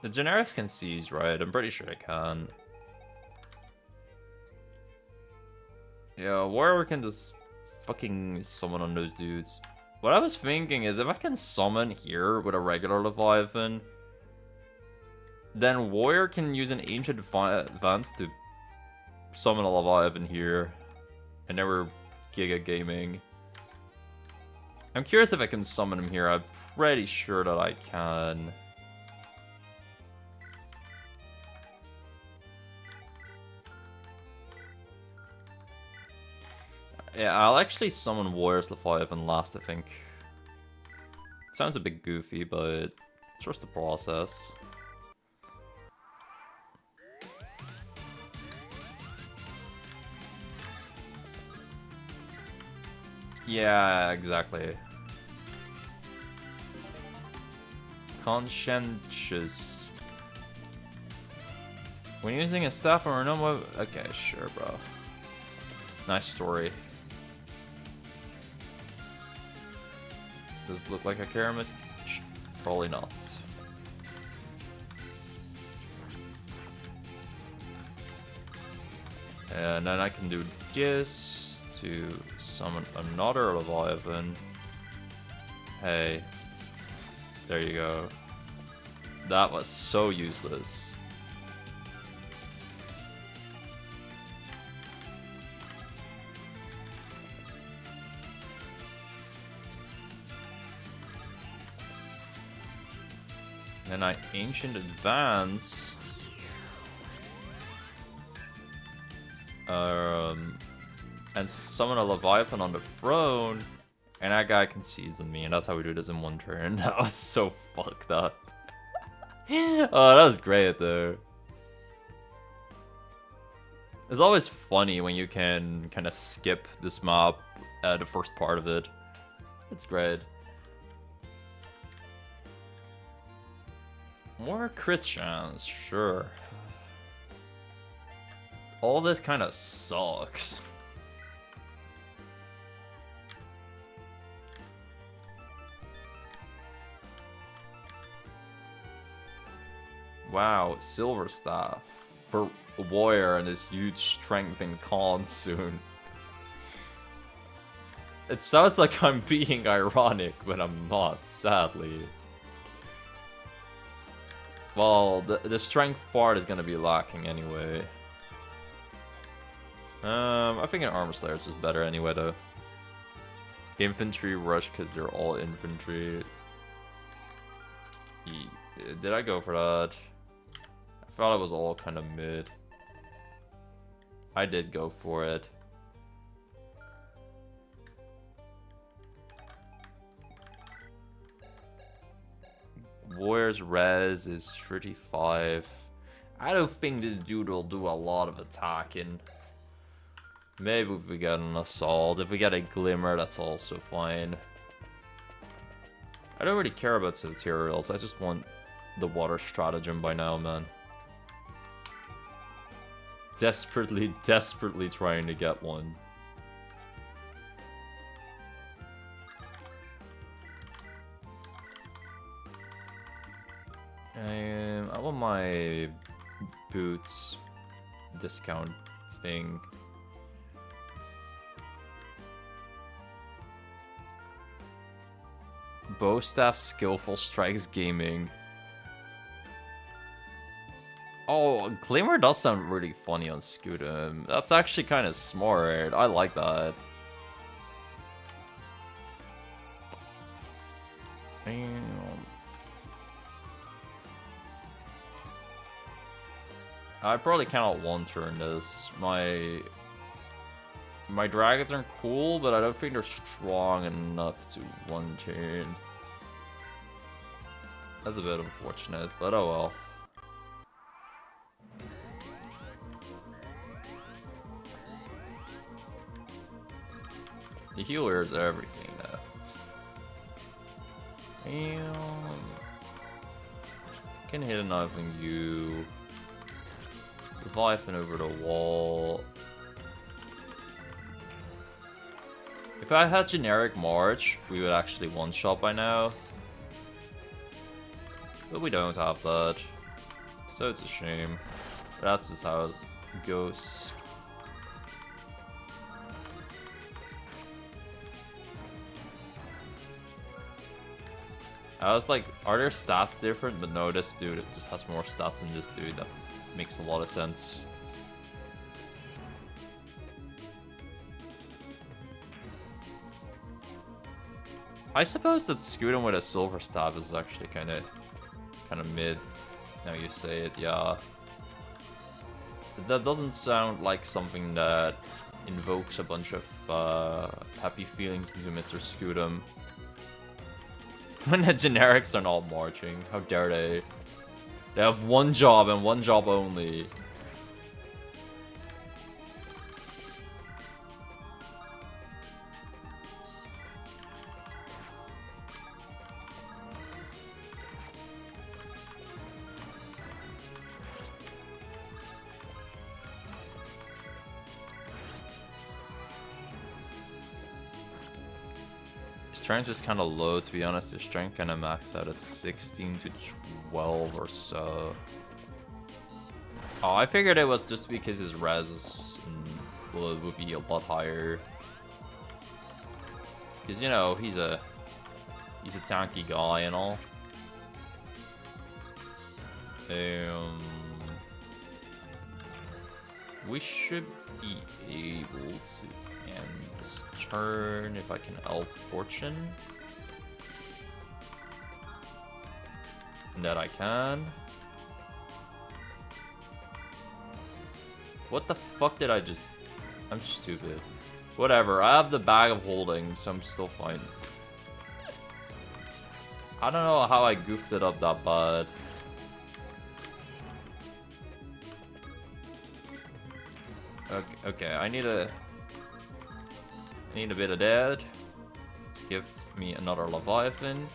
The generics can seize, right? I'm pretty sure I can. Yeah, Warrior can just fucking summon on those dudes. What I was thinking is if I can summon here with a regular Leviathan, then Warrior can use an Ancient Advance to summon a Leviathan here. And then we're Giga Gaming. I'm curious if I can summon him here. I'm pretty sure that I can. Yeah, I'll actually summon Warrior's Leviathan last, I think. Sounds a bit goofy, but trust the process. Yeah, exactly. Conscientious. When using a staff or a normal... Okay, sure, bro. Nice story. Does it look like a Kermit? Probably not. And then I can do this to summon another Leviathan. Hey. There you go. That was so useless. And I Ancient Advance. And summon a Leviathan on the throne. And that guy can season me, and that's how we do this in one turn. That was so fucked up. Oh, that was great though. It's always funny when you can kind of skip this map, the first part of it. It's great. More crit chance, sure. All this kind of sucks. Wow, Silver Staff for Warrior and his huge strength in con soon. It sounds like I'm being ironic, but I'm not, sadly. Well, the strength part is gonna be lacking anyway. I think an Armor Slayer is just better anyway, though. Infantry rush because they're all infantry. Did I go for that? I thought it was all kind of mid. I did go for it. Warrior's res is 35. I don't think this dude will do a lot of attacking. Maybe if we get an assault. If we get a glimmer, that's also fine. I don't really care about tutorials, I just want the water stratagem by now, man. Desperately, desperately trying to get one. I want my boots discount thing. Bowstaff Skillful Strikes Gaming. Oh, Glimmer does sound really funny on Scudam. That's actually kind of smart. I like that. I probably cannot one-turn this. My dragons are cool, but I don't think they're strong enough to one-turn. That's a bit unfortunate, but oh well. The healer is everything now. Can hit a knife on you. Leviathan over the wall. If I had generic March, we would actually one-shot by now. But we don't have that. So it's a shame. That's just how it goes. I was like, are their stats different? But no, this dude just has more stats than this dude. That makes a lot of sense. I suppose that Scudam with a silver staff is actually kind of mid. Now you say it, yeah. But that doesn't sound like something that invokes a bunch of happy feelings into Mr. Scudam. When the generics are not marching, how dare they? They have one job and one job only. Strength is kind of low, to be honest. His strength kind of maxed out at 16 to 12 or so. Oh, I figured it was just because his res is, would be a lot higher. Because, you know, he's a tanky guy and all. We should be able to end this turn if I can Elf Fortune. That I can. What the fuck did I just... I'm stupid. Whatever, I have the bag of holding, so I'm still fine. I don't know how I goofed it up that bad. Okay, I need a bit of that to give me another Leviathan.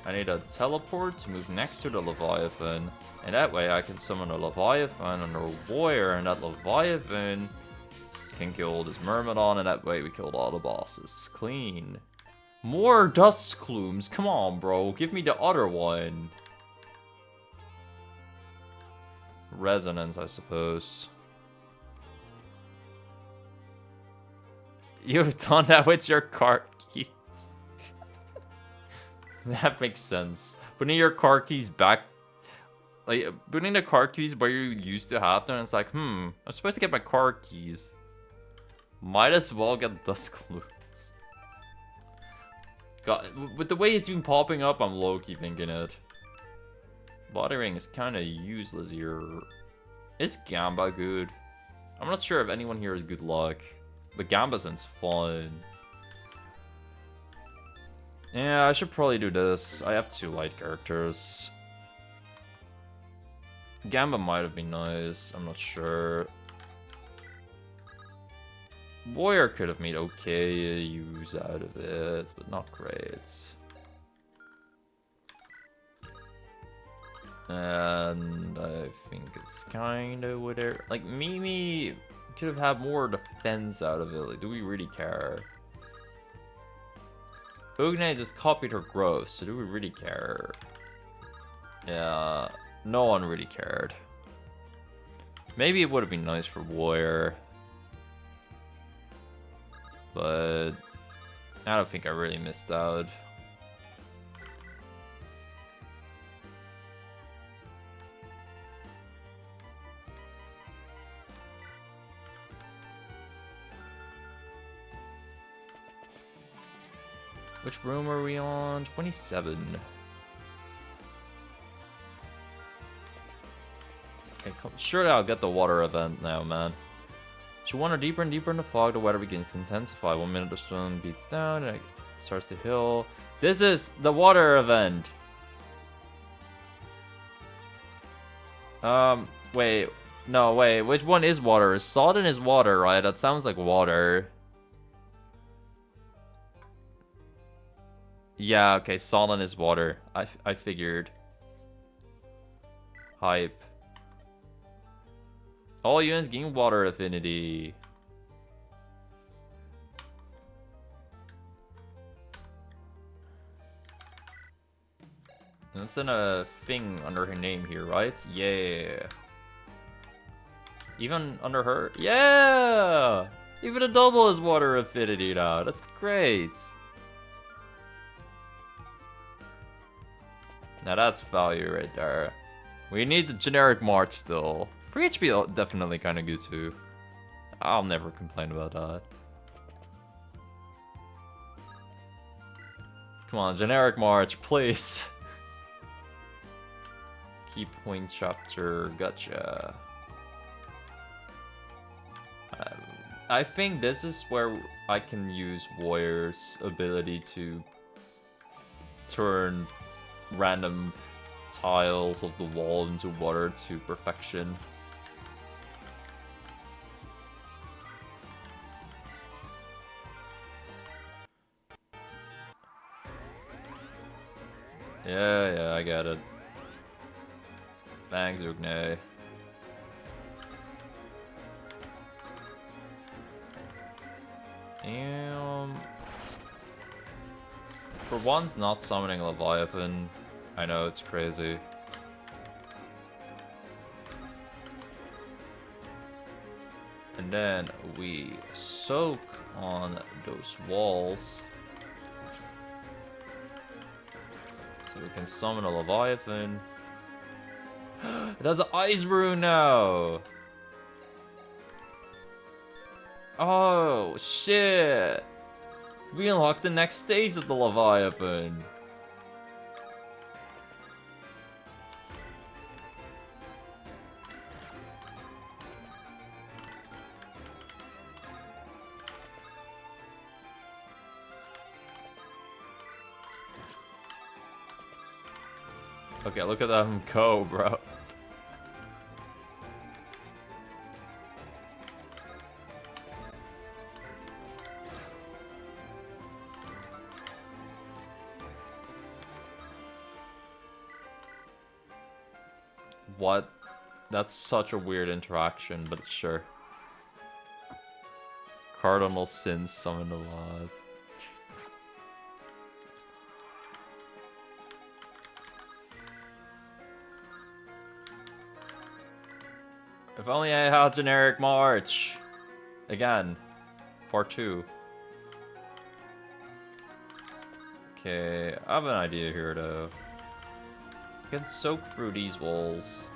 I need a teleport to move next to the Leviathan, and that way I can summon a Leviathan and a warrior, and that Leviathan can kill this Myrmidon, and that way we killed all the bosses. Clean. More dust plumes. Come on, bro. Give me the other one. Resonance, I suppose. You've done that with your car keys. That makes sense. Putting your car keys back, like putting the car keys where you used to have them, it's like, I'm supposed to get my car keys. Might as well get dust clues. God, with the way it's been popping up, I'm low-key thinking it. Body ring is kind of useless here. Is Gamba good? I'm not sure if anyone here is good luck. But Gamba sounds fun. Yeah, I should probably do this. I have 2 light characters. Gamba might have been nice. I'm not sure. Warrior could have made okay use out of it, but not great. And I think it's kind of whatever. Like, Mimi could have had more defense out of it. Like, do we really care? Ugne just copied her growth, so do we really care? Yeah, no one really cared. Maybe it would have been nice for Warrior. But I don't think I really missed out. Which room are we on? 27. Okay, surely I'll get the water event now, man. As you wander deeper and deeper in the fog, the weather begins to intensify. 1 minute the storm beats down and it starts to heal. This is the water event! Wait. No, wait. Which one is water? Sodden is water, right? That sounds like water. Yeah, okay, Solon is water. I figured. Hype. All units gain water affinity. That's in a thing under her name here, right? Yeah. Even under her? Yeah! Even a double is water affinity now. That's great. Now that's value right there. We need the generic March still. Free HP definitely kind of good too. I'll never complain about that. Come on, generic March, please. Key point chapter, gotcha. I think this is where I can use Warrior's ability to turn random tiles of the wall into water to perfection. Yeah, I get it. Thanks, Ugne. For once not summoning Leviathan, I know it's crazy. And then we soak on those walls. So we can summon a Leviathan. It has an ice rune now! Oh, shit! We unlocked the next stage of the Leviathan! Okay, look at them go, bro. What? That's such a weird interaction, but sure. Cardinal Sins summon the laws. If only I had generic March. Again. Part 2. Okay, I have an idea here though. I can soak through these walls.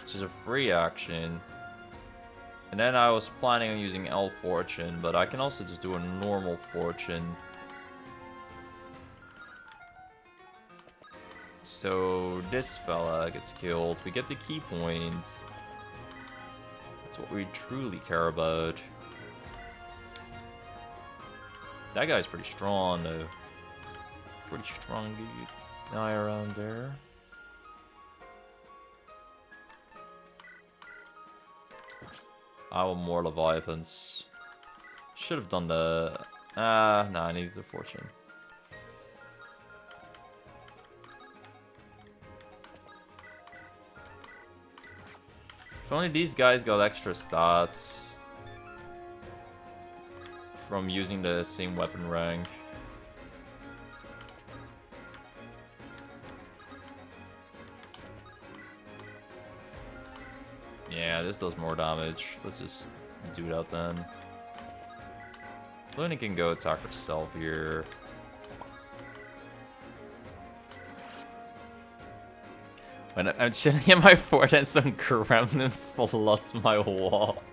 Which is a free action. And then I was planning on using L Fortune, but I can also just do a normal Fortune. So this fella gets killed. We get the key points. That's what we truly care about. That guy's pretty strong though. Pretty strong dude. Guy around there. I want more Leviathans. Should have done the... nah, I need the Fortune. If only these guys got extra stats from using the same weapon rank. Yeah, this does more damage. Let's just do that then. Luna can go attack herself here. When I'm chilling in my fort and some gremlin floods my wall.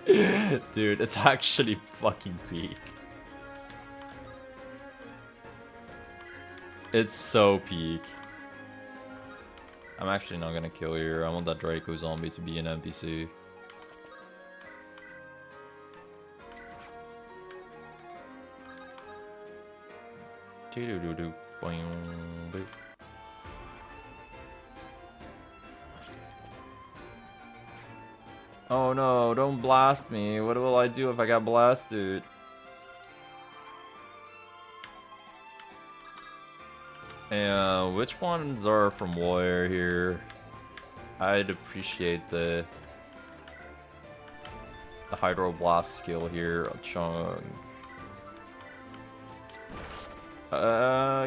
Dude, it's actually fucking peak. It's so peak. I'm actually not gonna kill you. I want that Draco zombie to be an NPC. Doo-doo-doo-doo. Boing-boo. Oh no, don't blast me. What will I do if I got blasted? And which ones are from Warrior here? I'd appreciate the Hydro Blast skill here, a chunk.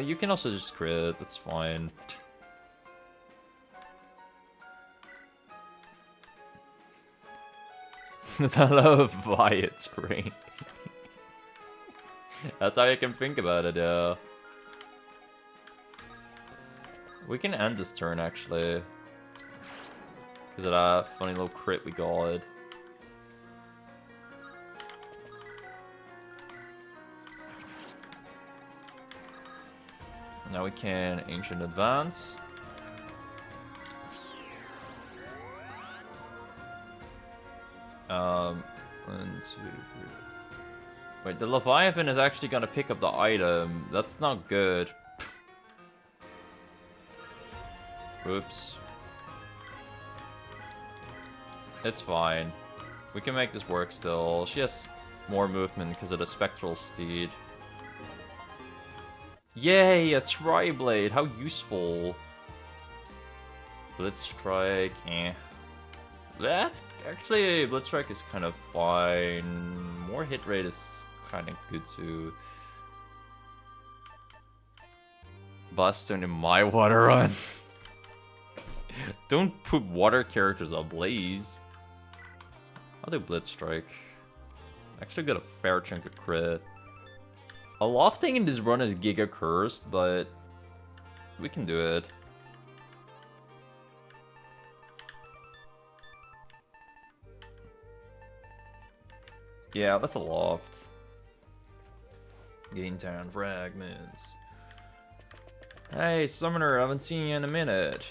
You can also just crit, that's fine. The Leviathans ring. That's how you can think about it, yeah. We can end this turn, actually. Because of that funny little crit we got. Now we can Ancient Advance. One, two, three. Wait, the Leviathan is actually gonna pick up the item. That's not good. Oops. It's fine. We can make this work still. She has more movement because of the Spectral Steed. Yay, a Tri-Blade! How useful! Blitzstrike, eh. That's actually, Blitzstrike is kind of fine. More hit rate is kind of good too. Bustone in my water run. Don't put water characters ablaze. I'll do Blitzstrike. Actually got a fair chunk of crit. A lot thing in this run is Giga Cursed, but we can do it. Yeah, that's a loft. Gain 10 fragments. Hey, Summoner, I haven't seen you in a minute.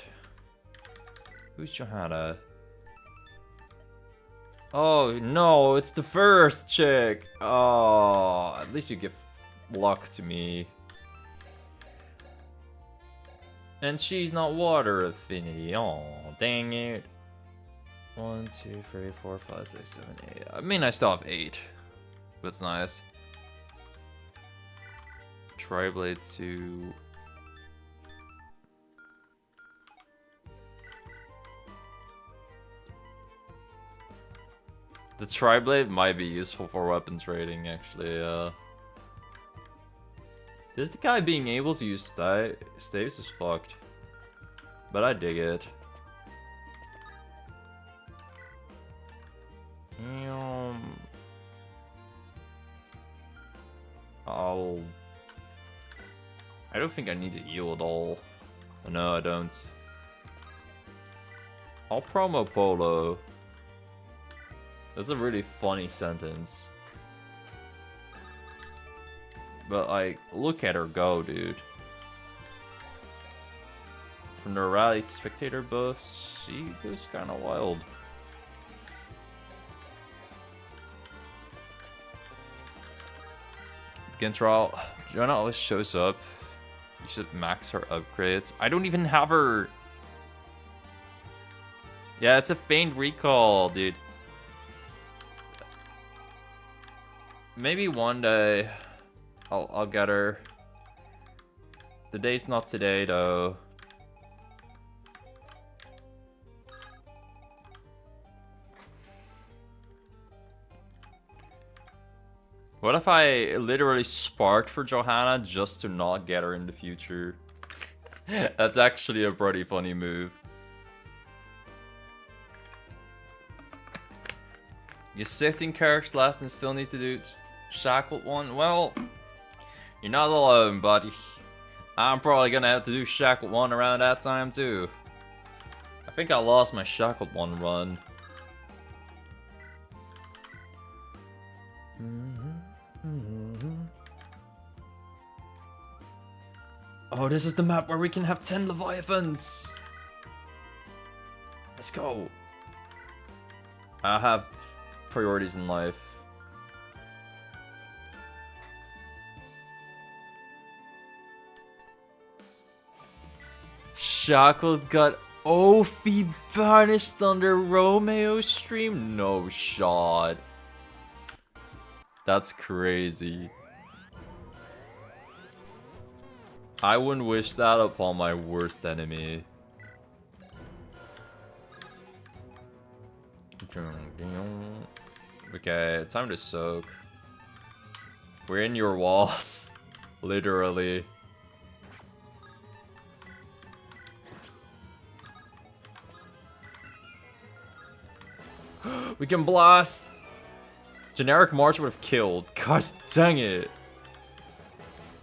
Who's Johanna? Oh, no, it's the first chick. Oh, at least you give luck to me. And she's not water affinity. Oh, dang it. 1, 2, 3, 4, 5, 6, 7, 8. I mean, I still have 8. That's nice. Tri-Blade 2. The Tri-Blade might be useful for weapon trading, actually. This guy being able to use staves is fucked. But I dig it. I don't think I need to yield all. No, I don't. I'll promo Polo. That's a really funny sentence. But like, look at her go, dude. From the rally spectator buffs, she goes kinda wild. Gintral, Joanna always shows up. You should max her upgrades. I don't even have her. Yeah, it's a faint recall, dude. Maybe one day I'll get her. The day's not today though. What if I literally sparked for Johanna just to not get her in the future? That's actually a pretty funny move. You 16 characters left and still need to do Shackled one? Well, you're not alone, buddy. I'm probably gonna have to do Shackled one around that time too. I think I lost my Shackled one run. Oh, this is the map where we can have 10 Leviathans! Let's go! I have priorities in life. Shackled got Ophi banished under Romeo's stream? No shot. That's crazy. I wouldn't wish that upon my worst enemy. Okay, time to soak. We're in your walls. Literally. We can blast! Generic March would have killed. Gosh dang it.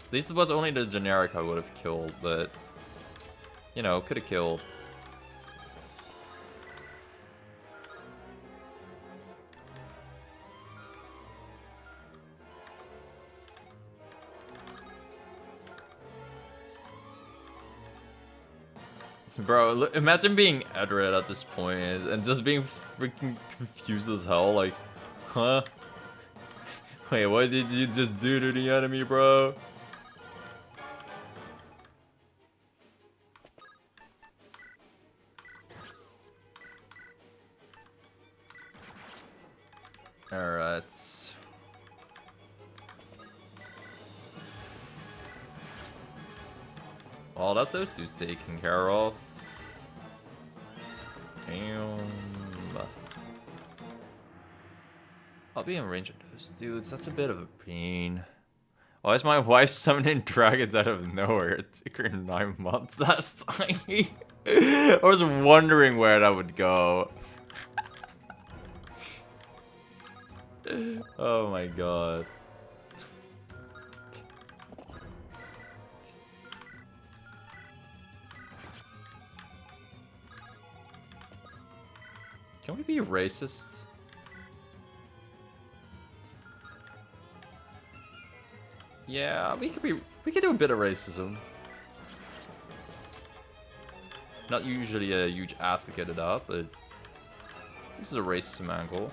At least it was only the generic I would have killed, but... You know, could have killed. Bro, look, imagine being Edred at this point and just being freaking confused as hell, like, huh? Wait, what did you just do to the enemy, bro? Alright. Well, that's those dudes taken care of. Damn. I'll be in range of those dudes. That's a bit of a pain. Why is my wife summoning dragons out of nowhere? It took her 9 months last time. I was wondering where that would go. Oh my god. Can we be racist? Yeah, we could do a bit of racism. Not usually a huge advocate of that, but this is a racism angle.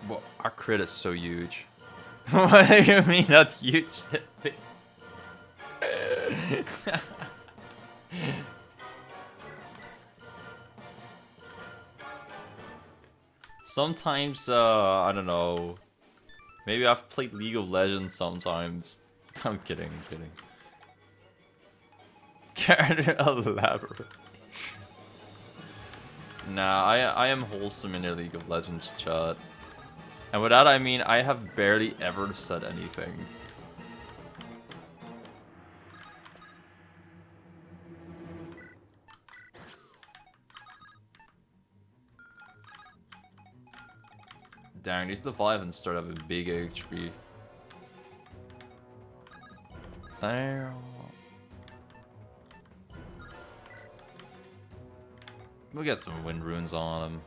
Well, our crit is so huge. What do you mean that's huge? Sometimes, I don't know. Maybe I've played League of Legends sometimes. I'm kidding, I'm kidding. Character elaborate. Nah, I am wholesome in a League of Legends chat. And with that I mean I have barely ever said anything. Dang, these Leviathans start having big HP. Damn. We'll get some wind runes on them.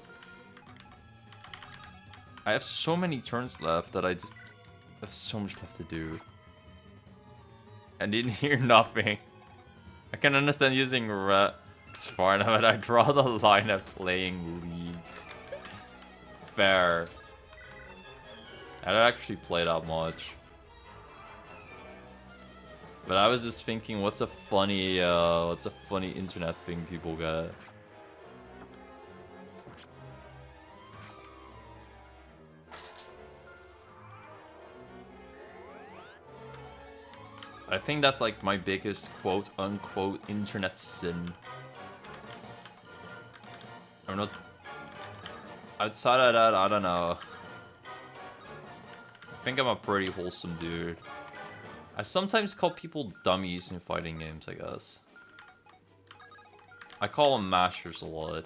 I have so many turns left that I just have so much left to do. I didn't hear nothing. I can understand using Rex far now, but I draw the line at playing League. Fair. I don't actually play that much. But I was just thinking, what's a funny internet thing people get? I think that's like my biggest quote-unquote internet sin. I'm not... Outside of that, I don't know. I think I'm a pretty wholesome dude. I sometimes call people dummies in fighting games, I guess. I call them mashers a lot.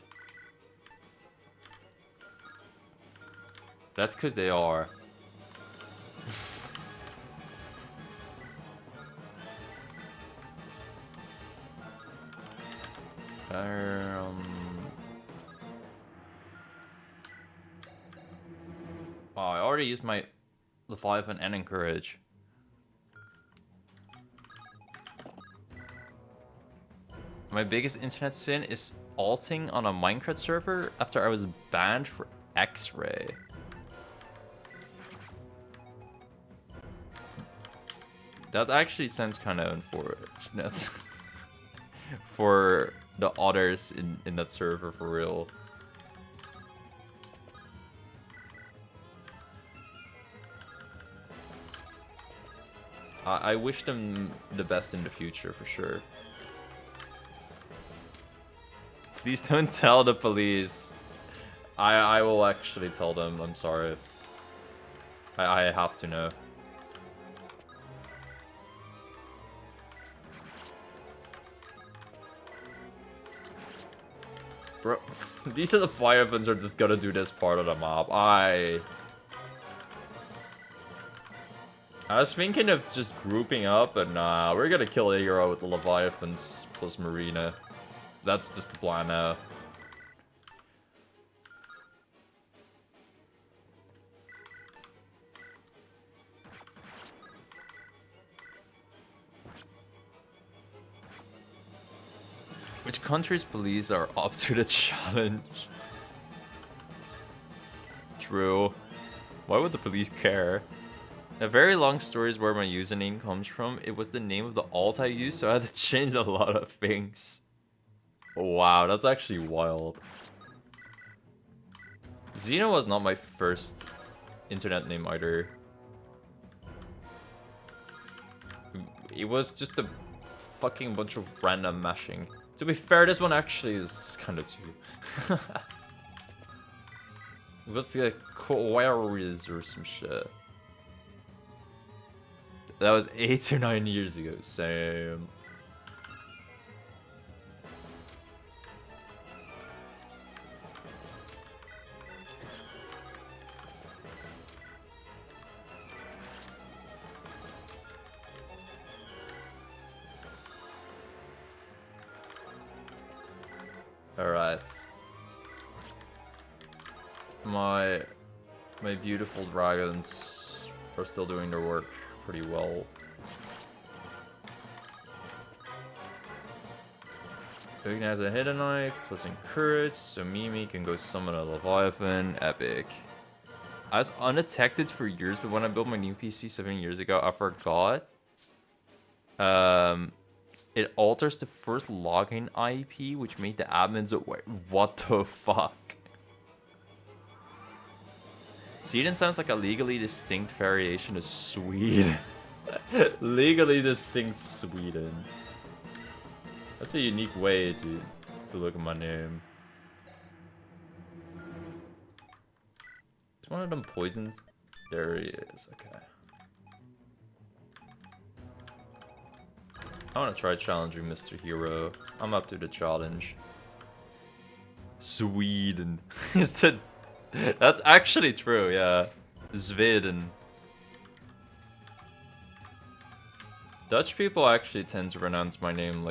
That's because they are. Oh, I already used my Leviathan and Encourage. My biggest internet sin is alting on a Minecraft server after I was banned for X-Ray. That actually sounds kind of unfortunate. For the others in that server, for real. I wish them the best in the future, for sure. Please don't tell the police. I will actually tell them, I'm sorry. I have to know. Bro, these are the Leviathans are just gonna do this part of the map. I was thinking of just grouping up, but nah, we're gonna kill a hero with the Leviathans plus Marina. That's just the plan now. Which country's police are up to the challenge? True. Why would the police care? A very long story is where my username comes from. It was the name of the alt I used, so I had to change a lot of things. Wow, that's actually wild. Xeno was not my first internet name either. It was just a fucking bunch of random mashing. To be fair, this one actually is kind of too. It was like Quarries or some shit. That was 8 or 9 years ago. Same. Alright. My beautiful dragons are still doing their work pretty well. Big has a hidden knife, plus encourage, so Mimi can go summon a Leviathan. Epic. I was undetected for years, but when I built my new PC 7 years ago, I forgot. It alters the first login IP, which made the admins aware. What the fuck? Sweden sounds like a legally distinct variation of Sweden. Legally distinct Sweden. That's a unique way to look at my name. Is one of them poisoned? There he is, okay. I want to try challenging Mr. Hero. I'm up to the challenge. Sweden. That's actually true, yeah. Sweden. Dutch people actually tend to pronounce my name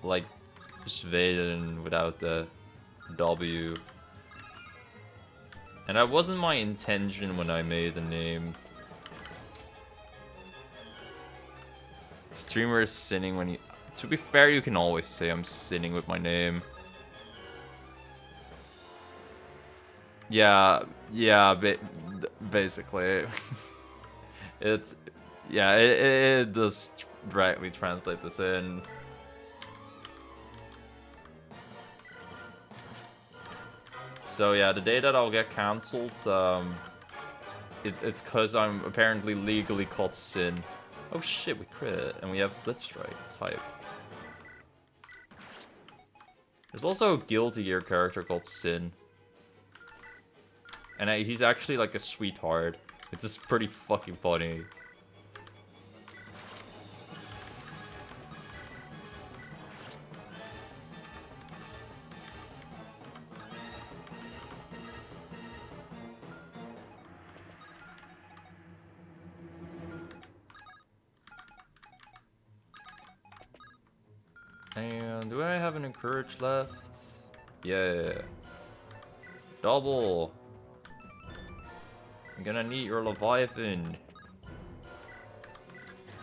like Sweden without the W. And that wasn't my intention when I made the name. Streamer is sinning when you... To be fair, you can always say I'm sinning with my name. Yeah, basically. It's... Yeah, it does directly translate this in. So yeah, the day that I'll get cancelled, it's because I'm apparently legally called Sin. Oh shit, we crit, and we have Blitz Strike. It's hype. There's also a Guilty Gear character called Sin. And he's actually like a sweetheart. It's just pretty fucking funny. And do I have an Encourage left? Yeah. Double. I'm gonna need your Leviathan.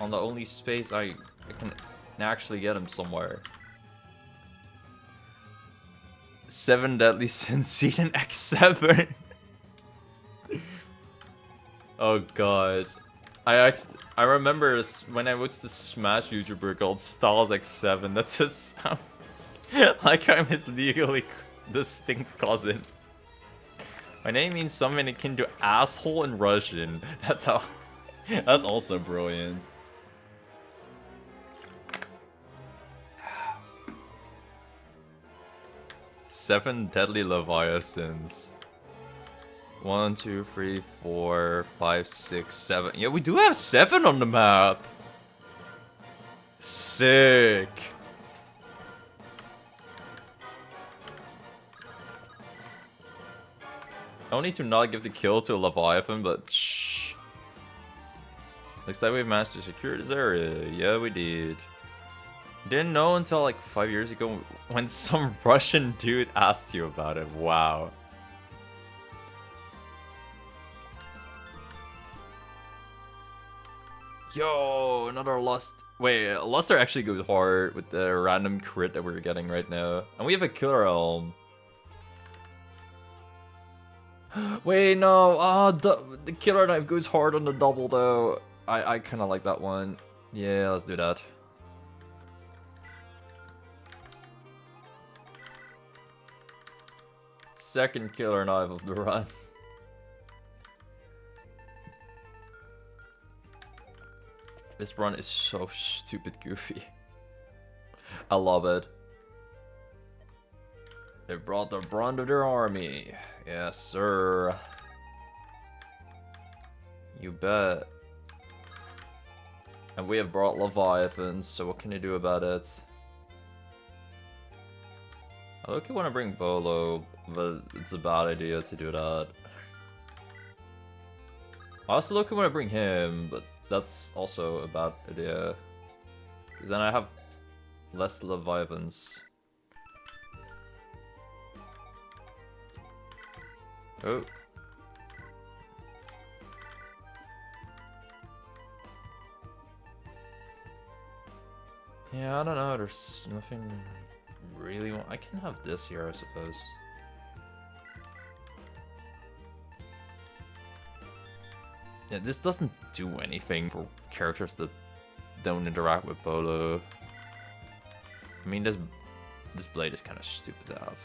On the only space I can actually get him somewhere. 7 Deadly Sins Zeden X7. Oh guys. I remember when I watched the Smash YouTuber called Styles X7. That just sounds like I'm his legally distinct cousin. My name means something akin to asshole in Russian. That's how. That's also brilliant. Seven Deadly Leviathans. 1, 2, 3, 4, 5, 6, 7. Yeah, we do have 7 on the map. Sick. I need to not give the kill to a Leviathan, but shh. Looks like we managed to secure this area. Yeah, we did. Didn't know until like 5 years ago when some Russian dude asked you about it. Wow. Yo, another Lust. Wait, Luster actually goes hard with the random crit that we're getting right now. And we have a Killer Elm. Wait, no. Ah, the Killer Knife goes hard on the double, though. I kind of like that one. Yeah, let's do that. Second Killer Knife of the run. This run is so stupid goofy. I love it. They brought the brunt of their army. Yes, sir. You bet. And we have brought Leviathans, so what can you do about it? I look, you want to bring Bolo, but it's a bad idea to do that. I also look, you want to bring him, but that's also a bad idea. Because then I have less Leviathans. Oh. Yeah, I don't know, there's nothing really... I can have this here, I suppose. Yeah, this doesn't do anything for characters that don't interact with Bolo. I mean, this blade is kind of stupid to have.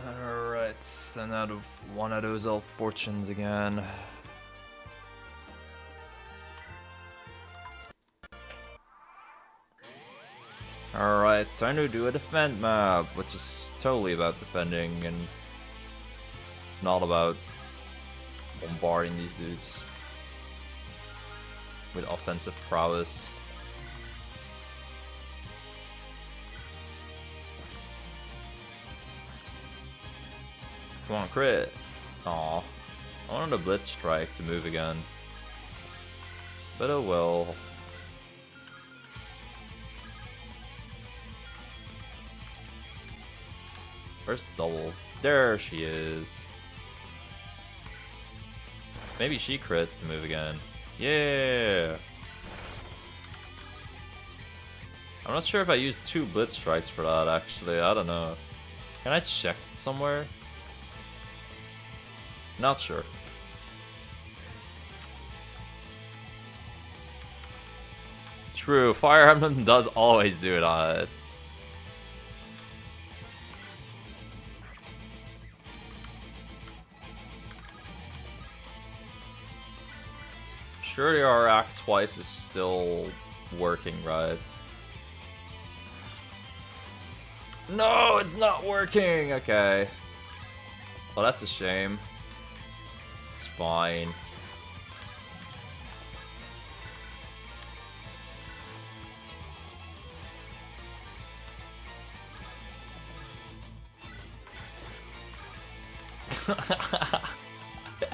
Alright, then out of one of those elf fortunes again. Alright, time to do a defend map, which is totally about defending and not about bombarding these dudes with offensive prowess. Come on, crit! Aw. I wanted a Blitz Strike to move again. But oh well. Where's double? There she is. Maybe she crits to move again. Yeah! I'm not sure if I used 2 Blitz Strikes for that, actually. I don't know. Can I check somewhere? Not sure. True, Fire Emblem does always do that. Surely our Act Twice is still working, right? No, it's not working! Okay. Well, that's a shame. It's fine.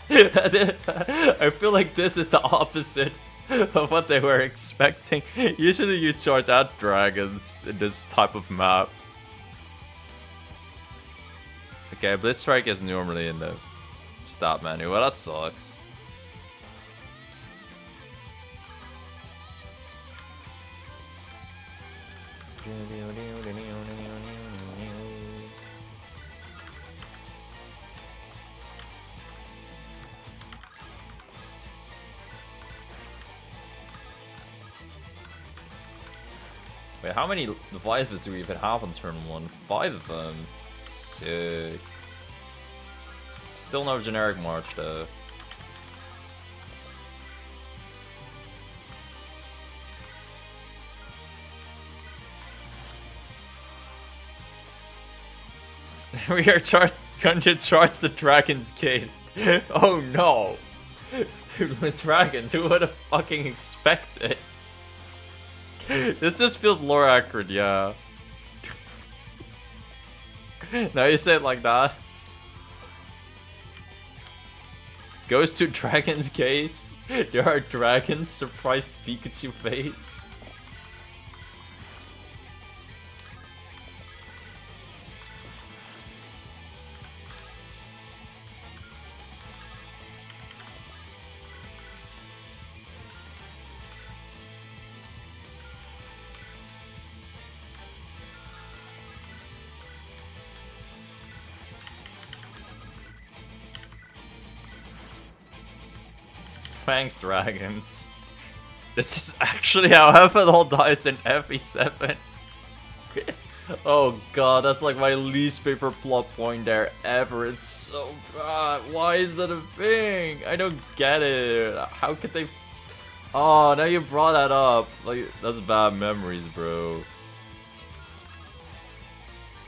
I feel like this is the opposite of what they were expecting. Usually you charge out dragons in this type of map. Okay, Blitzstrike is normally in the stop menu. Well, that sucks. Wait, how many Leviathans do we even have on turn 1? 5 of them. Sick. Still no generic march though. We are going to charge the Dragon's Gate. Oh no! Dude, with dragons, who would have fucking expected? This just feels lore accurate, yeah. Now you say it like that. Goes to Dragon's Gates. There are dragons. Surprised Pikachu face. Thanks, dragons. This is actually how Abaddon dies in FE7. Oh god, that's like my least favorite plot point there ever. It's so bad. Why is that a thing? I don't get it. How could they... Oh, now you brought that up. Like, that's bad memories, bro.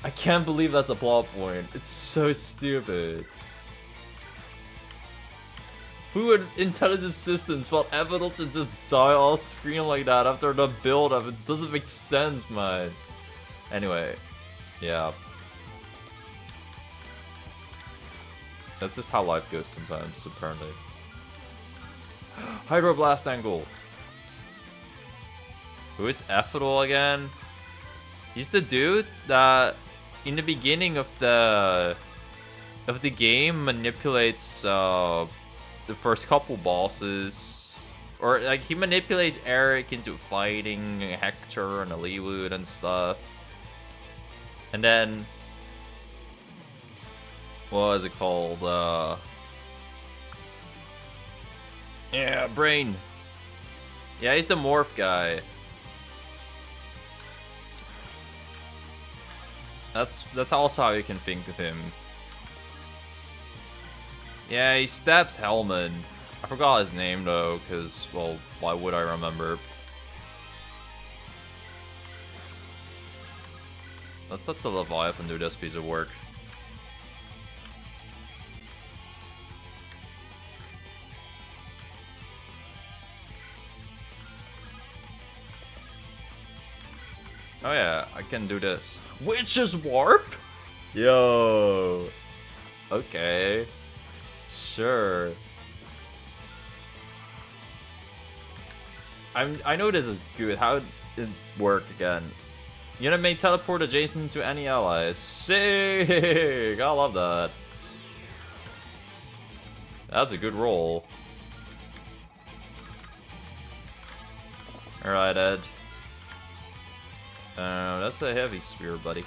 I can't believe that's a plot point. It's so stupid. Who would intelligent systems want Abaddon to just die off screen like that after the build up? It doesn't make sense, man. Anyway, yeah. That's just how life goes sometimes, apparently. Hydroblast angle. Who is Abaddon again? He's the dude that in the beginning of the game manipulates the first couple bosses, or like he manipulates Eric into fighting Hector and Aliwood and stuff, and then what is it called? Yeah, Brain. Yeah, he's the morph guy. That's also how you can think of him. Yeah, he stabs Hellman. I forgot his name though, because, well, why would I remember? Let's let the Leviathan do this piece of work. Oh yeah, I can do this. Witch's Warp? Yo. Okay. Sure. I know this is good. How did it work again? Unit may teleport adjacent to any allies. Sick! I love that. That's a good roll. Alright, Ed. That's a heavy spear, buddy.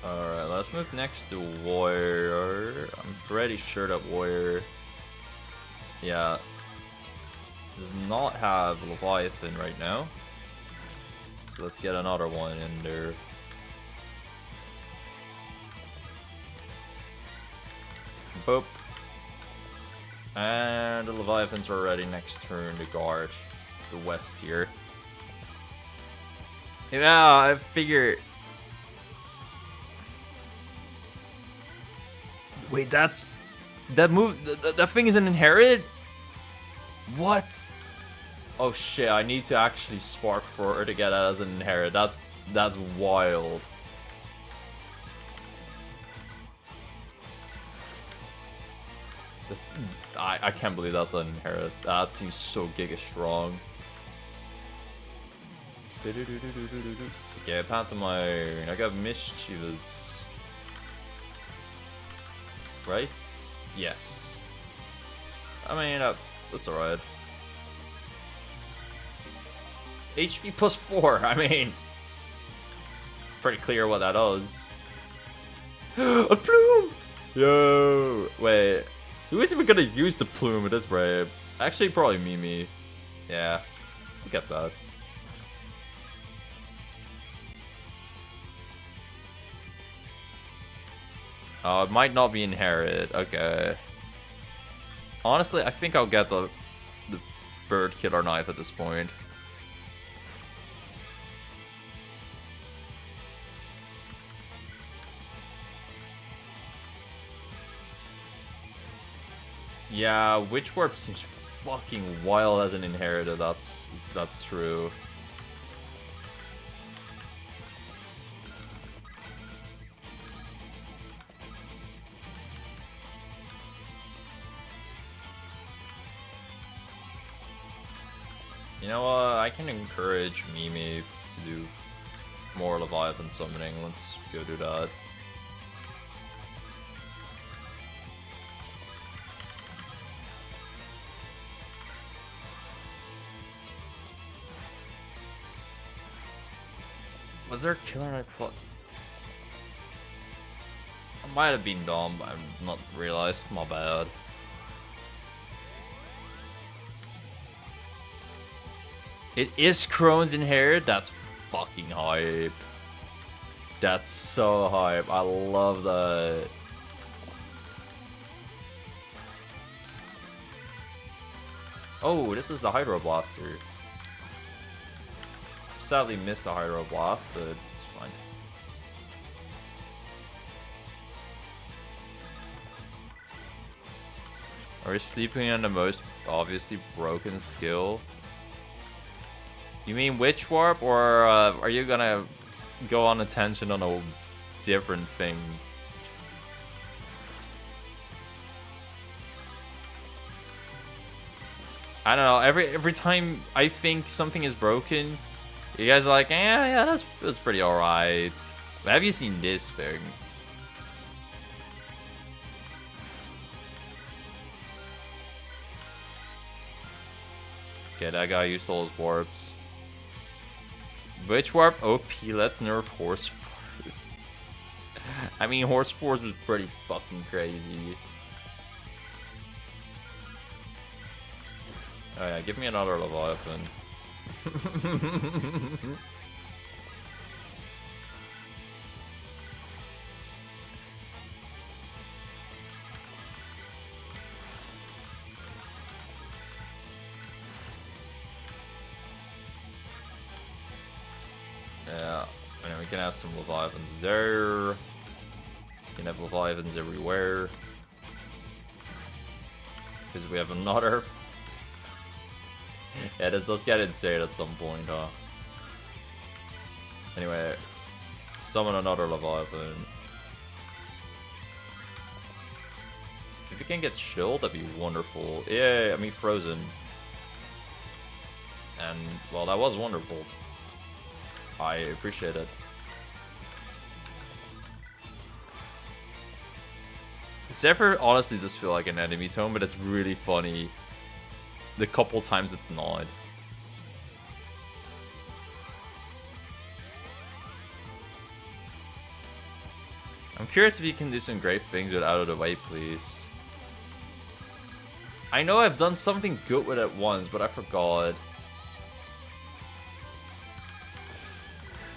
Alright, let's move next to Warrior. I'm pretty sure that Warrior, yeah, does not have Leviathan right now. So let's get another one in there. Boop. And the Leviathans are ready next turn to guard the west here. Yeah, I figured. Wait, that move. That thing is an inherit? What? Oh shit! I need to actually spark for her to get it as an inherit. That's wild. That's I can't believe that's an inherit. That seems so giga strong. Okay, Pantomime. I got Mischievous. Right? Yes. I mean, that's alright. HP plus 4, I mean. Pretty clear what that does. A plume! Yo! Wait. Who is even gonna use the plume with this brave? Actually, probably Mimi. Yeah. Look at that. Oh, it might not be inherited. Okay. Honestly, I think I'll get the third killer knife at this point. Yeah, Witch Warp seems fucking wild as an inheritor. That's true. You know what? I can encourage Mimi to do more Leviathan summoning. Let's go do that. Was there a killer knife plot? I might have been dumb, but I've not realized. My bad. It is Crone's inherit? That's fucking hype. That's so hype. I love that. Oh, this is the Hydro Blaster. Sadly missed the Hydro Blast, but it's fine. Are we sleeping on the most obviously broken skill? You mean Witch Warp, or are you gonna go on a tangent on a different thing? I don't know. Every time I think something is broken, you guys are like, yeah, that's pretty alright. But have you seen this thing? Okay, that guy used all his warps. Witch Warp OP, let's nerf Horse Force. I mean, Horse Force was pretty fucking crazy. Oh yeah, give me another Leviathan. Yeah, and we can have some Leviathans there. We can have Leviathans everywhere. Because we have another. Yeah, this does get insane at some point, huh? Anyway, summon another Leviathan. If we can get chilled, that'd be wonderful. Yeah, I mean frozen. And, well, that was wonderful. I appreciate it. Zephyr honestly does feel like an enemy tone, but it's really funny the couple times it's not. I'm curious if you can do some great things with Out of the Way, please. I know I've done something good with it once, but I forgot.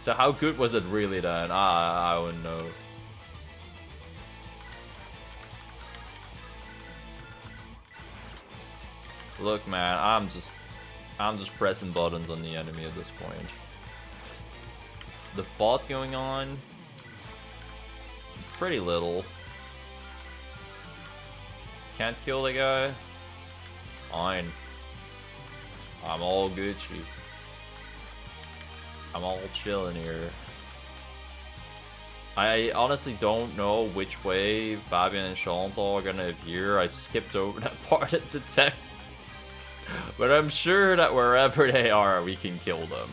So how good was it really then? I wouldn't know. Look, man, I'm just pressing buttons on the enemy at this point. The bot going on, pretty little. Can't kill the guy. Fine. I'm all Gucci. I'm all chilling here. I honestly don't know which way Fabian and Chantal are gonna appear. I skipped over that part of the text. But I'm sure that wherever they are, we can kill them.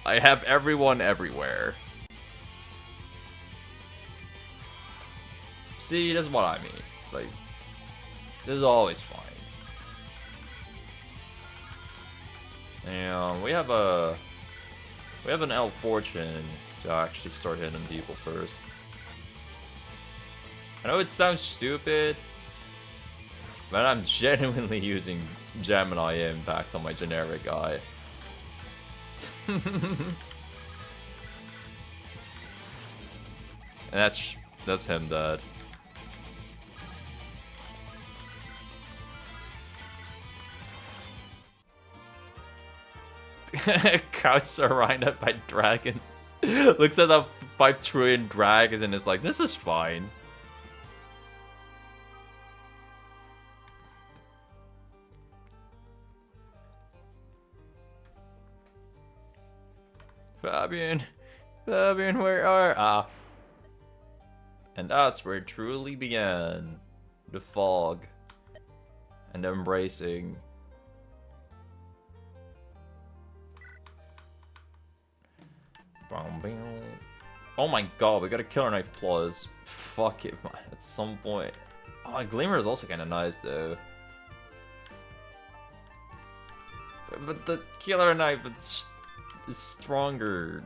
I have everyone everywhere. See, that's what I mean. Like, this is always fine. And we have an L fortune to actually start hitting people first. I know it sounds stupid, but I'm genuinely using Gemini Impact on my generic guy. And that's him dead. Couch surrounded by dragons. Looks at the 5 trillion dragons and is like, this is fine. Fabian, where are and that's where it truly began. The fog and embracing. Oh my god, we got a Killer Knife Plus. Fuck it, man. At some point. Oh, Glimmer is also kind of nice though. But the Killer Knife is stronger.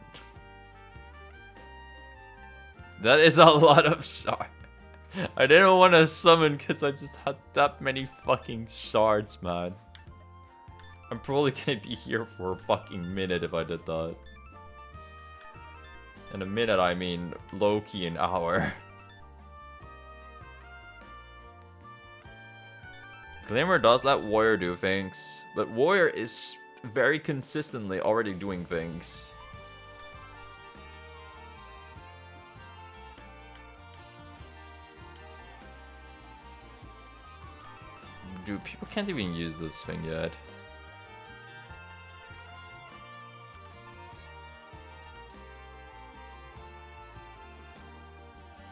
That is a lot of shards. I didn't want to summon because I just had that many fucking shards, man. I'm probably gonna be here for a fucking minute if I did that. In a minute, I mean low-key an hour. Glimmer does let Warrior do things, but Warrior is very consistently already doing things. Dude, people can't even use this thing yet.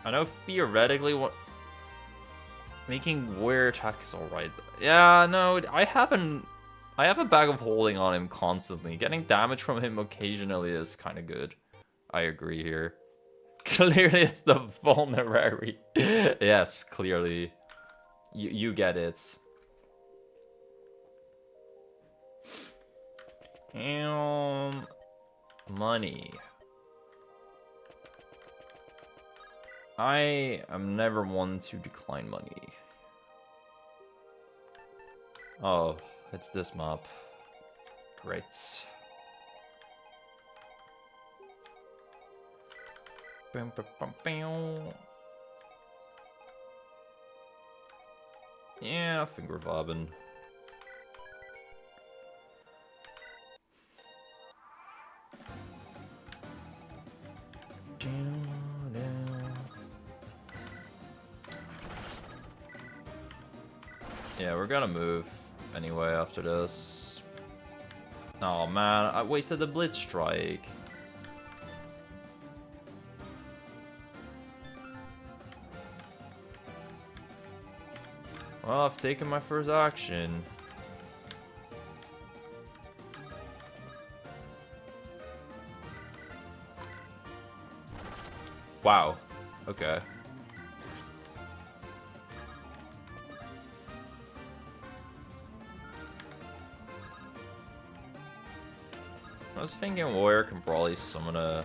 I know theoretically what making Warrior attack is alright. Yeah, no, I have a bag of holding on him constantly. Getting damage from him occasionally is kind of good. I agree here. Clearly it's the vulnerary. Yes, clearly. You get it. Money. I am never one to decline money. Oh, it's this map. Great. Bam, bam, bam, bam. Yeah, finger bobbing. Yeah, we're gonna move anyway after this. Oh man, I wasted the Blitz Strike. Well, I've taken my first action. Wow. Okay. I was thinking Warrior can probably summon a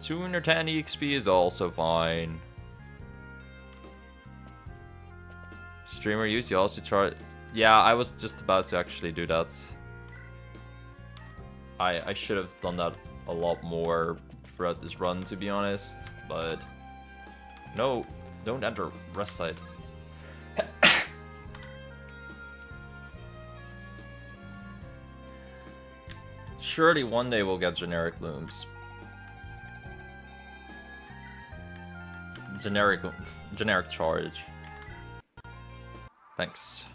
210 EXP is also fine. Streamer use, you also charge... Yeah, I was just about to actually do that. I should have done that a lot more throughout this run, to be honest, but... No, don't enter rest side. Surely one day we'll get generic looms. Generic charge. Thanks.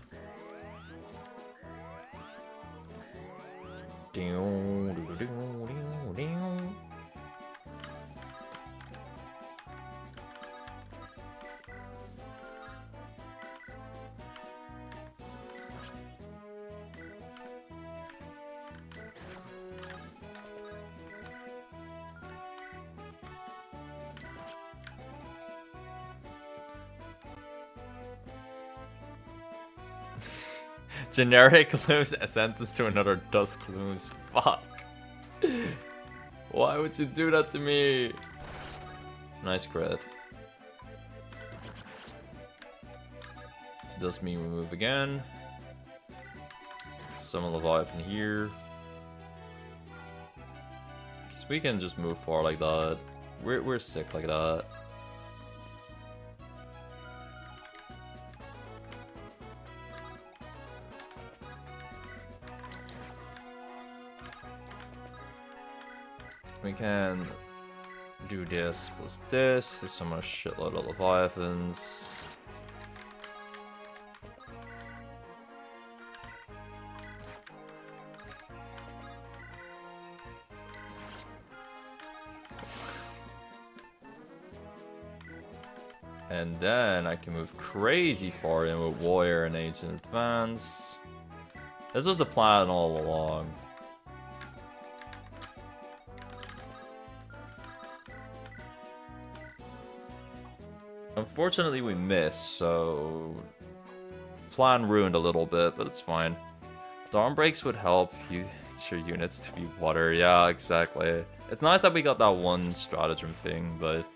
Generic looms sentence to another dusk looms. Fuck. Why would you do that to me? Nice crit. Does mean we move again. Summon Leviathan here. Because we can just move far like that. We're sick like that. We can do this plus this. There's summon a shitload of Leviathans. And then I can move crazy far in with Warrior and Ancient Advance. This was the plan all along. Unfortunately, we missed, so plan ruined a little bit, but it's fine. Dawn Breaks would help future units to be water. Yeah, exactly. It's nice that we got that one stratagem thing, but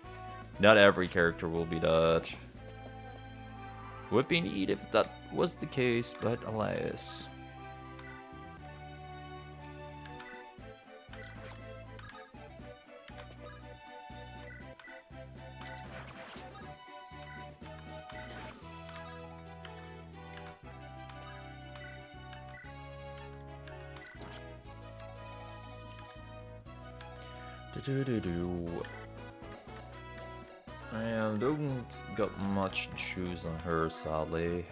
not every character will be that. Would be neat if that was the case, but alas. I don't got much to choose on her, sadly.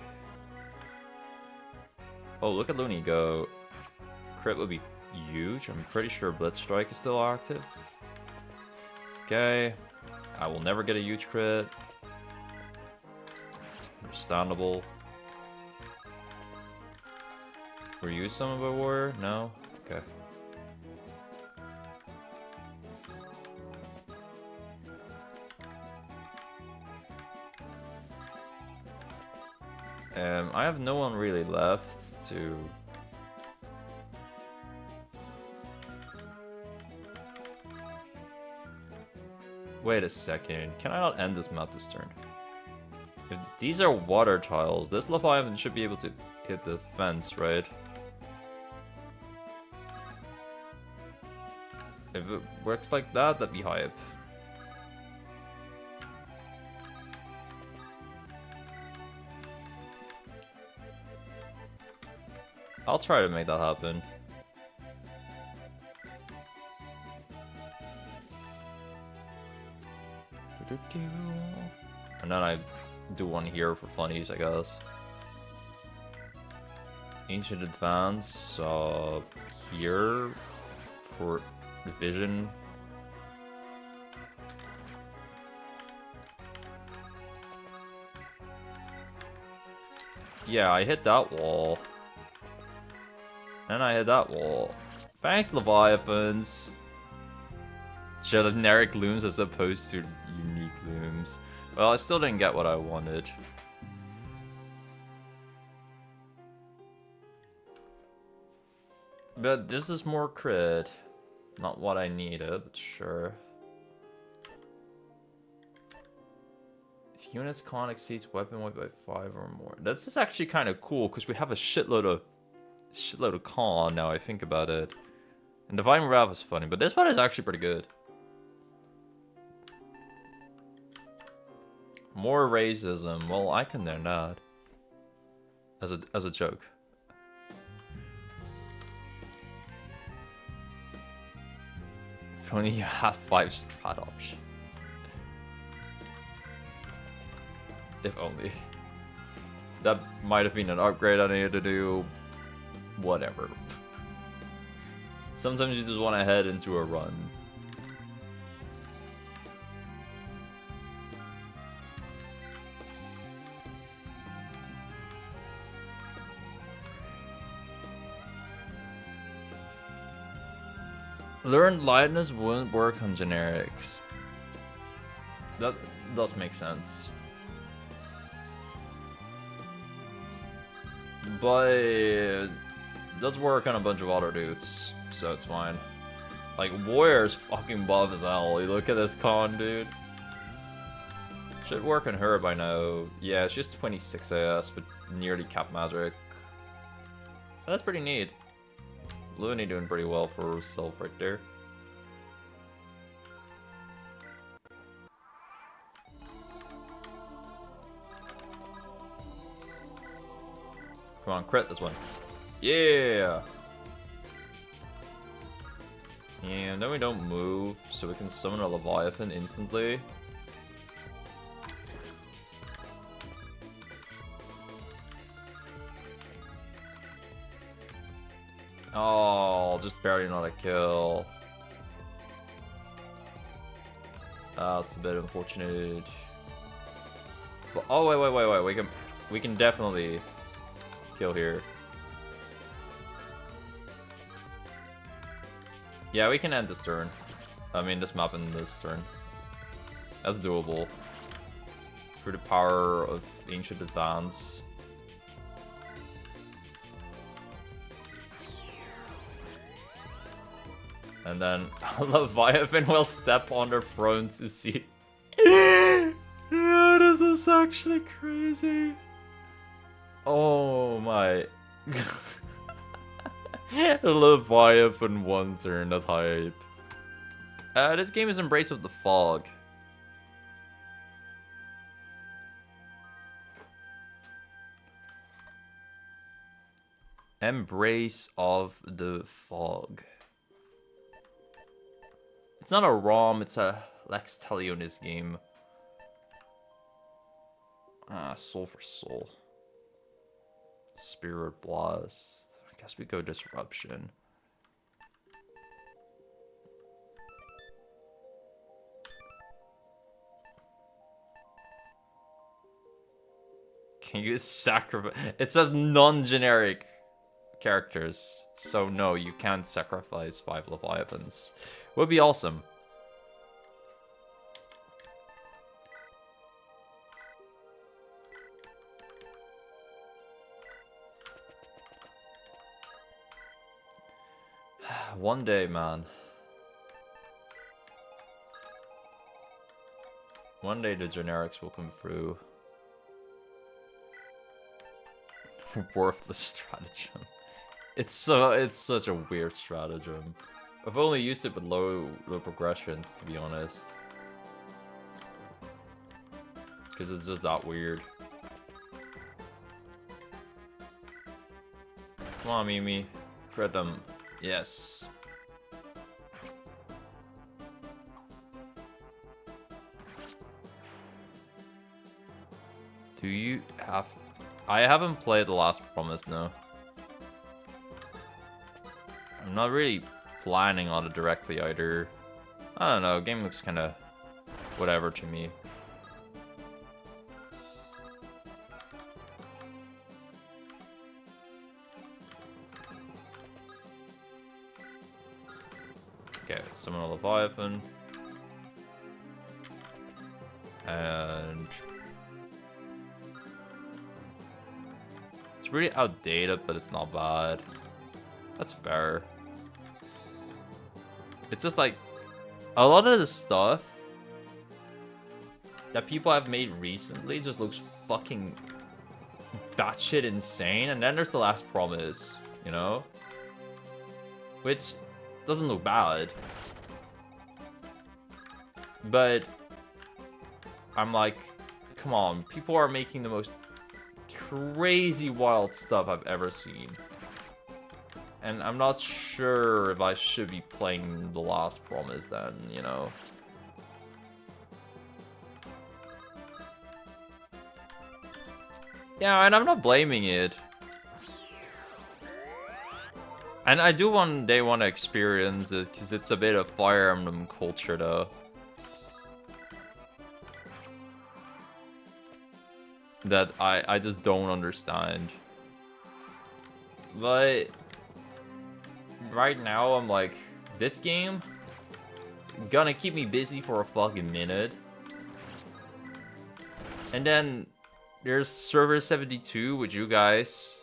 Oh, look at Looney go. Crit would be huge. I'm pretty sure Blitz Strike is still active. Okay. I will never get a huge crit. Understandable. Were you summoned by Warrior? No? Okay. I have no one really left to... Wait a second, can I not end this map this turn? If these are water tiles, this Leviathan should be able to hit the fence, right? If it works like that, that'd be hype. I'll try to make that happen. And then I do one here for funnies, I guess. Ancient Advance, here for Division. Yeah, I hit that wall. And I hit that wall. Thanks, Leviathans. Generic looms as opposed to unique looms. Well, I still didn't get what I wanted. But this is more crit. Not what I needed, but sure. units can't exceed weapon weight by 5 or more. That's just actually kind of cool because we have a shitload of con now I think about it. And Divine Wrath is funny, but this one is actually pretty good. More racism. Well, I can learn that. As a joke. If only you had 5 strat options. If only. That might have been an upgrade I needed to do. Whatever. Sometimes you just want to head into a run. Learned lightness wouldn't work on generics. That does make sense. But it does work on a bunch of other dudes, so it's fine. Like, Warrior's fucking buff as hell. You look at this con, dude. Should work on her by now. Yeah, she's 26 AS, but nearly cap magic. So that's pretty neat. Looney doing pretty well for herself right there. Come on, crit this one. Yeah! And then we don't move, so we can summon a Leviathan instantly. Oh, just barely not a kill. That's a bit unfortunate. But, oh wait, we can definitely kill here. Yeah, we can end this turn. I mean, this map in this turn. That's doable. Through the power of Ancient Advance. And then Leviathan will step on their throne to see. Yeah, this is actually crazy. Oh my. Leviathan one turn, that's hype. This game is Embrace of the Fog. Embrace of the Fog. It's not a ROM, it's a Lex Talionis game. Soul for Soul. Spirit Blast. I guess we go Disruption. Can you sacrifice? It says non-generic characters, so no, you can't sacrifice 5 Leviathans. Would be awesome. One day, man. One day the generics will come through. Worthless stratagem. It's such a weird stratagem. I've only used it with low progressions, to be honest. Because it's just that weird. Come on, Mimi. Crit them. Yes. Do you have... I haven't played The Last Promise, no. I'm not really planning on it directly either. I don't know, game looks kind of whatever to me. Okay, summon a Leviathan. And... it's really outdated, but it's not bad. That's fair. It's just like, a lot of the stuff that people have made recently just looks fucking batshit insane. And then there's The Last Promise, you know? Which doesn't look bad. But I'm like, come on, people are making the most crazy wild stuff I've ever seen. And I'm not sure if I should be playing The Last Promise then, you know? Yeah, and I'm not blaming it. And I do one day want to experience it, because it's a bit of Fire Emblem culture, though. That I just don't understand. But right now, I'm like, this game gonna keep me busy for a fucking minute. And then there's Server 72, which you guys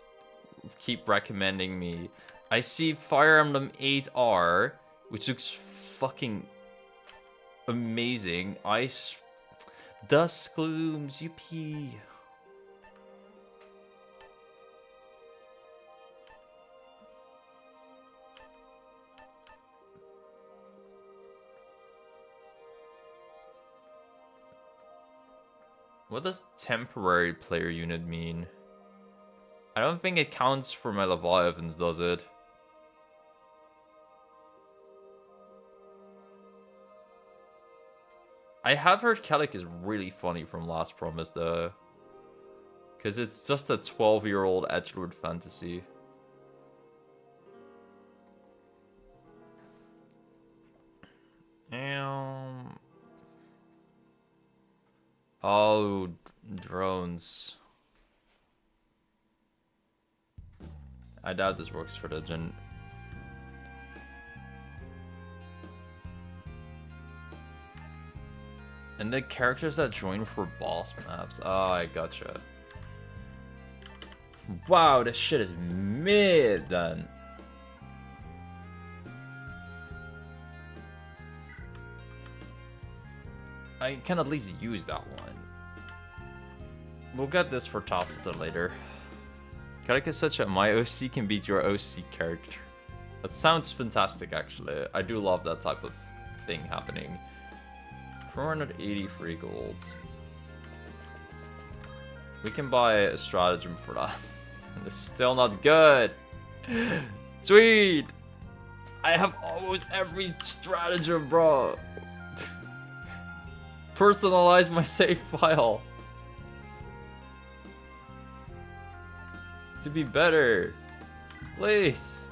keep recommending me. I see Fire Emblem 8R, which looks fucking amazing. Ice Dust Glooms, UP. What does temporary player unit mean? I don't think it counts for my Leviathans, does it? I have heard Kellic is really funny from Last Promise, though. Because it's just a 12-year-old edgelord fantasy. Oh, drones. I doubt this works for the gen. And the characters that join for boss maps. Oh, I gotcha. Wow, this shit is mid then. I can at least use that one. We'll get this for Tacita later. Kellic is such a my OC can beat your OC character. That sounds fantastic, actually. I do love that type of thing happening. 483 golds. We can buy a stratagem for that. It's still not good. Sweet! I have almost every stratagem, bro. Personalize my save file. To be better. Please.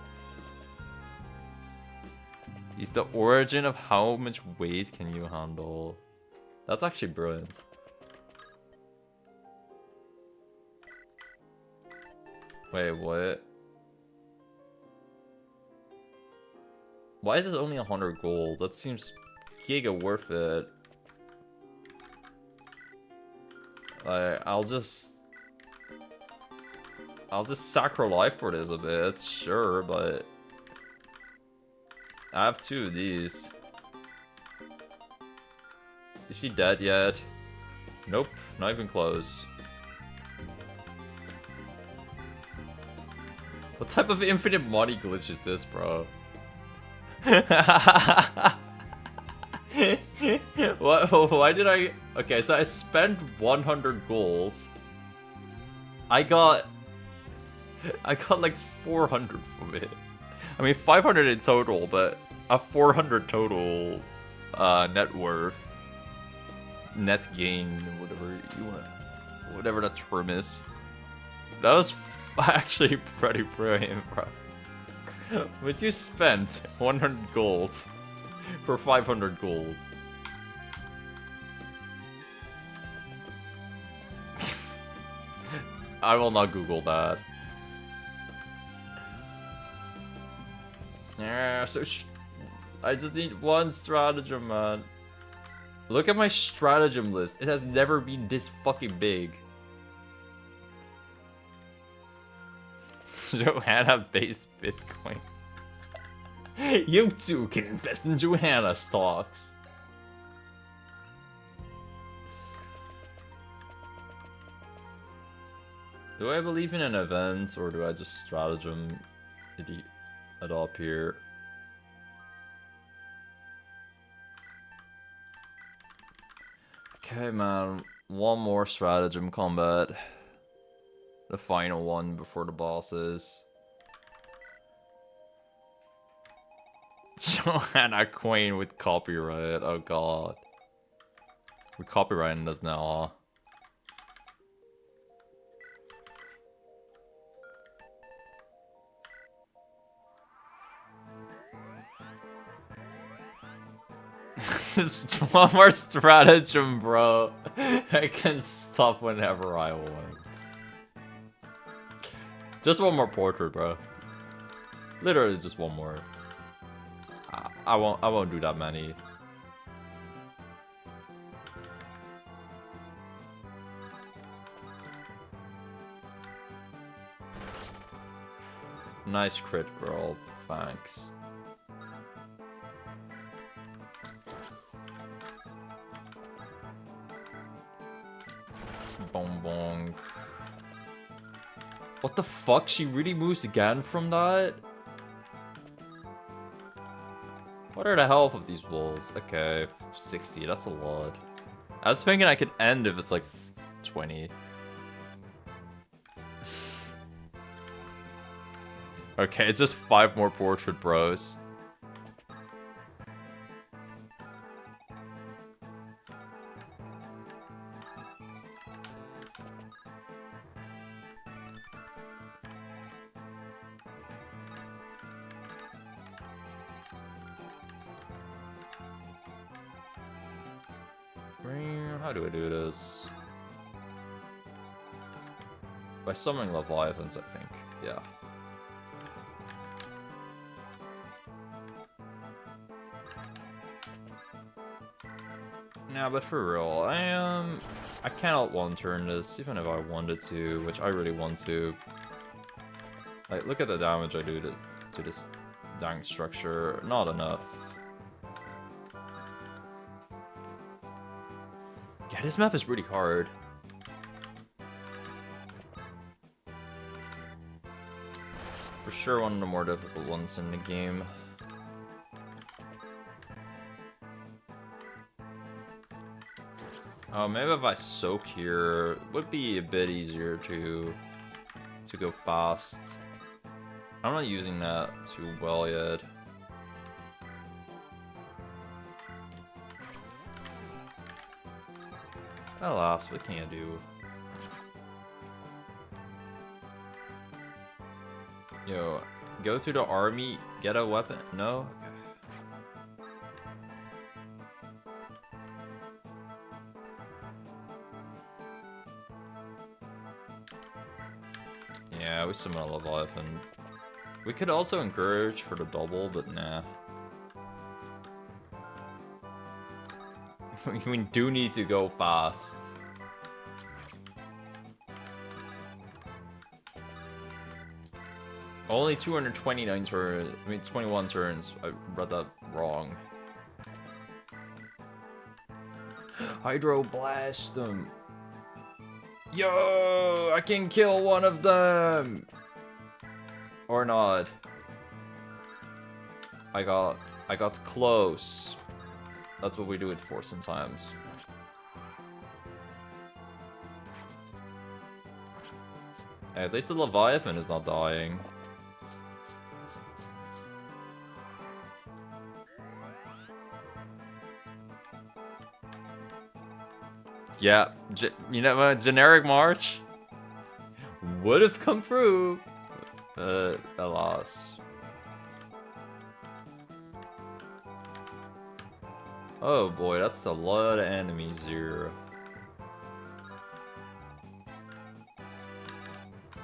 Is the origin of how much weight can you handle? That's actually brilliant. Wait, what? Why is this only 100 gold? That seems giga worth it. I'll just sacro life for this a bit, sure, but I have 2 of these. Is she dead yet? Nope, not even close. What type of infinite money glitch is this, bro? What? Why did I... Okay, so I spent 100 gold. I got like 400 from it. I mean 500 in total, but a 400 total net worth. Net gain, whatever you want, whatever that term is. That was actually pretty brilliant, bro. But you spent 100 gold for 500 gold. I will not Google that. Yeah, so I just need one stratagem, man. Look at my stratagem list. It has never been this fucking big. Johanna based Bitcoin. You too can invest in Johanna stocks. Do I believe in an event, or do I just stratagem it up here? Okay, man. One more stratagem combat. The final one before the bosses. Joanna Queen with copyright. Oh god. We're copyrighting this now, huh? Just one more stratagem, bro. I can stop whenever I want. Just one more portrait, bro. Literally just one more. I won't do that many. Nice crit, girl. Thanks. Bong bong. What the fuck? She really moves again from that? What are the health of these wolves? Okay, 60. That's a lot. I was thinking I could end if it's like 20. Okay, it's just 5 more portrait bros. How do I do this? By summoning Leviathans, I think. Yeah. Nah, but for real, I cannot one-turn this, even if I wanted to, which I really want to. Like, look at the damage I do to this dank structure. Not enough. Yeah, this map is really hard. For sure one of the more difficult ones in the game. Oh, maybe if I soak here, it would be a bit easier to go fast. I'm not using that too well yet. Alas, what can you do? Yo, go to the army, get a weapon? No? Okay. Yeah, we summon a Leviathan. We could also encourage for the double, but nah. We do need to go fast. Only 229 turns. I mean, 21 turns. I read that wrong. Hydro blast them. Yo, I can kill one of them. Or not. I got close. That's what we do it for sometimes. At least the Leviathan is not dying. Yeah, you know what? Generic March would have come through. Alas. Oh boy, that's a lot of enemies here.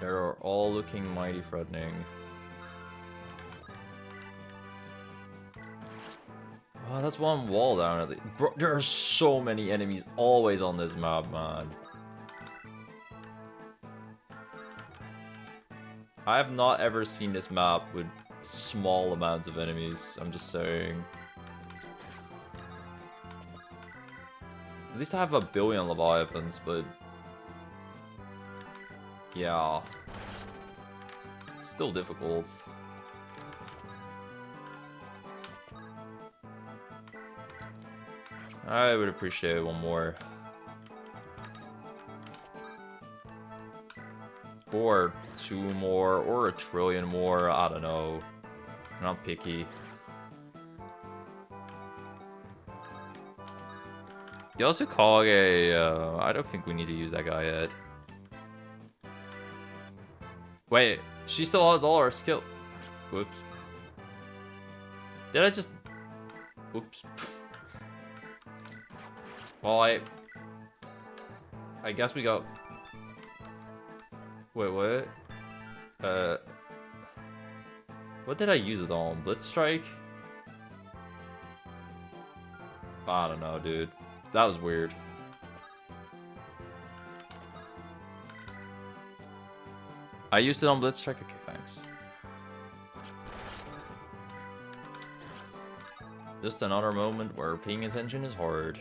They're all looking mighty threatening. Oh, that's one wall down at the... Bro, there are so many enemies always on this map, man. I have not ever seen this map with small amounts of enemies, I'm just saying. At least I have a billion Leviathans, but... Yeah. Still difficult. I would appreciate one more. Or 2 more, or a trillion more, I don't know. I'm not picky. Yosukage, I don't think we need to use that guy yet. Wait, she still has all her skill. Whoops. Did I just... Oops. Well, I guess we got... Wait, what? What did I use it on? Blitz Strike? I don't know, dude. That was weird. I used it on Blitz Strike? Okay, thanks. Just another moment where paying attention is hard.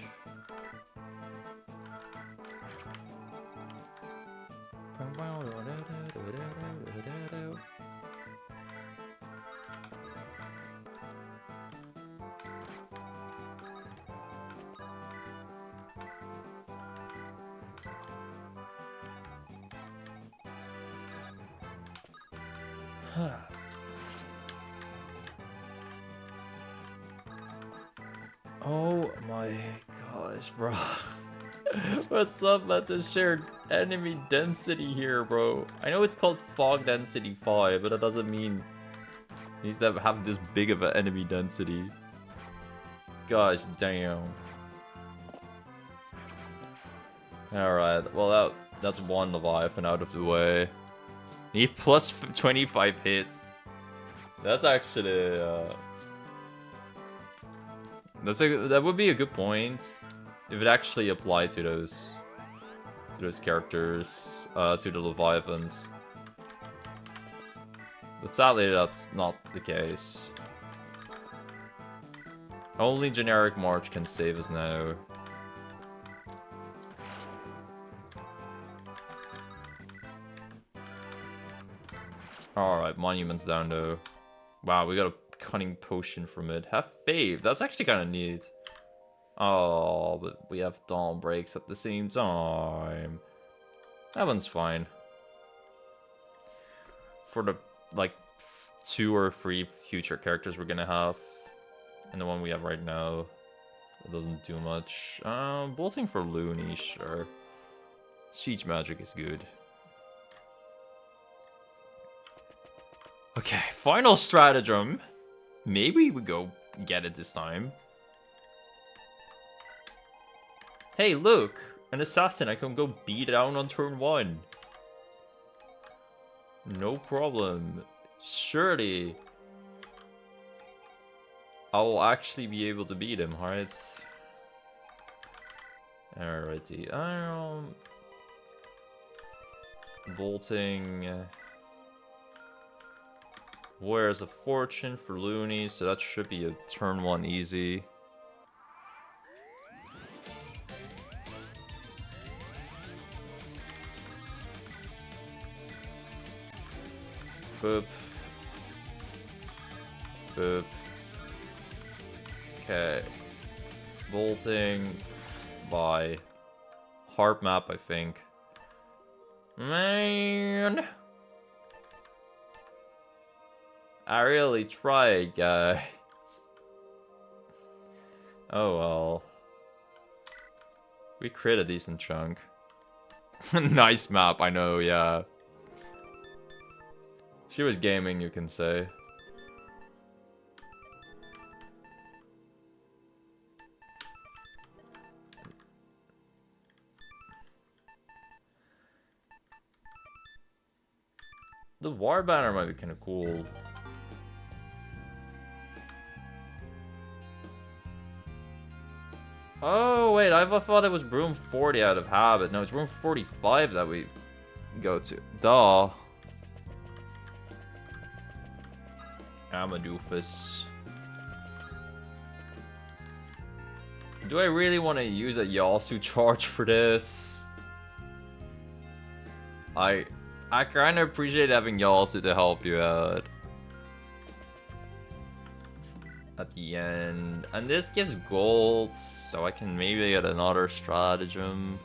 Oh my gosh, bro. What's up with this shared enemy density here, bro? I know it's called Fog Density 5, but that doesn't mean it needs to have this big of an enemy density. Gosh damn. Alright, well that's one Leviathan out of the way. Need plus 25 hits. That's actually that would be a good point if it actually applied to those characters, to the Leviathans. But sadly, that's not the case. Only generic March can save us now. Alright, Monument's down though. Wow, we got a cunning potion from it. Have faith. That's actually kind of neat. Oh, but we have dawn breaks at the same time. That one's fine. For the, like, 2 or 3 future characters we're gonna have. And the one we have right now, it doesn't do much. Bolting for Looney, sure. Siege magic is good. Okay, final stratagem. Maybe we go get it this time. Hey, look! An assassin I can go beat down on turn 1. No problem. Surely I will actually be able to beat him, right? Alrighty. Bolting. Where's a fortune for Looney, so that should be a turn 1 easy. Boop. Boop. Okay. Bolting by Harp Map, I think. Man! I really tried, guys. Oh well. We crit a decent chunk. Nice map, I know, yeah. She was gaming, you can say. The war banner might be kind of cool. Oh, wait, I thought it was room 40 out of habit. No, it's room 45 that we go to. Duh. I'm a doofus. Do I really want to use a Yasu charge for this? I kinda appreciate having y'all also to help you out. At the end. And this gives gold, so I can maybe get another stratagem.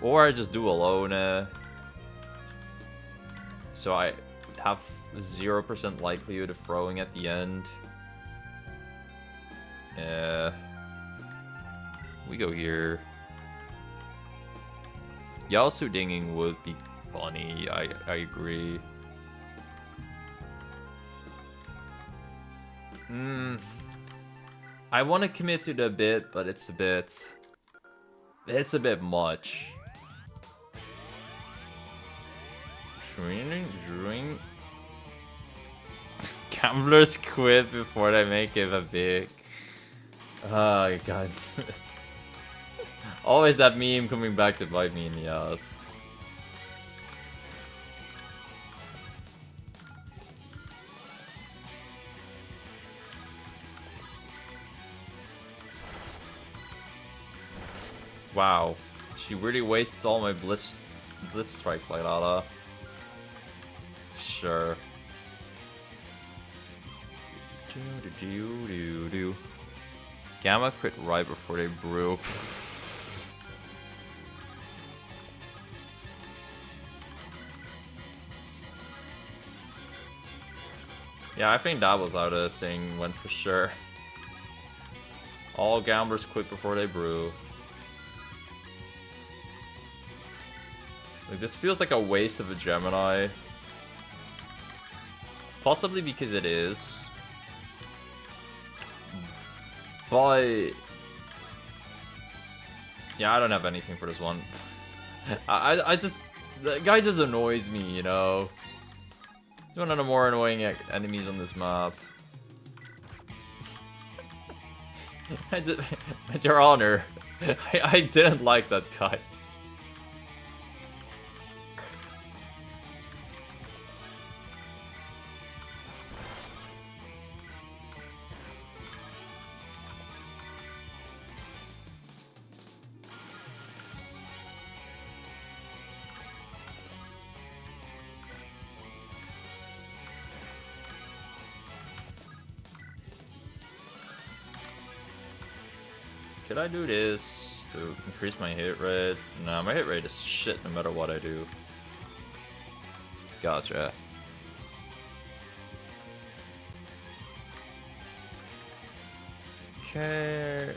Or I just do alone. So I have 0% likelihood of throwing at the end. Yeah. We go here. Yasu dinging would be funny, I agree. I want to commit to the bit, but it's a bit much. Drink. Gamblers quit before they make it a big. Oh god. Always that meme coming back to bite me in the ass. Wow. She really wastes all my blitz strikes like that, Sure. Gamma crit right before they brew. Yeah, I think that was how the thing went for sure. All gamblers quit before they brew. Like, this feels like a waste of a Gemini. Possibly because it is. But... yeah, I don't have anything for this one. I just... the guy just annoys me, you know? He's one of the more annoying enemies on this map. At your honor, I didn't like that guy. Should I do this to increase my hit rate? Nah, my hit rate is shit no matter what I do. Gotcha. Okay.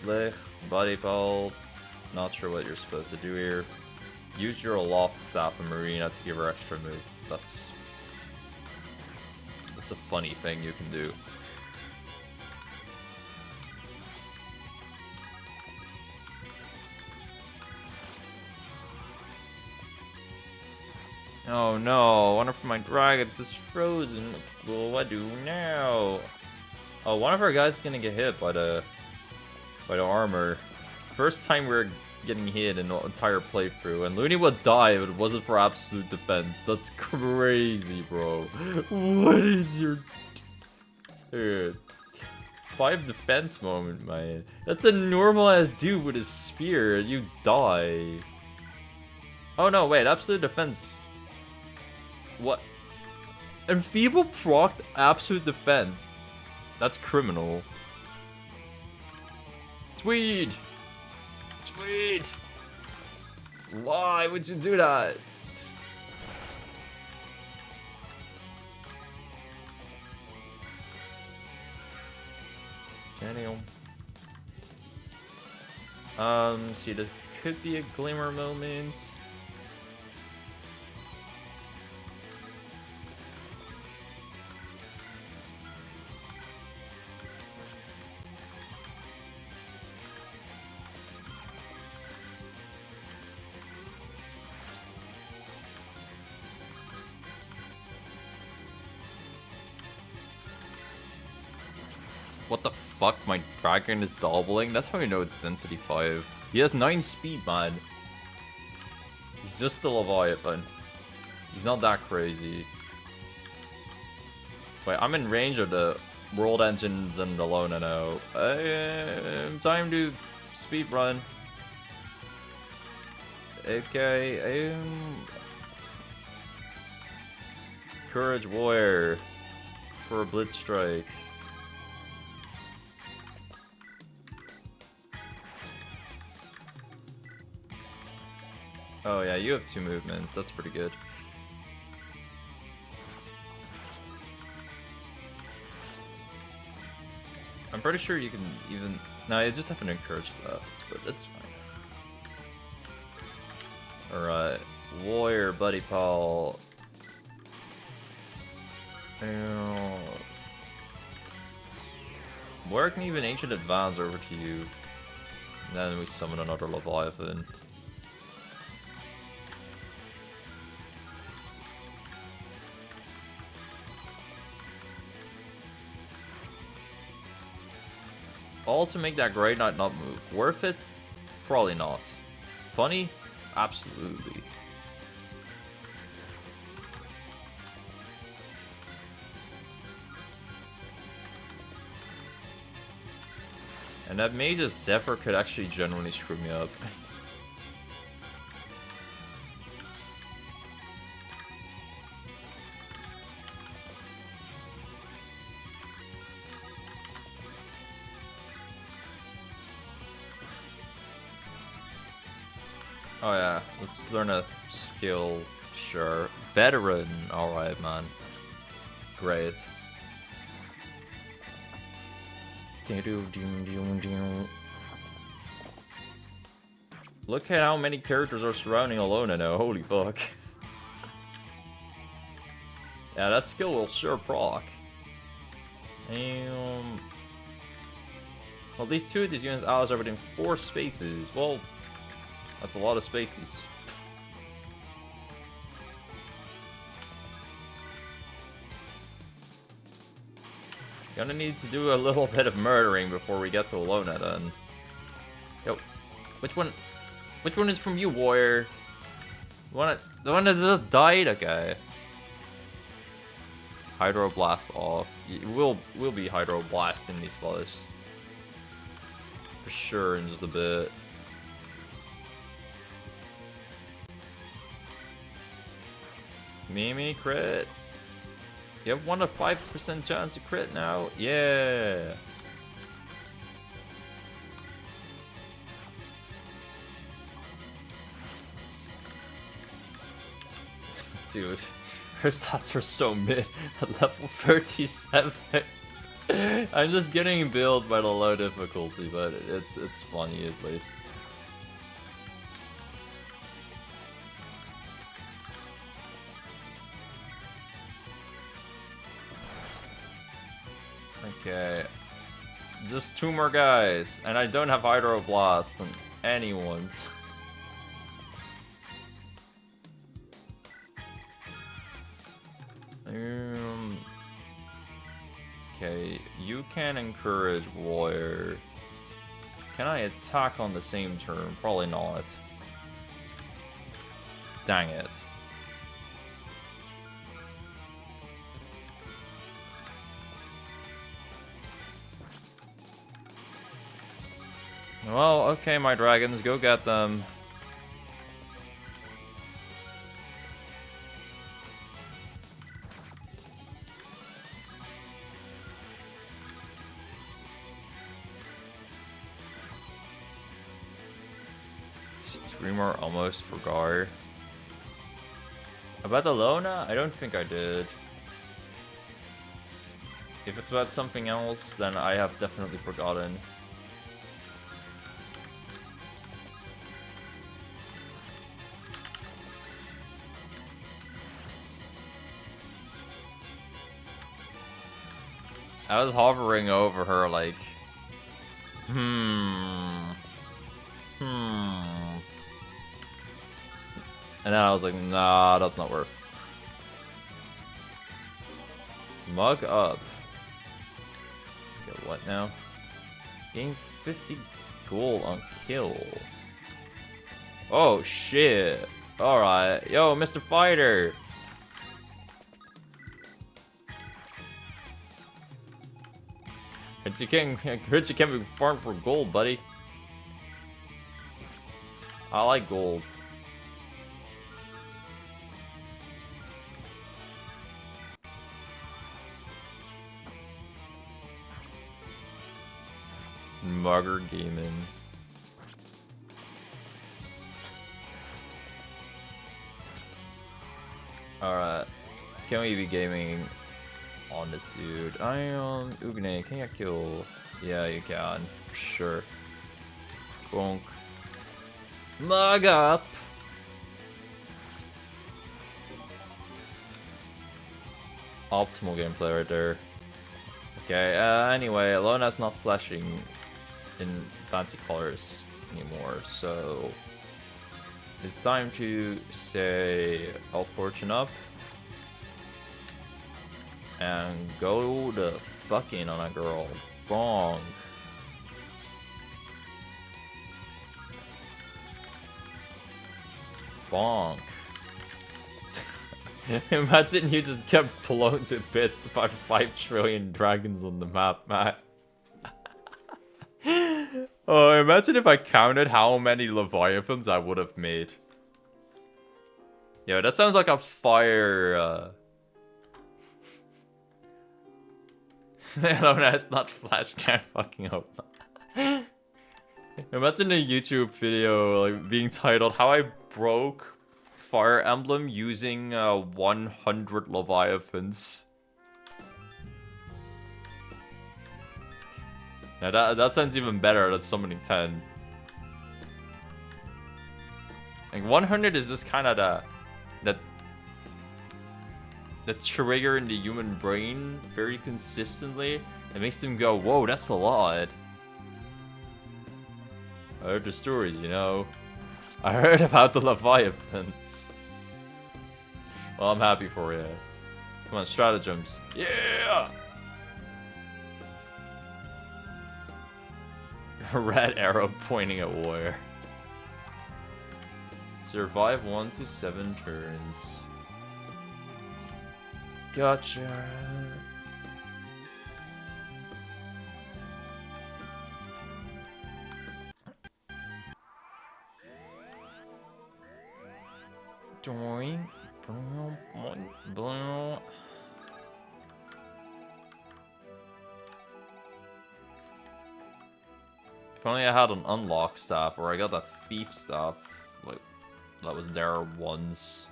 Lich, body bolt. Not sure what you're supposed to do here. Use your aloft staff in Marina to give her extra move. That's a funny thing you can do. Oh no, one of my dragons is frozen. What will I do now? Oh, one of our guys is gonna get hit by the armor. First time we're getting hit in the entire playthrough, and Looney would die if it wasn't for absolute defense. That's crazy, bro. What is your... dude. 5 defense moment, man. That's a normal ass dude with a spear, and you die. Oh no, wait, absolute defense. What? Enfeeble procced absolute defense. That's criminal. Tweed! Tweed! Why would you do that? Daniel. See, there could be a glimmer moment. What the fuck? My dragon is doubling? That's how you know it's density 5. He has 9 speed, man. He's just a Leviathan. He's not that crazy. Wait, I'm in range of the world engines and the Lona now. Time to speed run. Okay, encourage Warrior for a Blitz Strike. Oh yeah, you have 2 movements. That's pretty good. I'm pretty sure you can even... No, you just have to encourage left, but that's fine. Alright. Warrior, Buddy Paul. Where can even Ancient advance over to you? And then we summon another Leviathan. All to make that Grey Knight not move. Worth it? Probably not. Funny? Absolutely. And that Mage's Zephyr could actually genuinely screw me up. Oh yeah, let's learn a skill, sure. Veteran, alright man. Great. Look at how many characters are surrounding Alona now, holy fuck. Yeah, that skill will sure proc. Well, these 2 of these units' allies are within 4 spaces. Well, that's a lot of spaces. Gonna need to do a little bit of murdering before we get to Alona then. Yo, which one is from you, Warrior? The one that just died? Okay. Hydroblast off. We'll be Hydroblasting these fellas. For sure in just a bit. Mimi crit. You have 1 to 5% chance to crit now. Yeah. Dude, her stats are so mid at level 37. I'm just getting billed by the low difficulty, but it's funny at least. Okay, just 2 more guys, and I don't have Hydroblast on anyone's. Okay, you can encourage Warrior. Can I attack on the same turn? Probably not. Dang it. Well, okay, my dragons, go get them. Streamer almost forgot. About the Lona? I don't think I did. If it's about something else, then I have definitely forgotten. I was hovering over her like, and then I was like, nah, that's not worth. Mug up. Okay, what now? Gain 50 gold on kill. Oh shit. Alright. Yo, Mr. Fighter. You can't be farmed for gold, buddy. I like gold. Mugger Gaming. Alright. Can we be gaming on this dude? I am Ugne, can you kill? Yeah, you can. For sure. Bonk. Mug up! Optimal gameplay right there. Okay, anyway, Lona's not flashing in fancy colors anymore, so it's time to say all fortune up and go the fucking on a girl. Bonk. Bonk. Imagine you just kept blown to bits by 5 trillion dragons on the map, man. Oh, imagine if I counted how many Leviathans I would have made. Yo, that sounds like a fire, No, that's not Flash, can't fucking hope not. Imagine a YouTube video like being titled "How I Broke Fire Emblem Using 100 Leviathans." Now that sounds even better than summoning 10. Like 100 is just kind of the trigger in the human brain very consistently. It makes them go, "Whoa, that's a lot." I heard the stories, you know. I heard about the Leviathans. Well, I'm happy for you. Come on, stratagems. Yeah! Red arrow pointing at warrior. Survive 1 to 7 turns. Gotcha. Doing. If only I had an unlock staff, or I got that thief staff, like that was there once.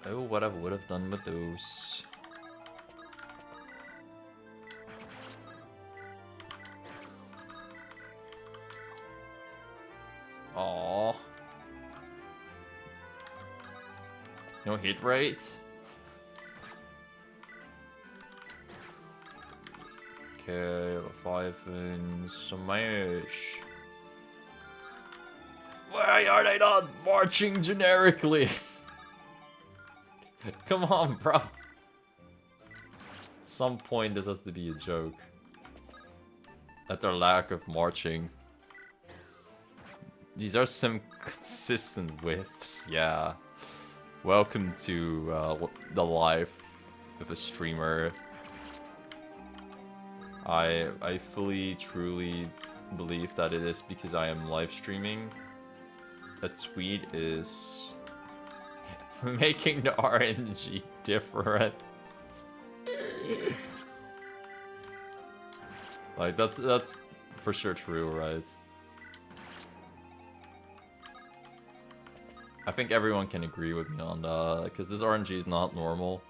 Oh, what I would have done with those. Aww. No hit rate? Okay, Leviathan, smash. Why are they not marching generically? Come on, bro. At some point, this has to be a joke. At their lack of marching. These are some consistent whiffs, yeah. Welcome to the life of a streamer. I fully, truly believe that it is because I am live streaming. A tweet is making the RNG different. Like that's for sure true, right? I think everyone can agree with me on that, because this RNG is not normal.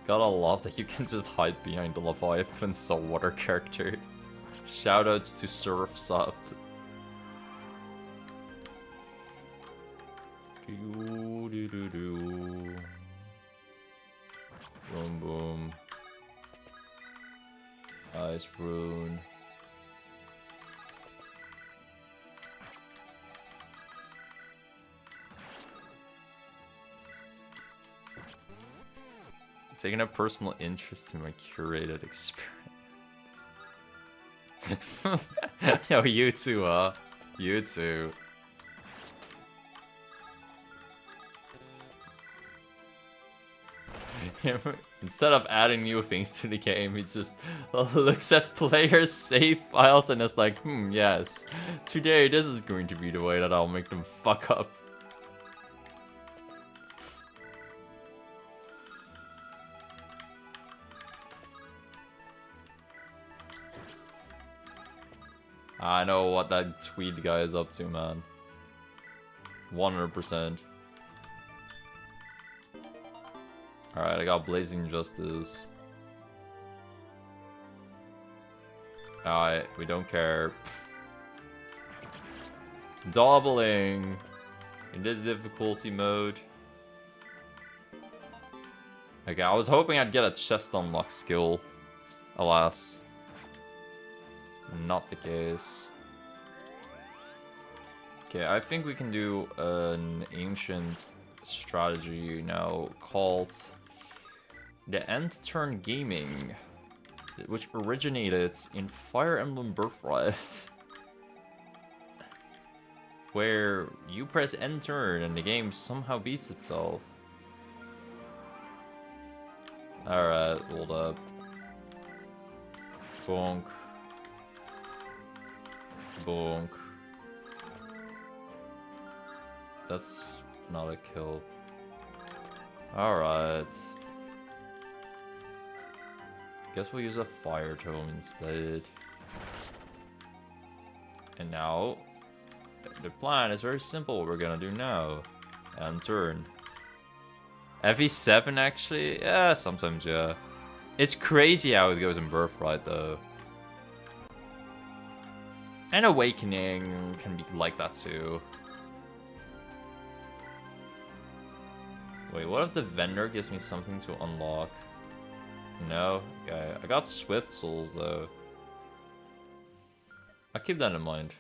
Gotta love that you can just hide behind the Leviathan saltwater character. Shoutouts to Surf's Up. Boom boom. Ice rune. Taking a personal interest in my curated experience. Yo, you too, you too. Instead of adding new things to the game, he just looks at players' save files and is like, yes, today this is going to be the way that I'll make them fuck up. I know what that tweed guy is up to, man. 100%. Alright, I got Blazing Justice. Alright, we don't care. Doubling in this difficulty mode. Okay, I was hoping I'd get a chest unlock skill. Alas. Not the case. Okay, I think we can do an ancient strategy now called the End Turn Gaming, which originated in Fire Emblem Birthright, where you press End Turn and the game somehow beats itself. Alright, hold up. Bonk. Bonk. That's not a kill. Alright. Guess we'll use a fire tome instead. And now, the plan is very simple. What we're gonna do now. And turn. FE7 actually? Yeah, sometimes yeah. It's crazy how it goes in Birthright though. And Awakening can be like that too. Wait, what if the vendor gives me something to unlock? No? Okay, I got Swift Souls though. I'll keep that in mind.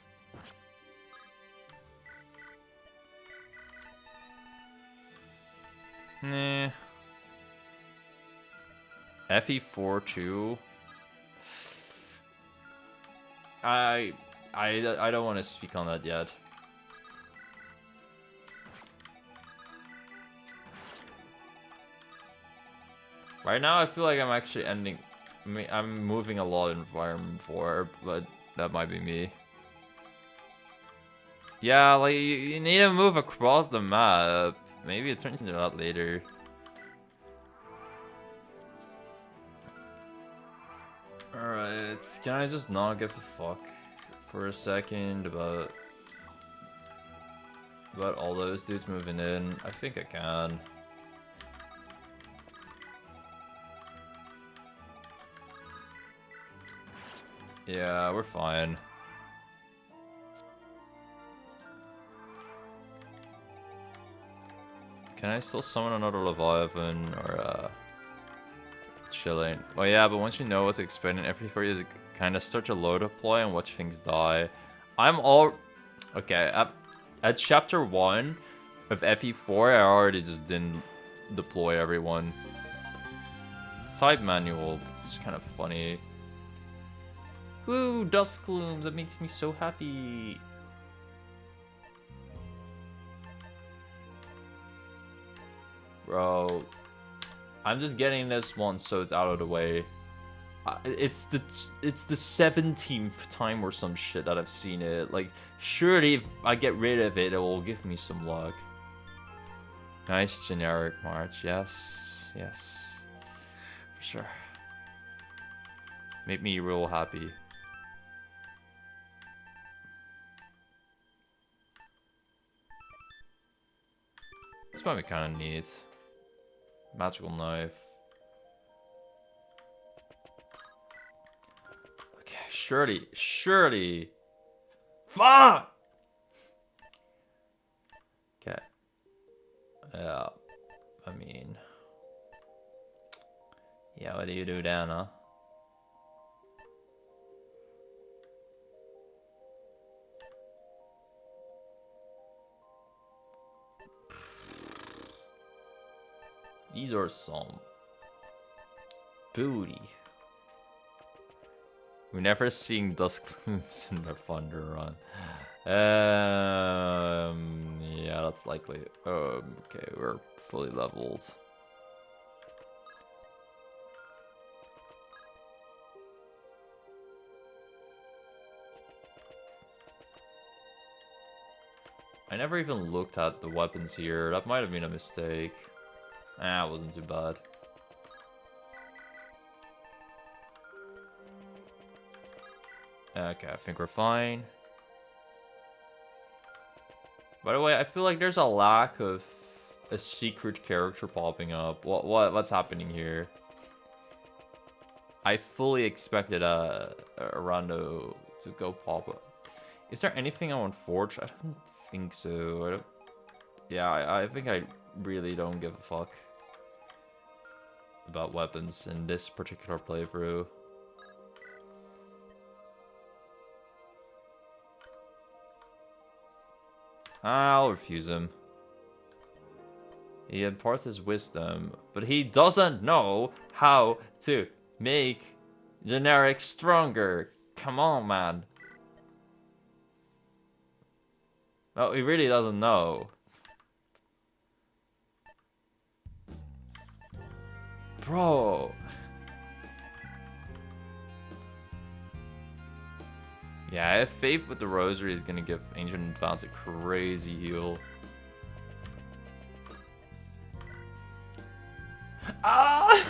Nah. FE4 too. I don't want to speak on that yet. Right now, I feel like I'm actually ending. I'm moving a lot in Fire Emblem 4, but that might be me. Yeah, like you need to move across the map. Maybe it turns into that later. Alright, can I just not give a fuck for a second about all those dudes moving in? I think I can. Yeah, we're fine. Can I still summon another Leviathan or chilling? Oh yeah, but once you know what to expect in FE4, you kind of start to low deploy and watch things die. I'm all okay at chapter 1 of FE4. I already just didn't deploy everyone. Type manual. It's kind of funny. Woo, dust glooms, that makes me so happy. Bro, I'm just getting this one so it's out of the way. It's the 17th time or some shit that I've seen it. Like, surely if I get rid of it, it will give me some luck. Nice generic march, yes, yes, for sure. Made me real happy. This might be kind of neat. Magical knife. Okay, surely. Fuck! Okay. Yeah, I mean. Yeah, what do you do then, huh? These are some booty. We're never seeing dust glooms in the Thunder Run. Yeah, that's likely. Okay, we're fully leveled. I never even looked at the weapons here. That might have been a mistake. Ah, it wasn't too bad. Okay, I think we're fine. By the way, I feel like there's a lack of a secret character popping up. What's happening here? I fully expected a rando to go pop up. Is there anything I want forged? I don't think so. Yeah, I think I really don't give a fuck about weapons in this particular playthrough. I'll refuse him. He imparts his wisdom, but he doesn't know how to make generic stronger. Come on, man. No, he really doesn't know. Bro. Yeah, I have faith with the rosary is gonna give Ancient Advance a crazy heal. Ah!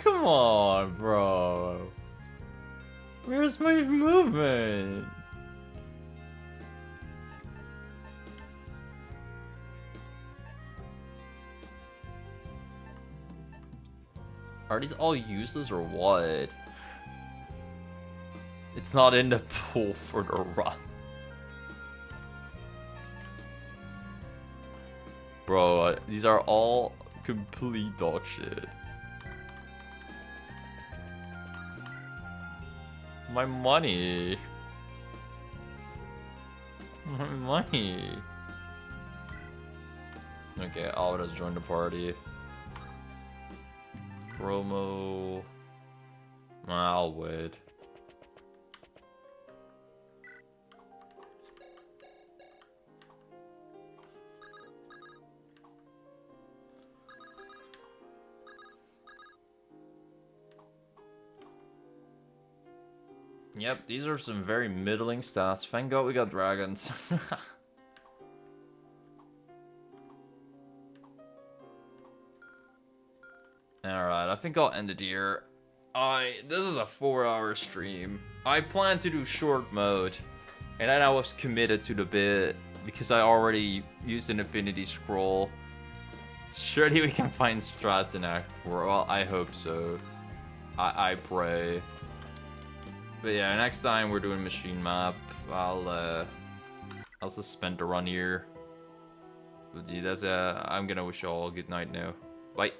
Come on, bro. Where's my movement? Are these all useless or what? It's not in the pool for the run. Bro, these are all complete dog shit. My money. My money. Okay, I'll just join the party. Promo. I'll wait. Yep, these are some very middling stats. Thank God we got dragons. Alright, I think I'll end it here. This is a 4-hour stream. I plan to do short mode. And then I was committed to the bit because I already used an Infinity Scroll. Surely we can find strats in Act 4. Well, I hope so. I pray. But yeah, next time we're doing machine map, I'll suspend the run here. But yeah, I'm gonna wish you all a good night now. Bye.